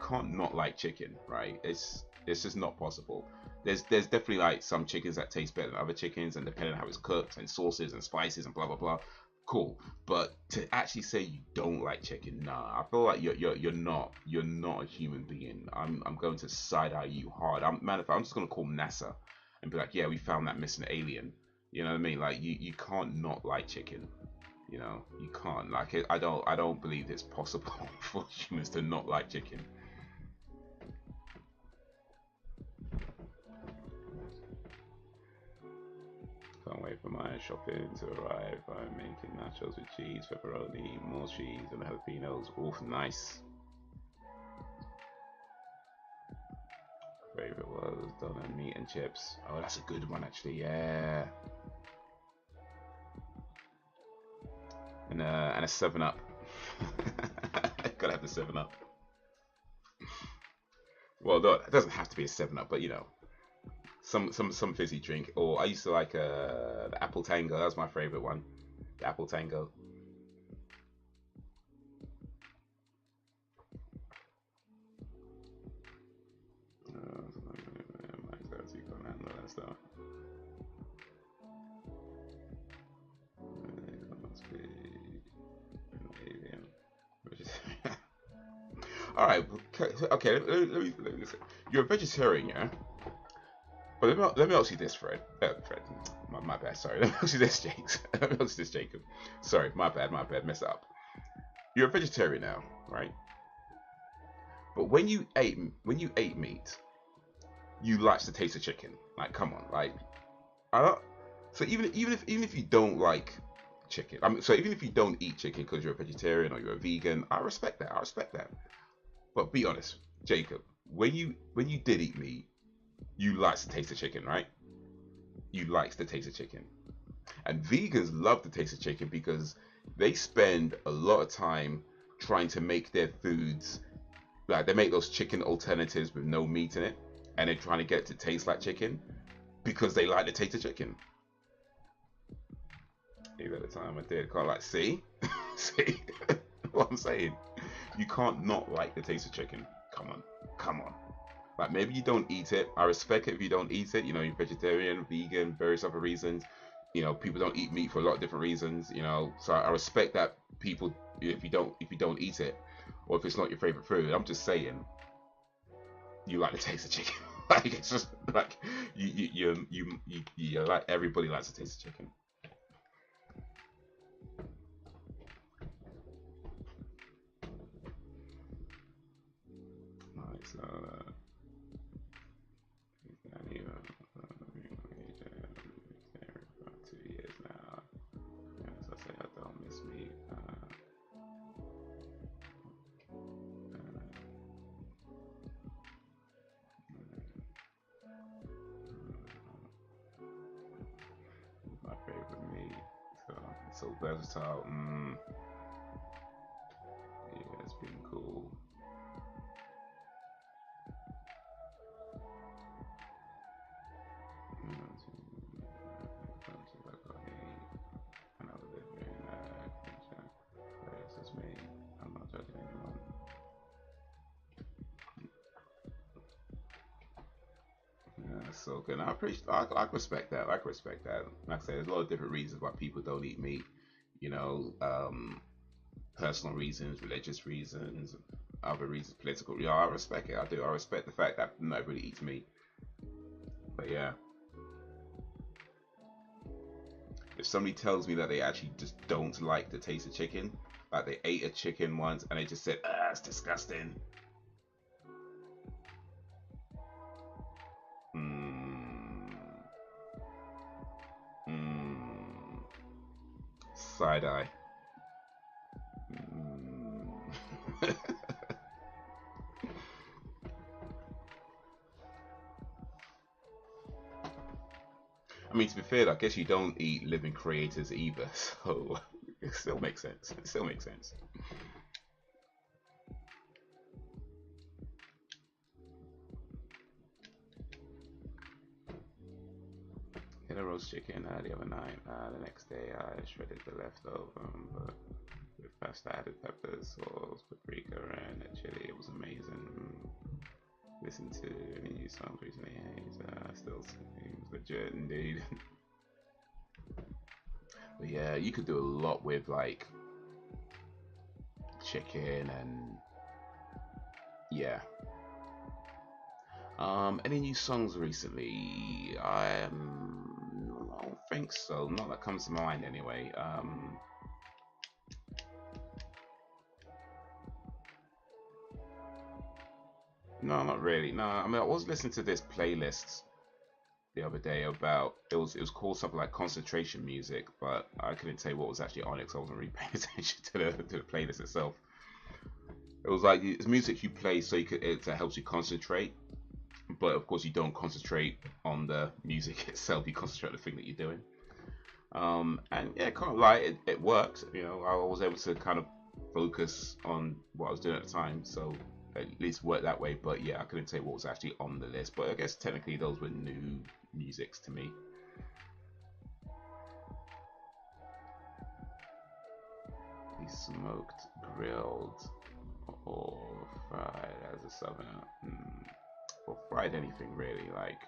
can't not like chicken, right? It's just not possible. There's definitely like some chickens that taste better than other chickens, and depending on how it's cooked and sauces and spices and blah blah blah. Cool, but to actually say you don't like chicken, nah, I feel like you're not a human being. I'm going to side eye you hard. I'm just gonna call NASA and be like, yeah, we found that missing alien. You know what I mean? Like you can't not like chicken. You know, you can't. Like I don't believe it's possible for humans to not like chicken. Can't wait for my shopping to arrive. I'm making nachos with cheese, pepperoni, more cheese, and jalapenos. Oof, nice. Favorite was donut, meat, and chips. Oh, that's a good one, actually. Yeah. And a 7-Up. Gotta have the 7-Up. Well, no, it doesn't have to be a 7-Up, but you know, some fizzy drink. Or I used to like the apple tango. That was my favorite one. The apple tango. All right, okay. Let me listen. You're a vegetarian, yeah? But let me ask you this, Fred. Fred, my bad. Sorry. Let me ask you this, Jakes. Let me ask you this, Jacob. Sorry, my bad. Messed up. You're a vegetarian now, right? But when you ate meat, you liked the taste of chicken. Like, come on, like, so even if you don't like chicken, so even if you don't eat chicken because you're a vegetarian or you're a vegan, I respect that. But be honest, Jacob, when you did eat meat, you liked the taste of chicken, right? You liked the taste of chicken. And vegans love the taste of chicken because they spend a lot of time trying to make their foods, like they make those chicken alternatives with no meat in it, and they're trying to get it to taste like chicken because they like the taste of chicken. Either the time I did, can't like, see? See what I'm saying? You can't not like the taste of chicken. Come on. Like, maybe you don't eat it. I respect it if you don't eat it. You know, you're vegetarian, vegan, various other reasons. You know, people don't eat meat for a lot of different reasons. You know, so I respect that people, if you don't eat it, or if it's not your favorite food. I'm just saying, you like the taste of chicken. Like, it's just like you like, everybody likes the taste of chicken. So, about 2 years now. As I say, I don't miss me. My favorite meat. So versatile. Yeah, it's been cool. So good. And I respect that. I respect that. Like I said, there's a lot of different reasons why people don't eat meat. You know, personal reasons, religious reasons, other reasons, political. Yeah, I respect it. I do. I respect the fact that nobody eats meat. But yeah, if somebody tells me that they actually just don't like the taste of chicken, like they ate a chicken once and they just said, "Ah, it's disgusting." Side eye. I mean, to be fair, I guess you don't eat living creators either, so it still makes sense. It still makes sense. Had a roast chicken the other night. The next day, I shredded the leftover, but with pasta, added peppers, sauce, paprika, and chili. It was amazing. Listened to any new songs recently. Still seems legit indeed. But yeah, you could do a lot with like chicken and yeah. Any new songs recently? I don't think so. Not that comes to mind anyway. No, not really. No, I mean, I was listening to this playlist the other day about it was called something like concentration music, but I couldn't tell you what was actually on it because I wasn't really paying attention to the playlist itself. It was like it's music you play so it helps you concentrate, but of course you don't concentrate on the music itself. You concentrate on the thing that you're doing. And yeah, kind of like it worked. You know, I was able to kind of focus on what I was doing at the time, so at least work that way. But yeah, I couldn't tell you what was actually on the list. But I guess technically those were new musics to me. He smoked, grilled, or fried as a southerner. Or fried anything really, like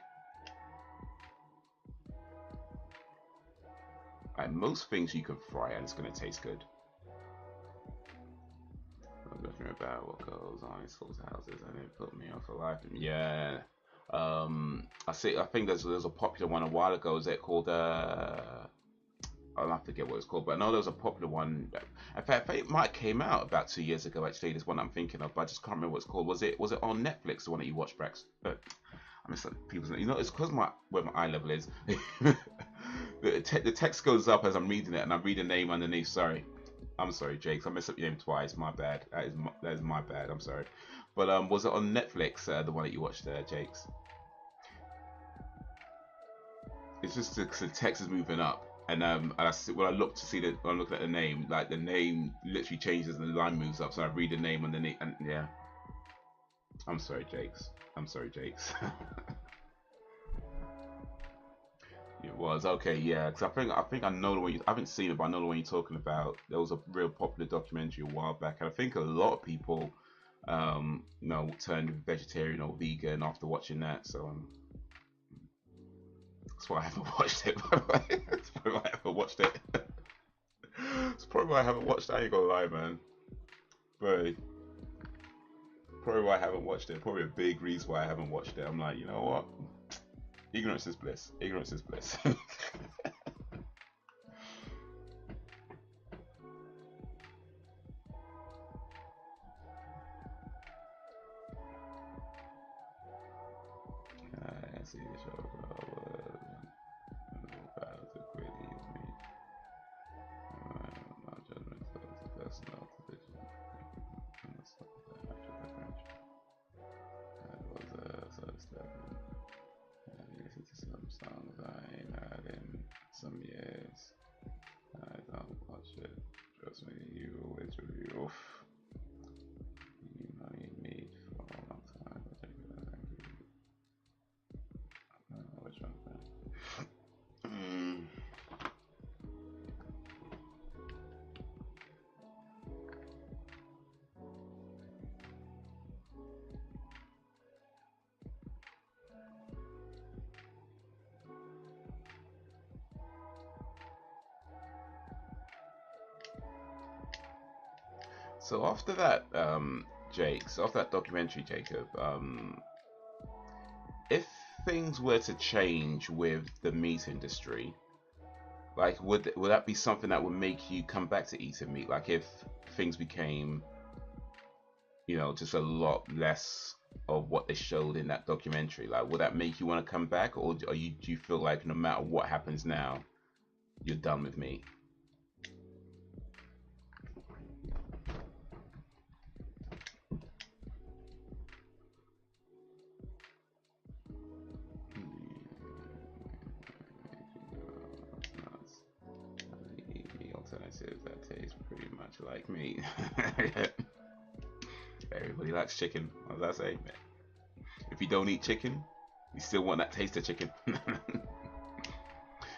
most things you can fry and it's gonna taste good. I'm looking about what goes on in sorts of houses and it put me off for life. Yeah. I think there's a popular one a while ago. Is it called I'll have to forget what it's called, but I know there was a popular one. In fact, it might have came out about 2 years ago. Actually, this one I'm thinking of, but I just can't remember what it's called. Was it on Netflix? The one that you watched, Brax? I mean, people, you know, it's because where my eye level is. the text goes up as I'm reading it, and I read a name underneath. Sorry, I'm sorry, Jakes. I messed up your name twice. My bad. That is my bad. I'm sorry. But was it on Netflix? The one that you watched, Jakes? It's just the text is moving up. And when I look to see when I'm looking at the name, like the name literally changes and the line moves up. So I read the name underneath, and yeah. I'm sorry, Jakes. I'm sorry, Jakes. It was okay, yeah. Because I think I know the one. I haven't seen it, but I know the one you're talking about. There was a real popular documentary a while back, and I think a lot of people, you know, turned vegetarian or vegan after watching that. So that's why I haven't watched it, by the way. That's probably why I haven't watched it. That's probably why I haven't watched it. I ain't gonna lie, man. But probably why I haven't watched it. Probably a big reason why I haven't watched it. I'm like, you know what? Ignorance is bliss. Ignorance is bliss. I see the show. My judgment is the best now. Listen to some songs I ain't had in some years. I don't watch it. Trust me, you always review. You know you need for a long time. Thank you. I don't know which one. So after that, after that documentary, Jacob, if things were to change with the meat industry, like would that be something that would make you come back to eating meat? Like if things became, you know, just a lot less of what they showed in that documentary, like would that make you want to come back, or do you feel like no matter what happens now, you're done with meat? Alternatives that taste pretty much like meat. Everybody likes chicken. What does that say? If you don't eat chicken, you still want that taste of chicken.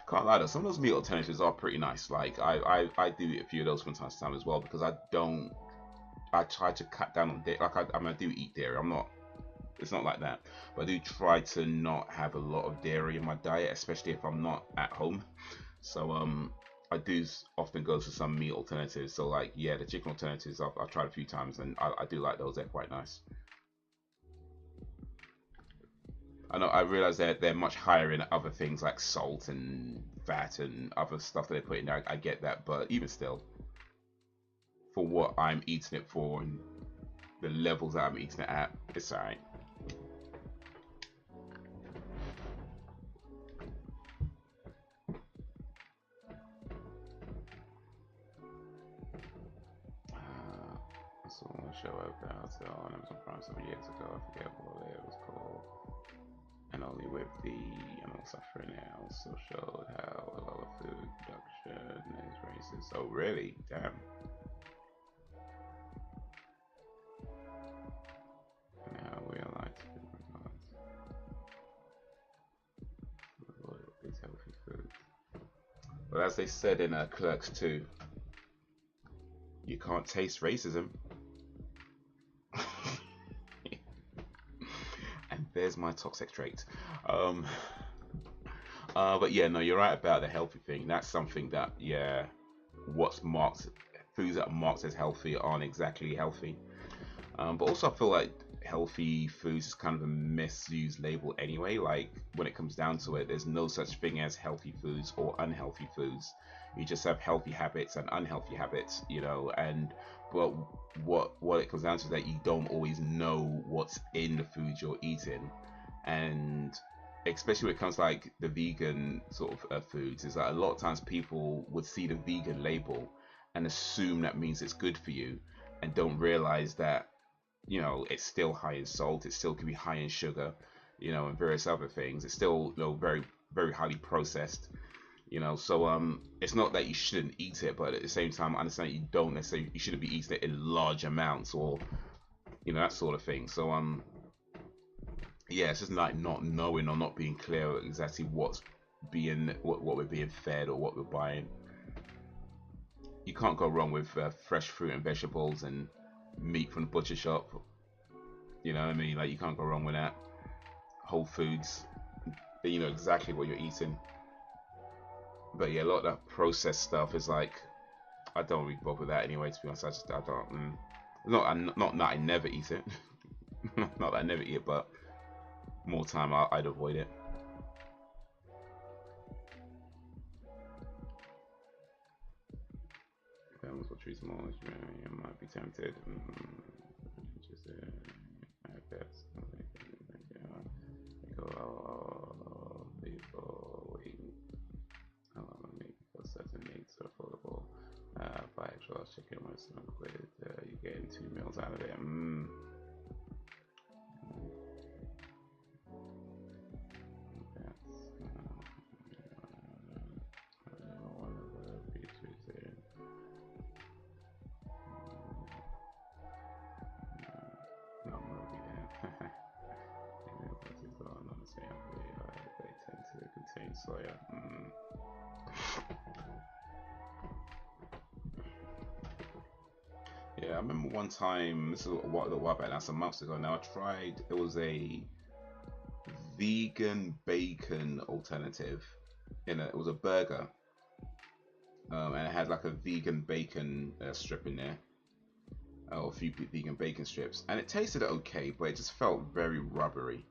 Can't lie though, some of those meat alternatives are pretty nice. Like I do eat a few of those from time to time as well, because I try to cut down on dairy. Like I do eat dairy. It's not like that, but I do try to not have a lot of dairy in my diet, especially if I'm not at home. So I do often go to some meat alternatives. So like, yeah, the chicken alternatives I've tried a few times, and I do like those. They're quite nice. I know I realize they're much higher in other things like salt and fat and other stuff that they put in there. I get that, but even still, for what I'm eating it for and the levels that I'm eating it at, it's alright. also on a show on Amazon Prime some years ago. I forget what it was called. And only with the animal suffering, it also showed how a lot of food production is racist. Oh, really? Damn. And how we are like to be regards. Healthy food. But as they said in Clerks 2, you can't taste racism. And there's my toxic trait. But yeah, no, you're right about the healthy thing. That's something that, yeah, what's marked, foods that are marked as healthy aren't exactly healthy. But also I feel like healthy foods is kind of a misused label anyway. Like when it comes down to it, there's no such thing as healthy foods or unhealthy foods. You just have healthy habits and unhealthy habits, you know. And but what it comes down to is that you don't always know what's in the food you're eating. And especially when it comes to like the vegan sort of foods, is that a lot of times people would see the vegan label and assume that means it's good for you, and don't realize that, you know, it's still high in salt, it still can be high in sugar, you know, and various other things. It's still, you know, very, very highly processed, you know. So it's not that you shouldn't eat it, but at the same time I understand that you don't necessarily, you shouldn't be eating it in large amounts, or, you know, that sort of thing. So yeah, it's just like not knowing or not being clear exactly what's being, what we're being fed or what we're buying. You can't go wrong with fresh fruit and vegetables and meat from the butcher shop. You know what I mean? Like, you can't go wrong with that. Whole Foods, you know exactly what you're eating. But yeah, a lot of that processed stuff is like, I don't really bother with that anyway, to be honest. I don't. Not that I never eat it. Not that I never eat it, but more time I'd avoid it. Depends what treats more. You might be tempted. Just I guess. People waiting. How long make because certain meats are affordable. Buy extra chicken with some included. You're getting 2 meals out of it. Soya. Yeah, I remember one time, this is a while back now, some months ago now, I tried, it was a vegan bacon alternative. It was a burger, and it had like a vegan bacon strip in there, or a few vegan bacon strips, and it tasted okay, but it just felt very rubbery.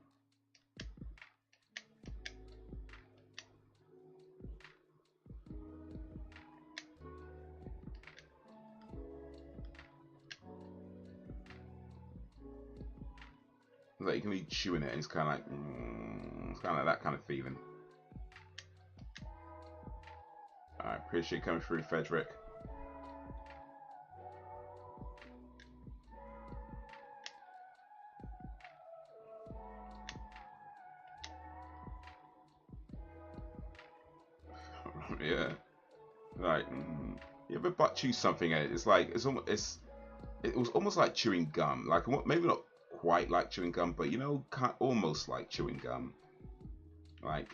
Like, you can be chewing it and it's kind of like, it's kind of like that kind of feeling. I appreciate you coming through, Frederick. Yeah, like, you ever butt chew something and it's like, it was almost like chewing gum, like maybe not quite like chewing gum, but you know, almost like chewing gum, like,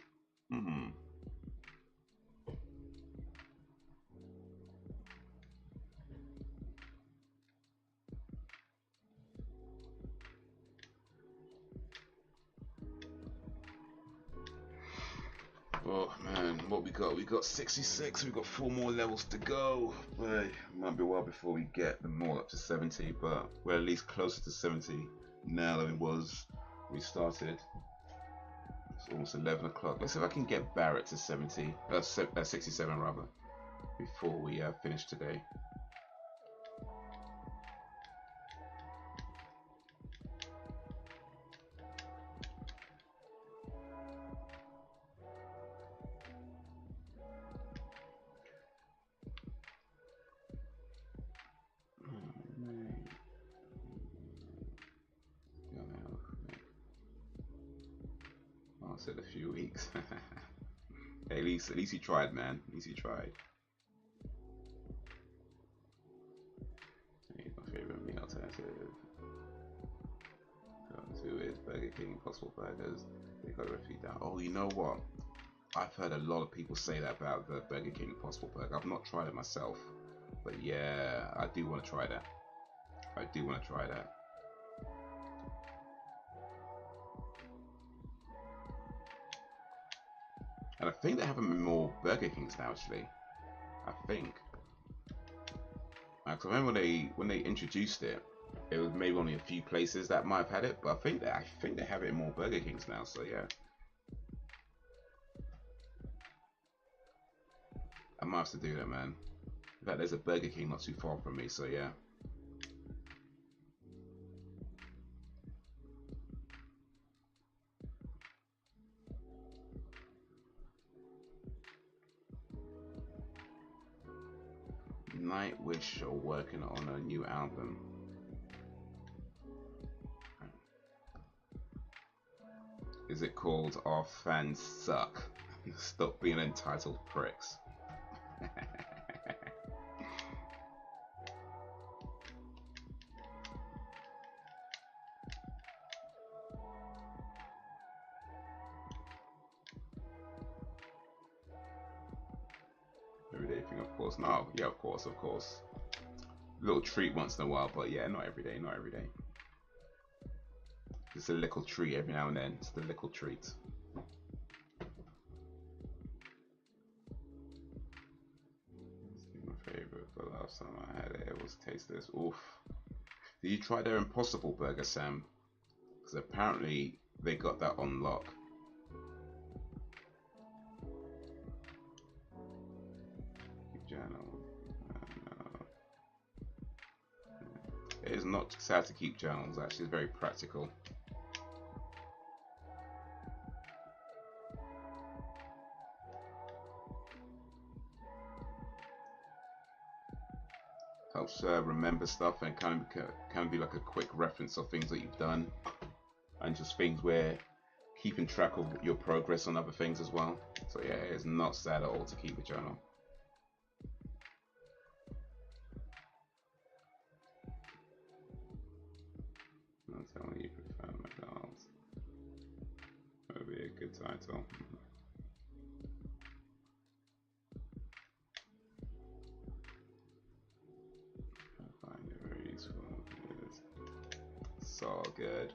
Oh man, what we got? We got 66. We got 4 more levels to go. Well, it might be a while before we get them all up to 70, but we're at least closer to 70 now than it was we started. It's almost 11 o'clock. Let's see if I can get Barrett to 67 rather, before we finish today. said a few weeks. Hey, at least he tried, man. At least he tried. He's my favorite meal alternative. Go to is Burger King, Impossible Burgers. They got their feet down. Oh, you know what? I've heard a lot of people say that about the Burger King Impossible Burger. I've not tried it myself, but yeah, I do want to try that. I do want to try that. And I think they have more Burger Kings now, actually. I think. Because I remember when they introduced it, it was maybe only a few places that might have had it, but I think they have it in more Burger Kings now. So yeah, I might have to do that, man. In fact, there's a Burger King not too far from me, so yeah. Nightwish are working on a new album. Is it called Our Fans Suck? Stop being entitled pricks. Everyday thing, of course. No, yeah, of course, of course. Little treat once in a while, but yeah, not every day, not every day. Just a little treat every now and then. Just a little treat. My favorite, but last time I had it, it was tasteless. Oof. Did you try their Impossible Burger, Sam? Because apparently they got that on lock. Channel. It is not sad to keep channels. Actually, it's very practical. Helps remember stuff and kind of be like a quick reference of things that you've done, and just things where keeping track of your progress on other things as well. So yeah, it's not sad at all to keep a journal. I'm telling you, prefer McDonald's. That would be a good title. I find it very useful. It's so good.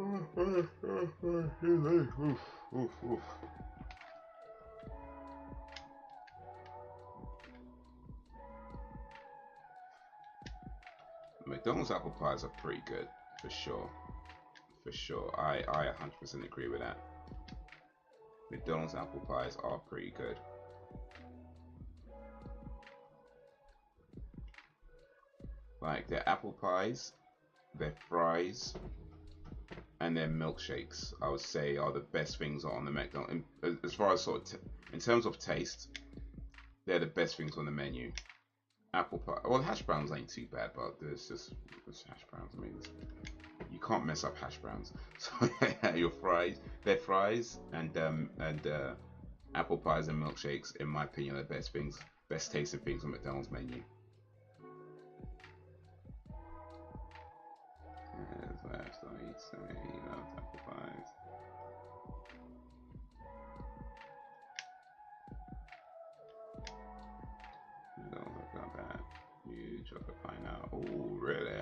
Oof, oof, oof. McDonald's apple pies are pretty good, for sure. For sure. I 100% agree with that. McDonald's apple pies are pretty good. Like their apple pies, their fries, and their milkshakes, I would say, are the best things on the McDonald's. As far as sort of in terms of taste, they're the best things on the menu. Apple pie. Well, hash browns ain't too bad, but it's hash browns. I mean, you can't mess up hash browns. So your fries, their fries, and apple pies and milkshakes, in my opinion, are the best things, best tasting things on McDonald's menu. Don't eat so many apple pies. McDonald's have got that huge chocolate pie now. Oh, really?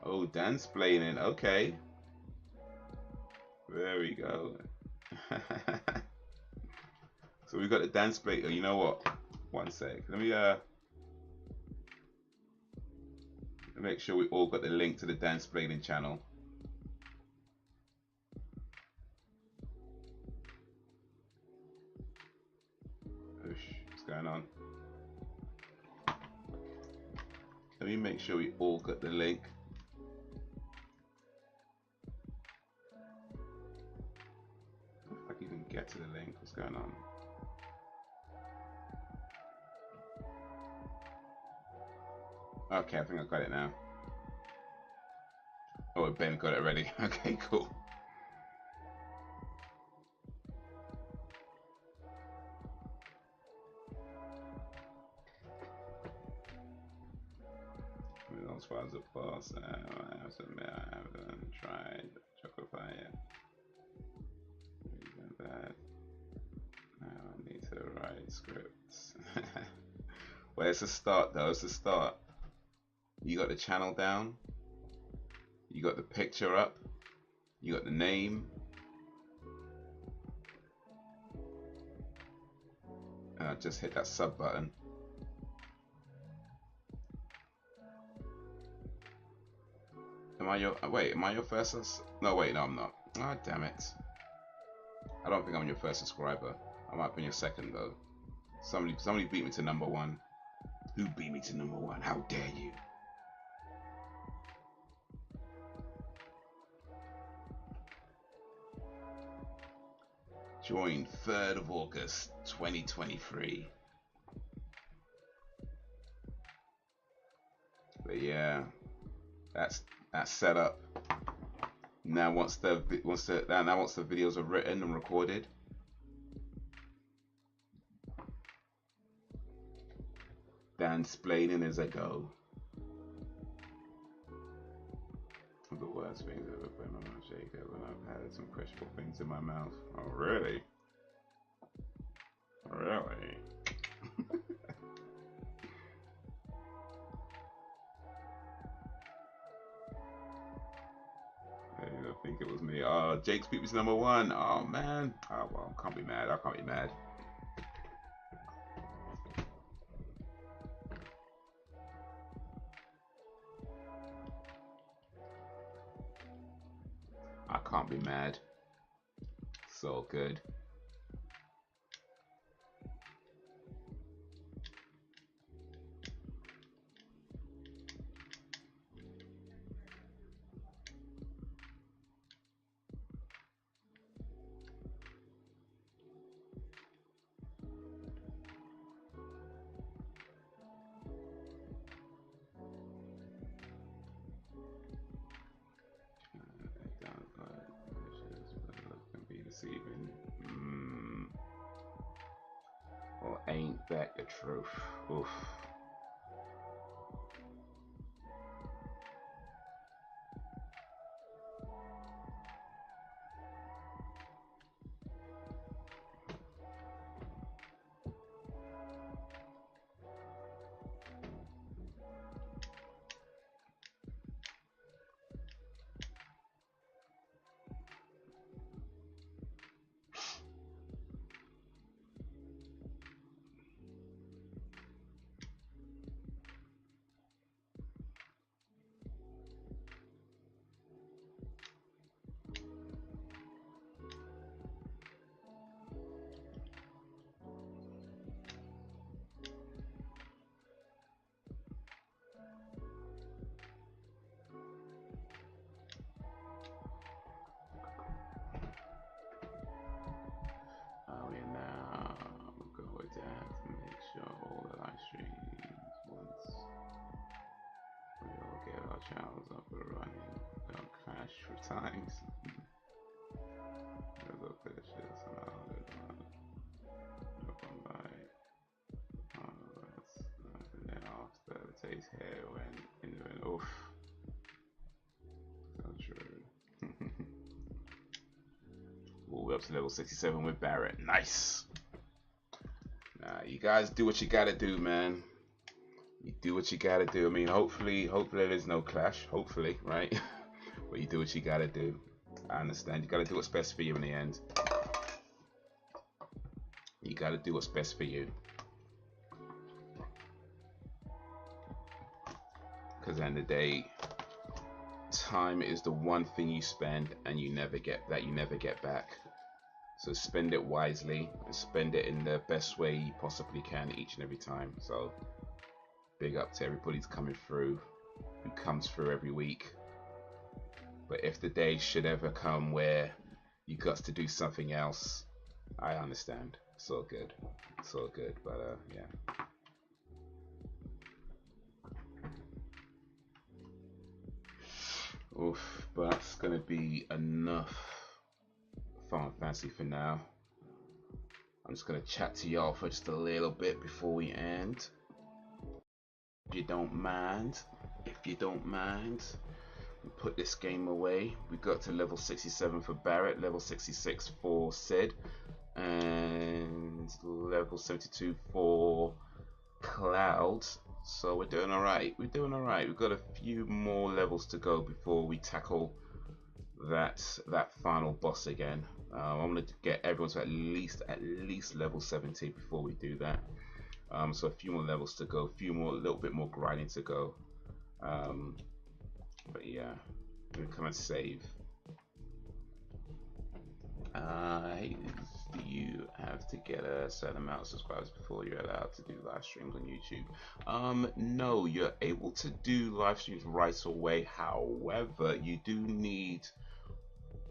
Oh, dance playing. Okay. There we go. So we got the dance play. You know what? One sec. Let me make sure we all got the link to the dance blading channel. Oosh, what's going on? Let me make sure we all got the link. If I can even get to the link, what's going on? Okay, I think I got it now. Oh, Ben got it already. Okay, cool. As far as the boss, I have to admit I haven't tried Chocofy yet. Even that, I need to write scripts. Well, it's a start though. It's a start. You got the channel down. You got the picture up. You got the name. And I just hit that sub button. Am I your first? No, wait, no, I'm not. Ah, damn it. I don't think I'm your first subscriber. I might be your second though. Somebody beat me to #1. Who beat me to #1? How dare you? Join 3rd of August 2023. But yeah, that's set up. Now once the videos are written and recorded, then splaining as I go. The worst things I've ever put in my mouth shaker when I've had some questionable things in my mouth. Oh really? Really? I think it was me. Oh, Jake's beat me to #1. Oh man. Oh well, can't be mad. I can't be mad. I can't be mad. So good. Deceiving. Well, ain't that the truth? Oof. Channels up and running. Don't crash for times. Look at this shit. And then after it takes heroin and then oof. So true. Ooh, we're up to level 67 with Barrett. Nice. Nah, you guys do what you gotta do, man. You do what you gotta do. I mean, hopefully there's no clash. Hopefully, right? But you do what you gotta do. I understand. You gotta do what's best for you in the end. You gotta do what's best for you. Because at the end of the day, time is the one thing you spend and you never get back. So spend it wisely and spend it in the best way you possibly can each and every time. So big up to everybody who's coming through, who comes through every week. But if the day should ever come where you got to do something else, I understand. It's all good. It's all good. But yeah. Oof, but that's gonna be enough Final Fantasy for now. I'm just gonna chat to y'all for just a little bit before we end. If you don't mind, we'll put this game away. We got to level 67 for Barrett, level 66 for Sid, and level 72 for Cloud. So we're doing alright. We've got a few more levels to go before we tackle that final boss again. I'm gonna get everyone to at least level 70 before we do that. So a few more levels to go, a little bit more grinding to go. But yeah, I'm gonna come and save. Do you have to get a certain amount of subscribers before you're allowed to do live streams on YouTube? No, you're able to do live streams right away. However, you do need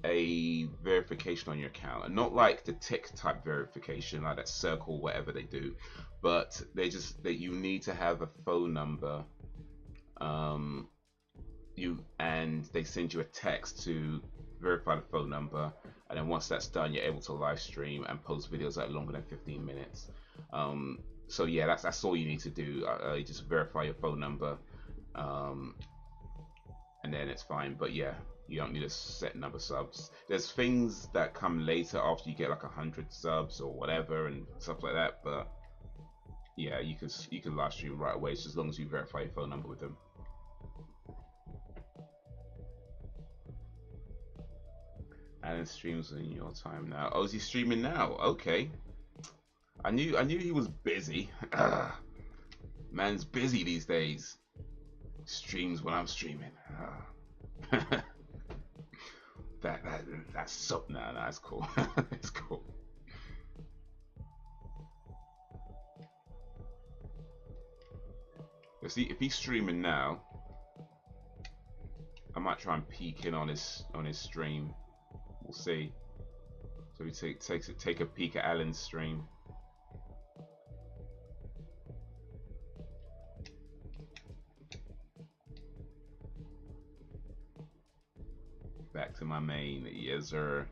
a verification on your account, and not like the tick type verification, like that circle, whatever they do, but you need to have a phone number. And they send you a text to verify the phone number, and then once that's done, you're able to live stream and post videos that are longer than 15 minutes. So yeah, that's all you need to do. You just verify your phone number, and then it's fine. But yeah, you don't need a set number of subs. There's things that come later after you get like 100 subs or whatever and stuff like that. But yeah, you can live stream right away, just as long as you verify your phone number with them. Alan streams in your time now. Oh, is he streaming now? Okay. I knew he was busy. Man's busy these days. Streams when I'm streaming. That's so that's cool. It's cool. You see, if he's streaming now, I might try and peek in on his stream. We'll see. So we take a peek at Alan's stream. Back to my main, yes sir.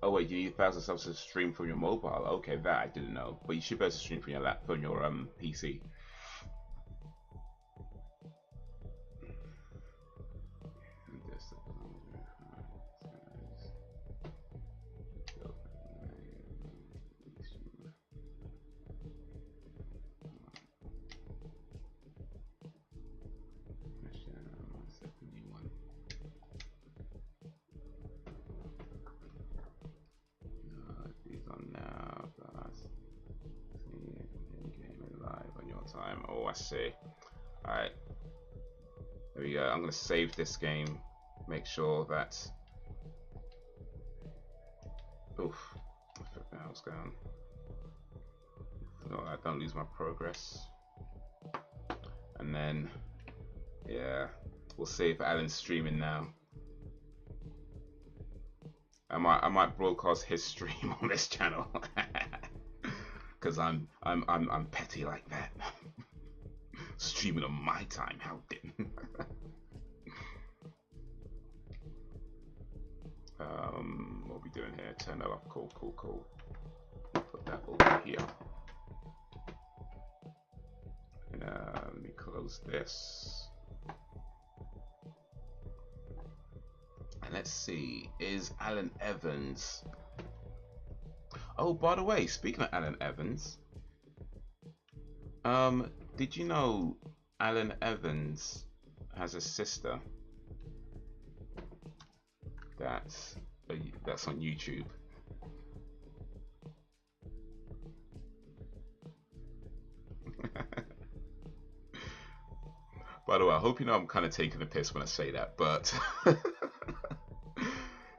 Oh wait, you need 1,000 subs to stream from your mobile? Okay, that I didn't know. But you should be able to stream from your laptop, from your PC. Oh, I see. Alright. There we go. I'm going to save this game. Make sure that... Oof. What the hell's going on? No, I don't lose my progress. And then... Yeah. We'll see if Alan's streaming now. I might broadcast his stream on this channel. Because I'm petty like that. Streaming on my time, how dare what are we doing here? Turn that off. Cool. Put that over here. And let me close this. And let's see, is Alan Evans? Oh, by the way, speaking of Alan Evans, did you know Alan Evans has a sister that's on YouTube? By the way, I hope you know I'm kind of taking the piss when I say that, but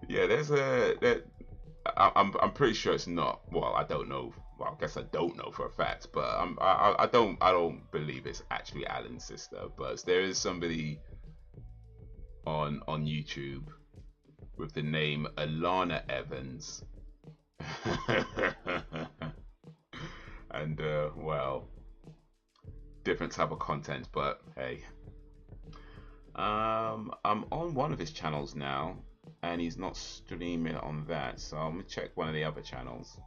yeah, I'm pretty sure it's not. Well, I don't know. Well, I guess I don't know for a fact, but I don't believe it's actually Alan's sister. But there is somebody on YouTube with the name Alana Evans. And well, different type of content, but hey. I'm on one of his channels now, and he's not streaming on that, so I'm gonna check one of the other channels,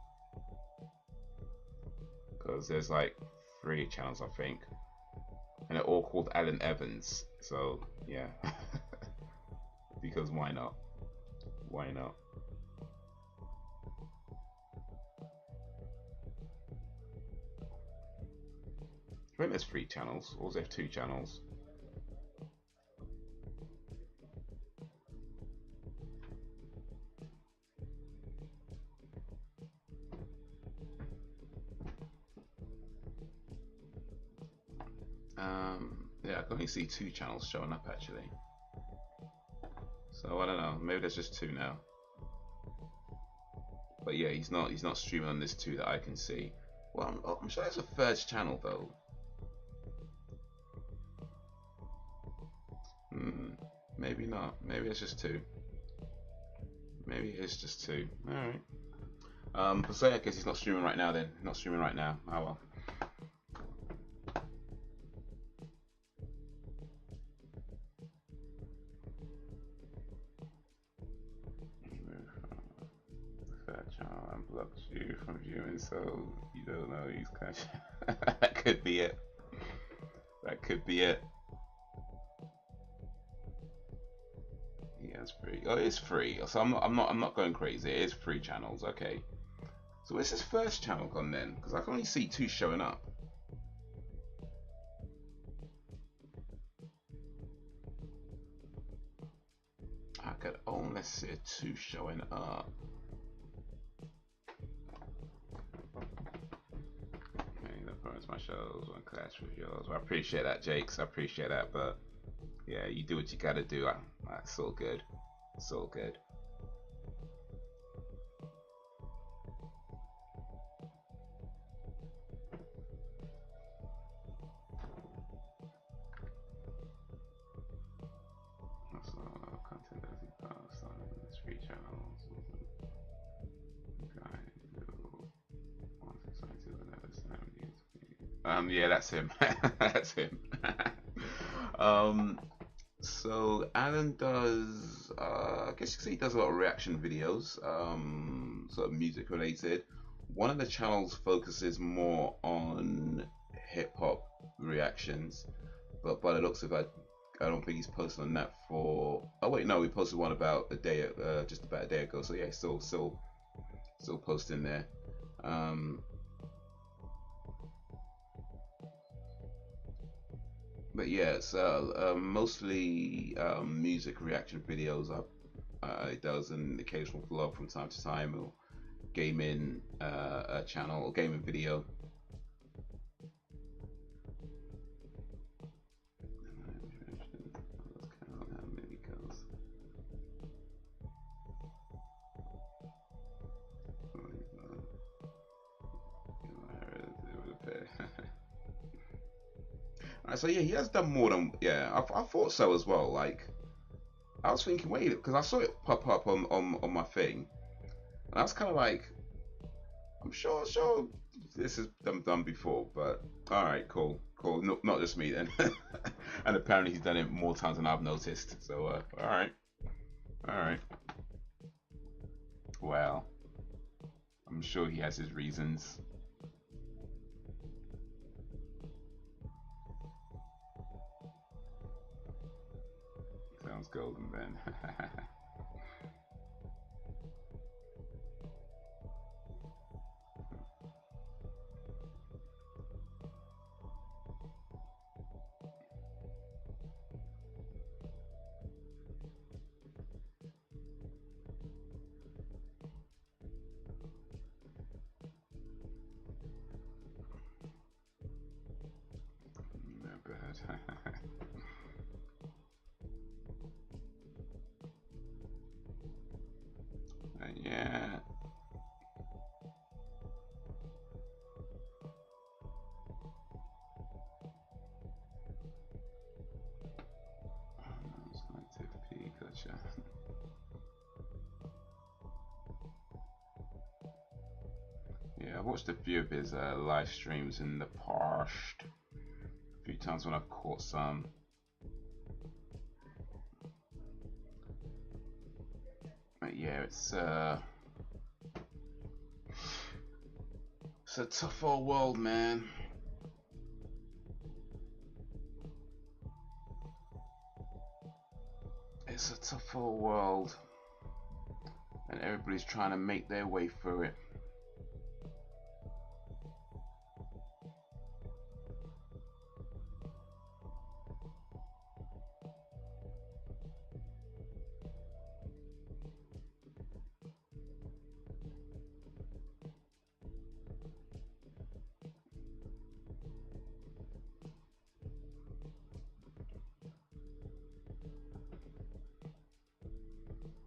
because there's like 3 channels I think, and they're all called Alan Evans. So yeah, because why not? Why not? I think there's 3 channels, or is there 2 channels? Yeah, I can only see 2 channels showing up actually. So I don't know, maybe there's just 2 now. But yeah, he's not streaming on this 2 that I can see. Well, I'm sure there's a 3rd channel though. Maybe not. Maybe it's just 2. Maybe it's just 2. Alright. But so yeah, I guess he's not streaming right now then. Not streaming right now. Oh well. Blocked you from viewing, so you don't know he's kind of that could be it. That could be it. Yeah, it's free. Oh, it's free. So I'm not going crazy. It is 3 channels. Okay. So where's his 1st channel gone then? Because I can only see 2 showing up. I could only see 2 showing up. My shows on clash with yours. Well, I appreciate that, Jakes. I appreciate that, but yeah, you do what you gotta do. It's all good. It's all good. That's content that he posts on his free channels. Yeah, that's him. That's him. So Alan does, I guess you can see he does a lot of reaction videos, sort of music related. One of the channels focuses more on hip hop reactions, but by the looks of it, I don't think he's posted on that for. Oh wait, no, we posted one about a day, just about a day ago. So yeah, still posting there. But yeah, so mostly music reaction videos it does an occasional vlog from time to time, or gaming channel or gaming video. So yeah, he has done more than I thought so as well. Like I was thinking, wait, because I saw it pop up on my thing, and I was kind of like, I'm sure this has been done before, but all right, cool. No, not just me then. And apparently he's done it more times than I've noticed. So all right. Well, I'm sure he has his reasons. Sounds golden then. Not bad. Yeah. Selective P. Yeah, I've watched a few of his live streams in the past. A few times when I've caught some. But yeah, it's a tough old world, man. It's a tough old world, and everybody's trying to make their way through it.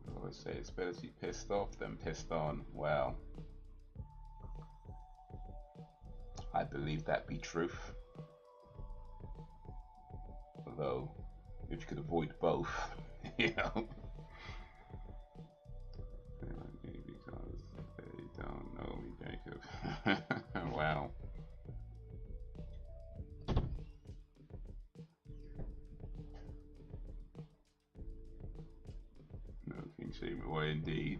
I always say it's better to be pissed off than pissed on. Well, I believe that be truth. Although, if you could avoid both, you know. Because they don't know me, Jacob. Wow. No king shame away indeed.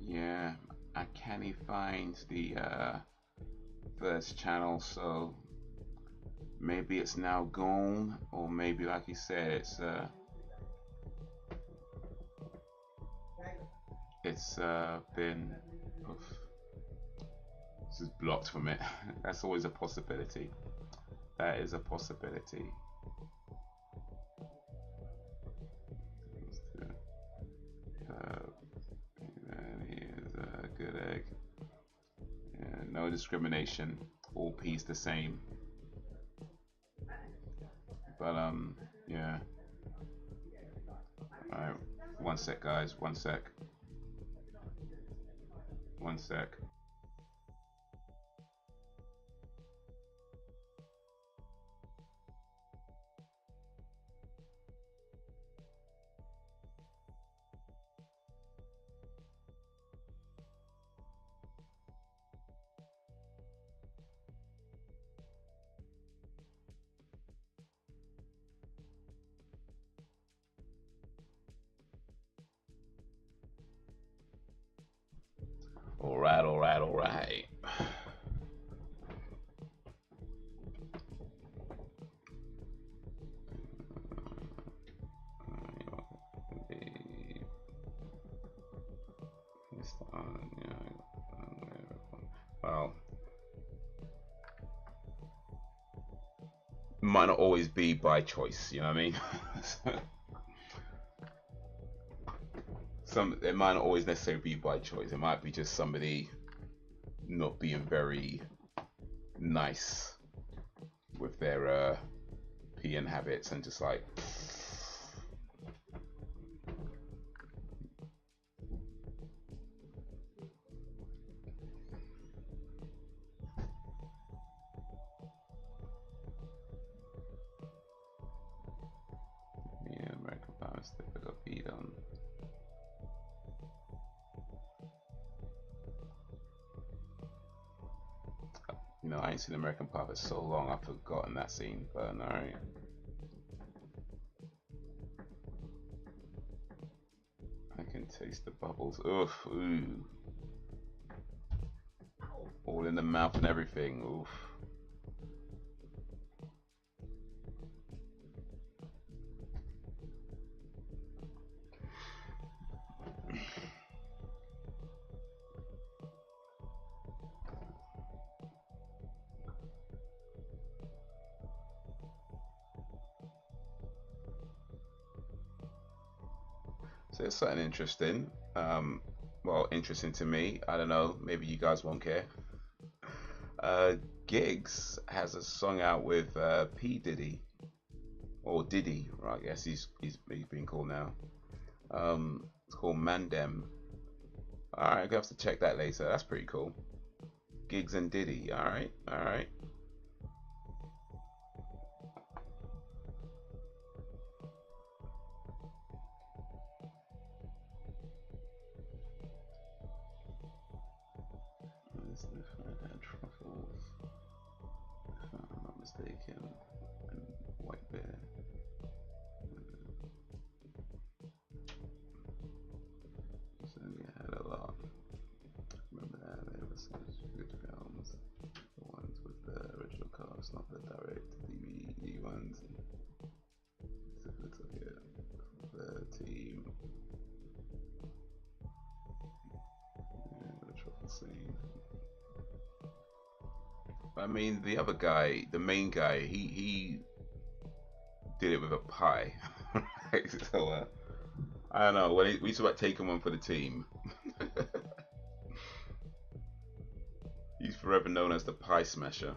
Yeah, I can't find the first channel, so maybe it's now gone, or maybe, like you said, it's been this is blocked from it. That's always a possibility. That is a possibility. That is a good egg. Yeah, no discrimination. All peas the same. But yeah. Alright, one sec, guys. One sec. One sec. Alright, alright, alright. Well, might not always be by choice, you know what I mean? It might not always necessarily be by choice. It might be just somebody not being very nice with their peeing habits and just like yeah, American Power Stick I got beat on. You know, I ain't seen American Pie for so long, I've forgotten that scene, but alright. I can taste the bubbles. Oof, ooh. All in the mouth and everything, oof. So it's something interesting. Well, interesting to me. I don't know. Maybe you guys won't care. Giggs has a song out with P Diddy, or Diddy, right? I guess he's being called now. It's called Mandem. All right, I'm gonna have to check that later. That's pretty cool. Giggs and Diddy. All right, all right. Truffles, if I'm not mistaken, and White Bear. Certainly had a lot. Remember that there was some good films, the ones with the original cast, not the direct DVD ones. So let's look at the team. Yeah, the truffle scene. I mean, the other guy, the main guy, he did it with a pie. So I don't know. When we talk about taking one for the team, he's forever known as the pie smasher.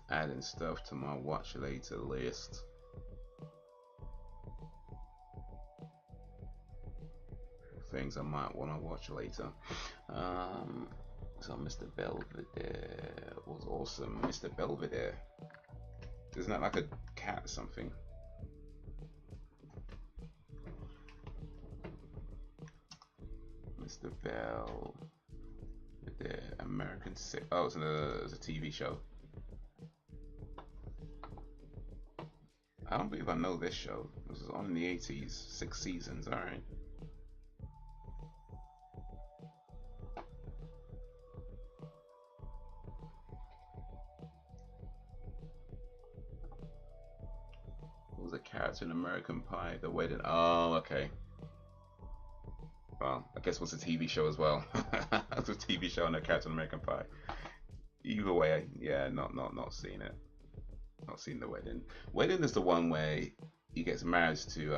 Adding stuff to my watch later list. Things I might want to watch later. So Mr. Belvedere was awesome. Mr. Belvedere. Isn't that like a cat or something? Mr. Belvedere, American Sick. Oh, it's a TV show. I don't believe I know this show. This was on in the 80s, 6 seasons, alright. What was a character in American Pie? The Wedding. Oh, okay. Well, I guess it was a TV show as well. It was a TV show and a character in American Pie. Either way, yeah, not seen it. Not seen The Wedding. Wedding is the one where he gets married to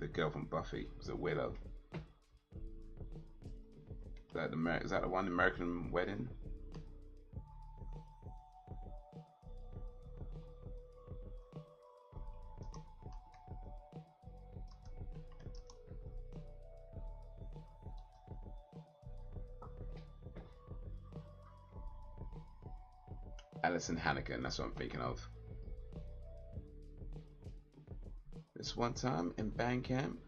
the girl from Buffy. Was it Willow? Is that the one, American Wedding? Alison Hannigan, that's what I'm thinking of. This one time in Bandcamp.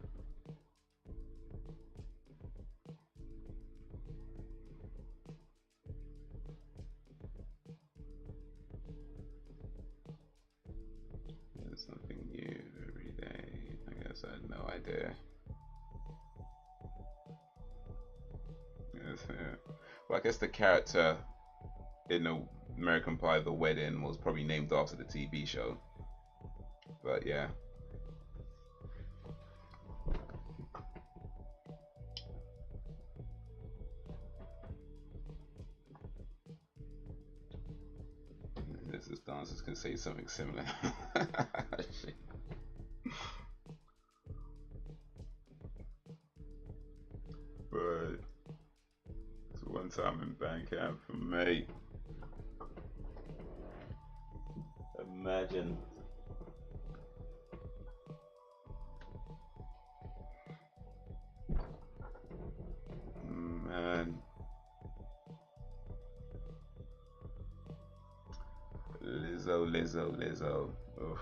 There's something new every day. I guess I had no idea. Yes, yeah. Well, I guess the character in the American Pie, The Wedding, was probably named after the TV show. But yeah. This dancers can say something similar. But it's one time in Bandcamp for me. Imagine. Lizzo. Oof.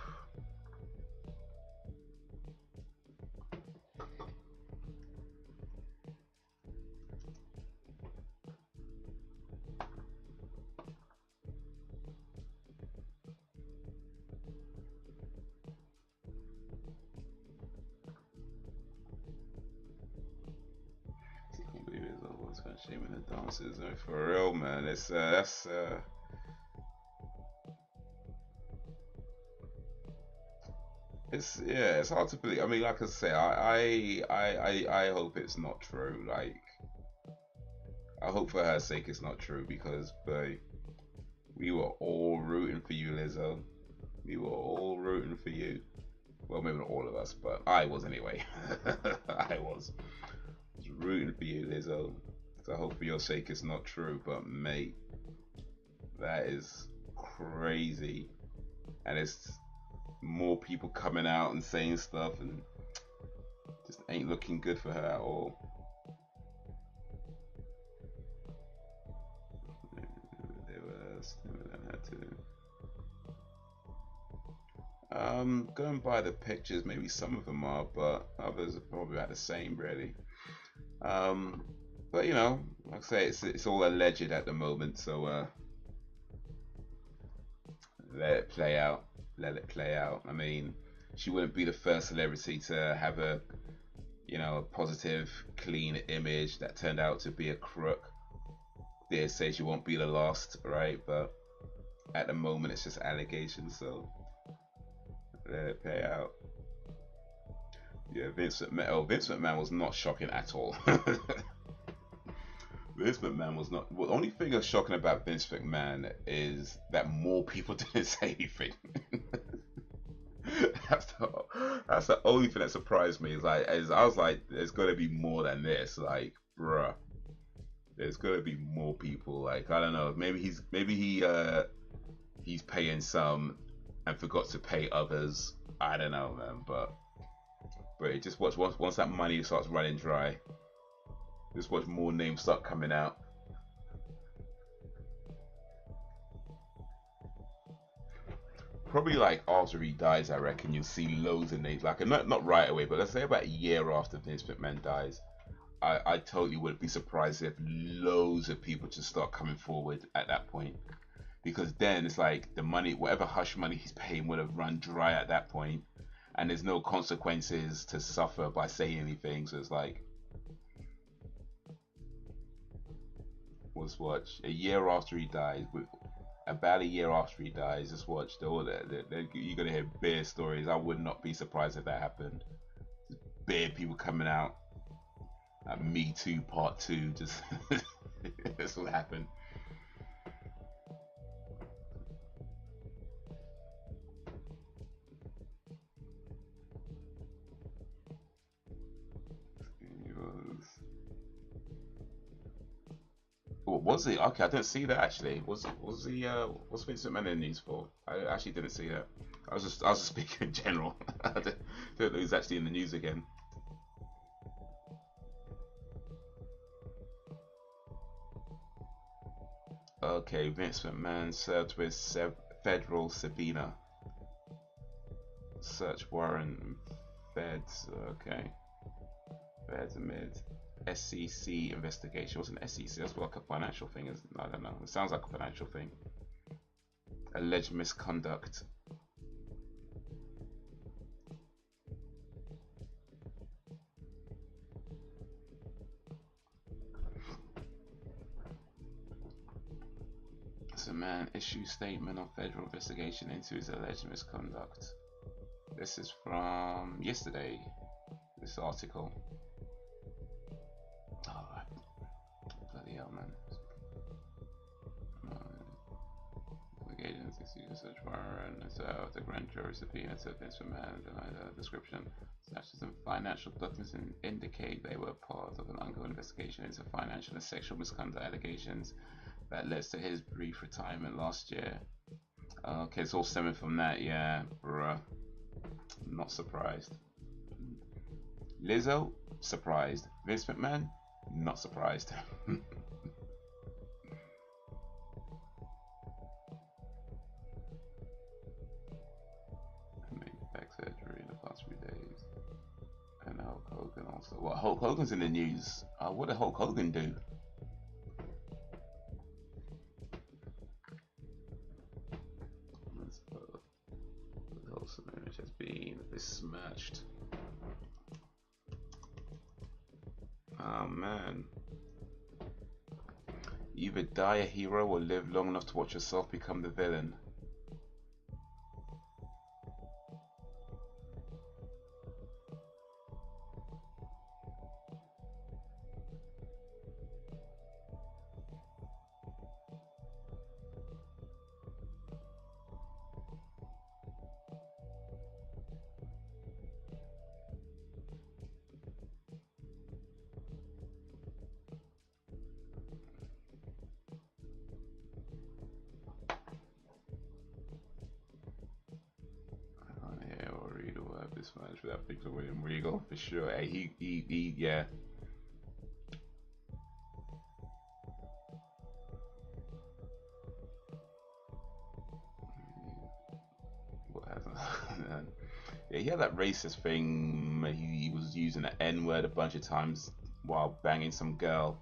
Shaming the dancers, no, for real, man. It's it's hard to believe. I mean, like I say, I hope it's not true. Like, I hope for her sake it's not true, because boy, we were all rooting for you, Lizzo. We were all rooting for you. Well, maybe not all of us, but I was anyway. I was rooting for you, Lizzo. So I hope for your sake it's not true, but mate, that is crazy. And it's more people coming out and saying stuff, and just ain't looking good for her at all. Going by the pictures, maybe some of them are, but others are probably about the same, really. But you know, like I say, it's all alleged at the moment, so let it play out. Let it play out. I mean, she wouldn't be the first celebrity to have a, you know, a positive, clean image that turned out to be a crook. Dare say she won't be the last, right? But at the moment, it's just allegations, so let it play out. Yeah, Vince McMahon was not shocking at all. Vince McMahon was not. Well, the only thing that's shocking about Vince McMahon is that more people didn't say anything. that's the only thing that surprised me. I was like, there's gonna be more than this. Like, bruh, there's gonna be more people. Like, I don't know. Maybe he's paying some and forgot to pay others. I don't know, man. But just watch once that money starts running dry. Just watch more names start coming out. Probably like after he dies, I reckon you'll see loads of names. Like, not right away, but let's say about a year after Vince McMahon dies, I totally wouldn't be surprised if loads of people just start coming forward at that point. Because then it's like the money, whatever hush money he's paying, would have run dry at that point, and there's no consequences to suffer by saying anything. So it's like, let's watch a year after he dies. About a year after he dies, just watch you're gonna hear bare stories. I would not be surprised if that happened. Bare people coming out. Me Too Part 2. Just this will happen. What was it? Okay, I didn't see that actually. What's Vince McMahon in the news for? I actually didn't see that. I was just speaking in general. I didn't know he's actually in the news again. Okay, Vince McMahon served with federal subpoena. Search warrant. Feds. Okay. Feds amid SEC investigation. What's an SEC? That's like a financial thing, isn't it? I don't know. It sounds like a financial thing. Alleged misconduct. So man, issue statement on federal investigation into his alleged misconduct. This is from yesterday. This article. Oh, bloody hell, man. Search warrant the grand jury subpoena to Vince McMahon. The description. Such as the financial documents indicate they were part of an ongoing investigation into financial and sexual misconduct allegations that led to his brief retirement last year. Okay, it's all stemming from that, yeah, bruh. Not surprised. Lizzo, surprised. Vince McMahon, not surprised. Hulk Hogan's in the news. What did Hulk Hogan do? The wholesome image has been besmirched. Oh man. You either die a hero or live long enough to watch yourself become the villain. Match with that Victor William Regal for sure. Hey, he yeah. What happened? Yeah, he had that racist thing. He was using the N-word a bunch of times while banging some girl,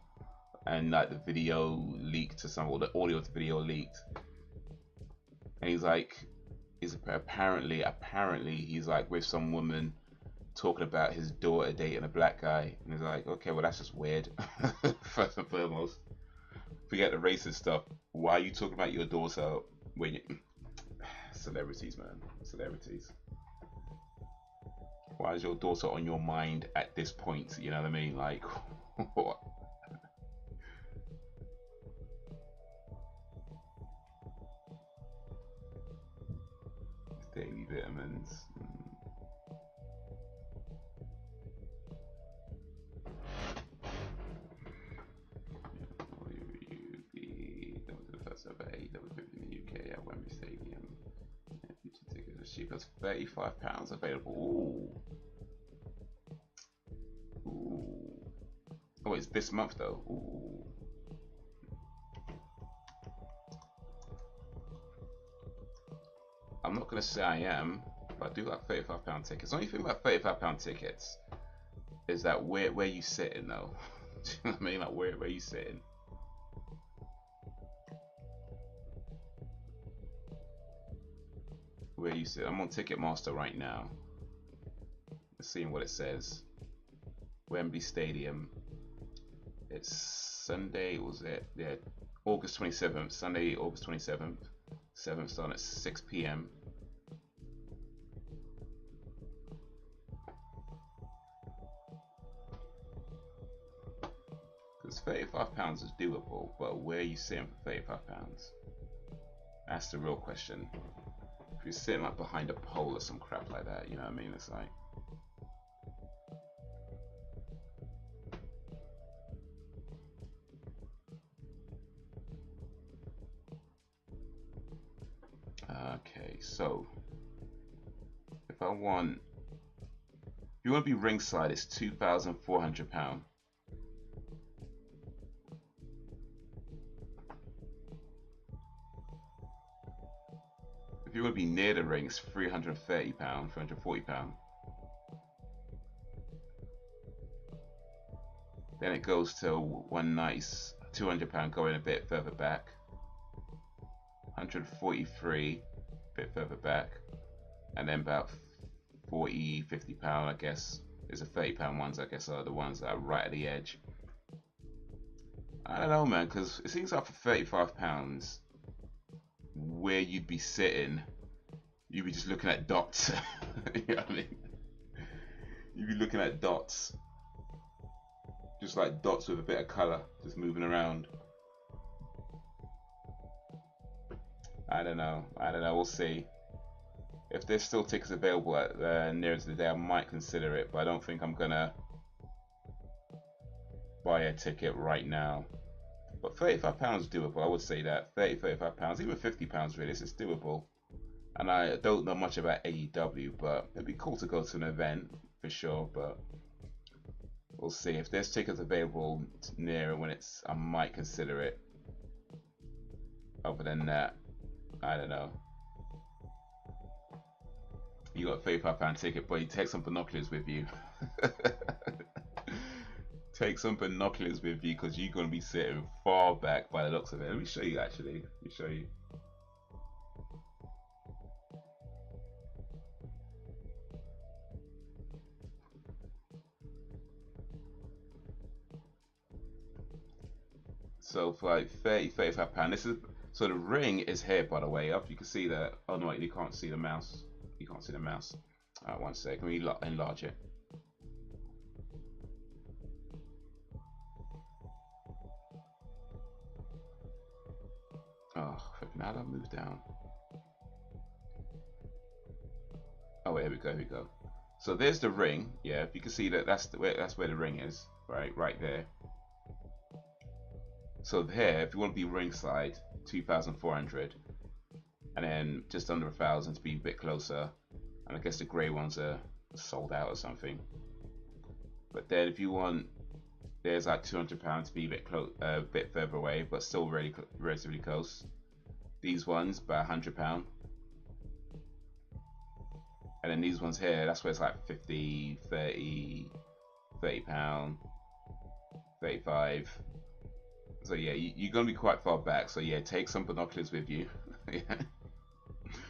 and like the video leaked to some, or the audio of the video leaked, and he's like. Apparently he's like with some woman talking about his daughter dating a black guy, and he's like, okay, well that's just weird. First and foremost, forget the racist stuff. Why are you talking about your daughter when you... Celebrities, man, celebrities. Why is your daughter on your mind at this point? You know what I mean? Like, what? Daily vitamins. That was the first ever AEW in the UK at Wembley Stadium. Future tickets are cheap as £35 available. Ooh. Ooh. Oh, it's this month though. Ooh. I'm not gonna say I am, but I do like £35 tickets. The only thing about £35 tickets is that where you sitting though. Do you know what I mean? Like where you sitting? Where you sit? I'm on Ticketmaster right now. Let's see what it says. Wembley Stadium. It's Sunday. Was it? Yeah, August 27th. Sunday, August 27th. 7th starting at 6 p.m. Because £35 is doable, but where are you sitting for £35? That's the real question. If you're sitting like behind a pole or some crap like that, you know what I mean? It's like... Okay, so if you want to be ringside, it's £2,400. If you want to be near the ring, it's £330, £340. Then it goes to one nice £200 going a bit further back. 143 a bit further back, and then about 40, £50 I guess is the £30 ones, I guess are the ones that are right at the edge. I don't know, man, because it seems like for £35 where you'd be sitting, you'd be just looking at dots. You know what I mean? You'd be looking at dots, just like dots with a bit of colour just moving around. I don't know, we'll see. If there's still tickets available at nearer to the day, I might consider it, but I don't think I'm gonna buy a ticket right now. But £35 is doable, I would say that. £35, even £50 really, it's doable. And I don't know much about AEW, but it'd be cool to go to an event for sure, but we'll see. If there's tickets available nearer when it's, I might consider it. Other than that, I don't know. You got a £35 ticket, but you take some binoculars with you. Take some binoculars with you because you're going to be sitting far back by the looks of it. Let me show you actually. Let me show you. So for like 35 pounds, this is, so the ring is here by the way. Up you can see that. Oh no, you can't see the mouse. You can't see the mouse. One sec, let me enlarge it. Oh, now that move down. Oh, here we go. Here we go. So there's the ring. Yeah, you can see that that's where the ring is. Right there. So here, if you want to be ringside, 2,400, and then just under 1,000 to be a bit closer. And I guess the grey ones are sold out or something. But then if you want, there's like £200 to be a bit further away, but still really relatively close. These ones about £100. And then these ones here, that's where it's like 50, 30, £30, 35. So yeah, you're gonna be quite far back. So yeah, take some binoculars with you.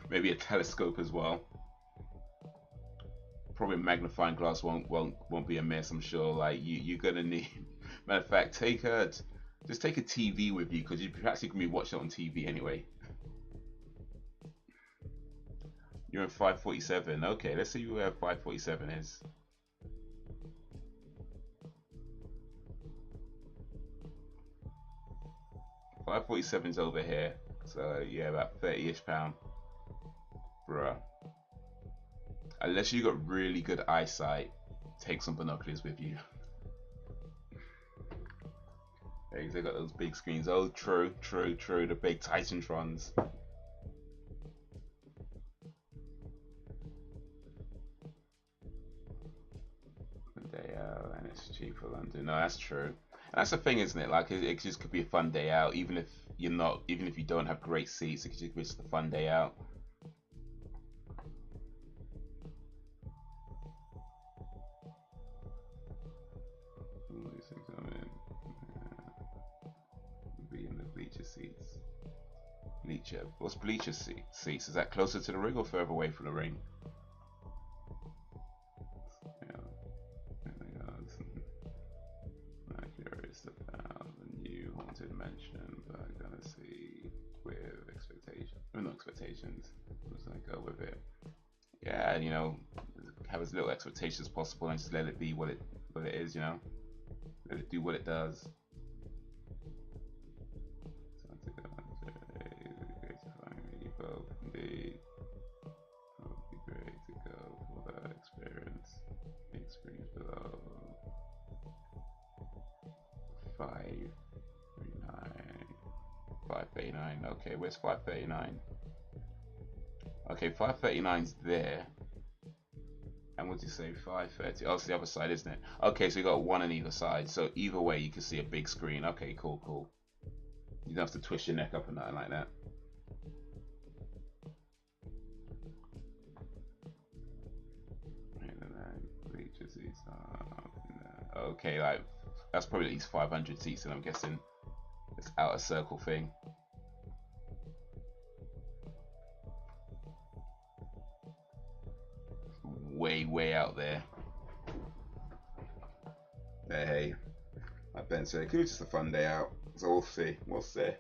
Maybe a telescope as well. Probably a magnifying glass won't be amiss. I'm sure. Like you're gonna need. Matter of fact, just take a TV with you because you actually can be watching it on TV anyway. You're in 547. Okay, let's see where 547 is. £547's over here, so yeah, about 30-ish pound, bruh. Unless you got really good eyesight, take some binoculars with you. They got those big screens. Oh, true, the big Titantrons. Day out, and it's cheap for London. No, that's true. That's the thing, isn't it? Like it just could be a fun day out, even if you don't have great seats. It could just be just a fun day out. Be in the bleacher seats. Bleacher. What's bleacher seats? Is that closer to the ring or further away from the ring? Dimension, but I'm gonna see with expectations. No expectations. I'm just gonna go with it. Yeah, you know, have as little expectations as possible and just let it be what it is. You know, let it do what it does. Both indeed. It would be great to go for that experience. The experience below. 539. Okay, where's 539? Okay, 539's there. And what did you say? 530. Oh, it's the other side, isn't it? Okay, so you got one on either side. So either way, you can see a big screen. Okay, cool. You don't have to twist your neck up or nothing like that. Okay, like that's probably at least 500 seats, and I'm guessing this outer circle thing. Way out there. Hey, I've been saying it was just a fun day out. So we'll see. We'll see.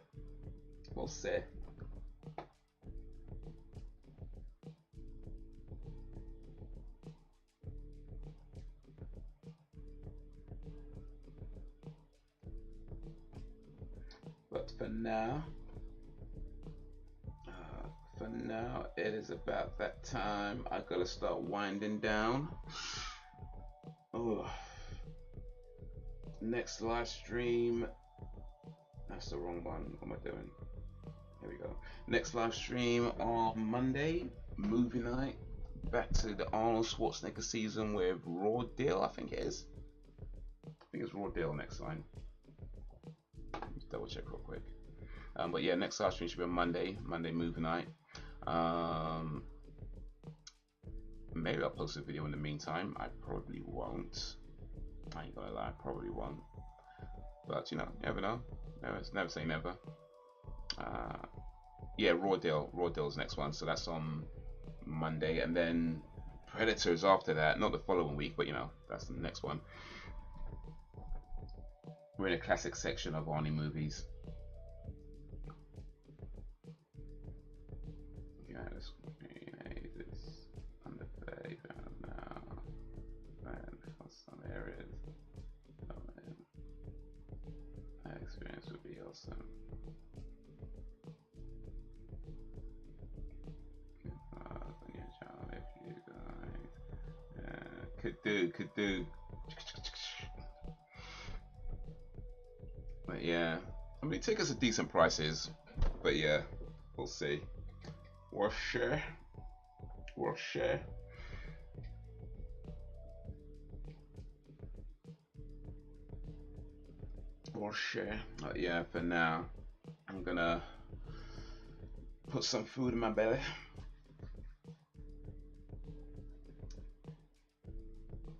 But for now, it is about that time. I gotta start winding down. Oh, next live stream. That's the wrong one. What am I doing? Here we go. Next live stream on Monday, movie night. Back to the Arnold Schwarzenegger season with Raw Deal. I think it is. I think it's Raw Deal next line. Just double check real quick. But yeah, next live stream should be on Monday movie night. Maybe I'll post a video in the meantime. I probably won't. I ain't gonna lie, probably won't. But you know, never know. Never say never. Yeah, Raw Deal's next one, so that's on Monday, and then Predators after that. Not the following week, but you know, that's the next one. We're in a classic section of Arnie movies. Yeah, let's this underplay now. And some areas. That experience would be awesome. On your channel if you guys could do. But yeah, I mean, take us a decent prices, but yeah, we'll see. Worth share. Yeah, for now, I'm gonna put some food in my belly.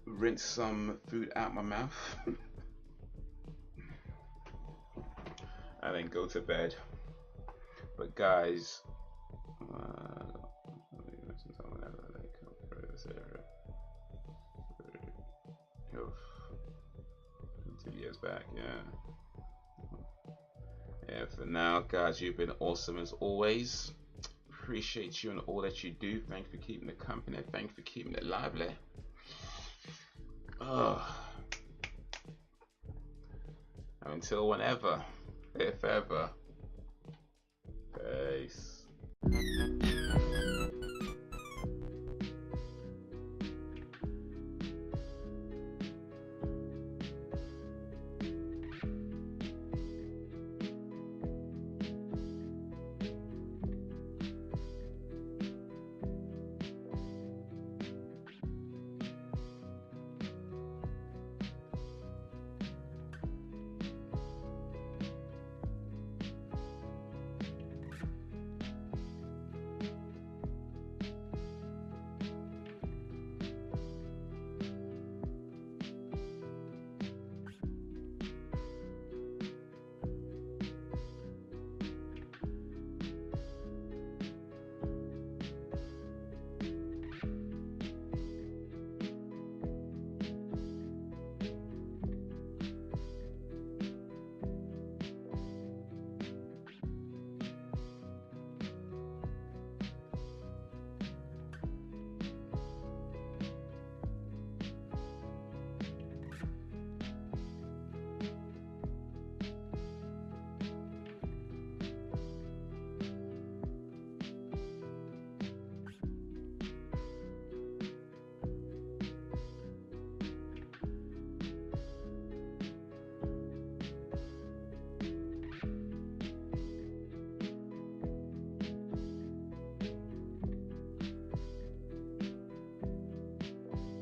Rinse some food out my mouth. And then go to bed. But guys, back, yeah, for now guys, you've been awesome as always. Appreciate you and all that you do. Thanks for keeping the company, thanks for keeping it lively. Until whenever, if ever.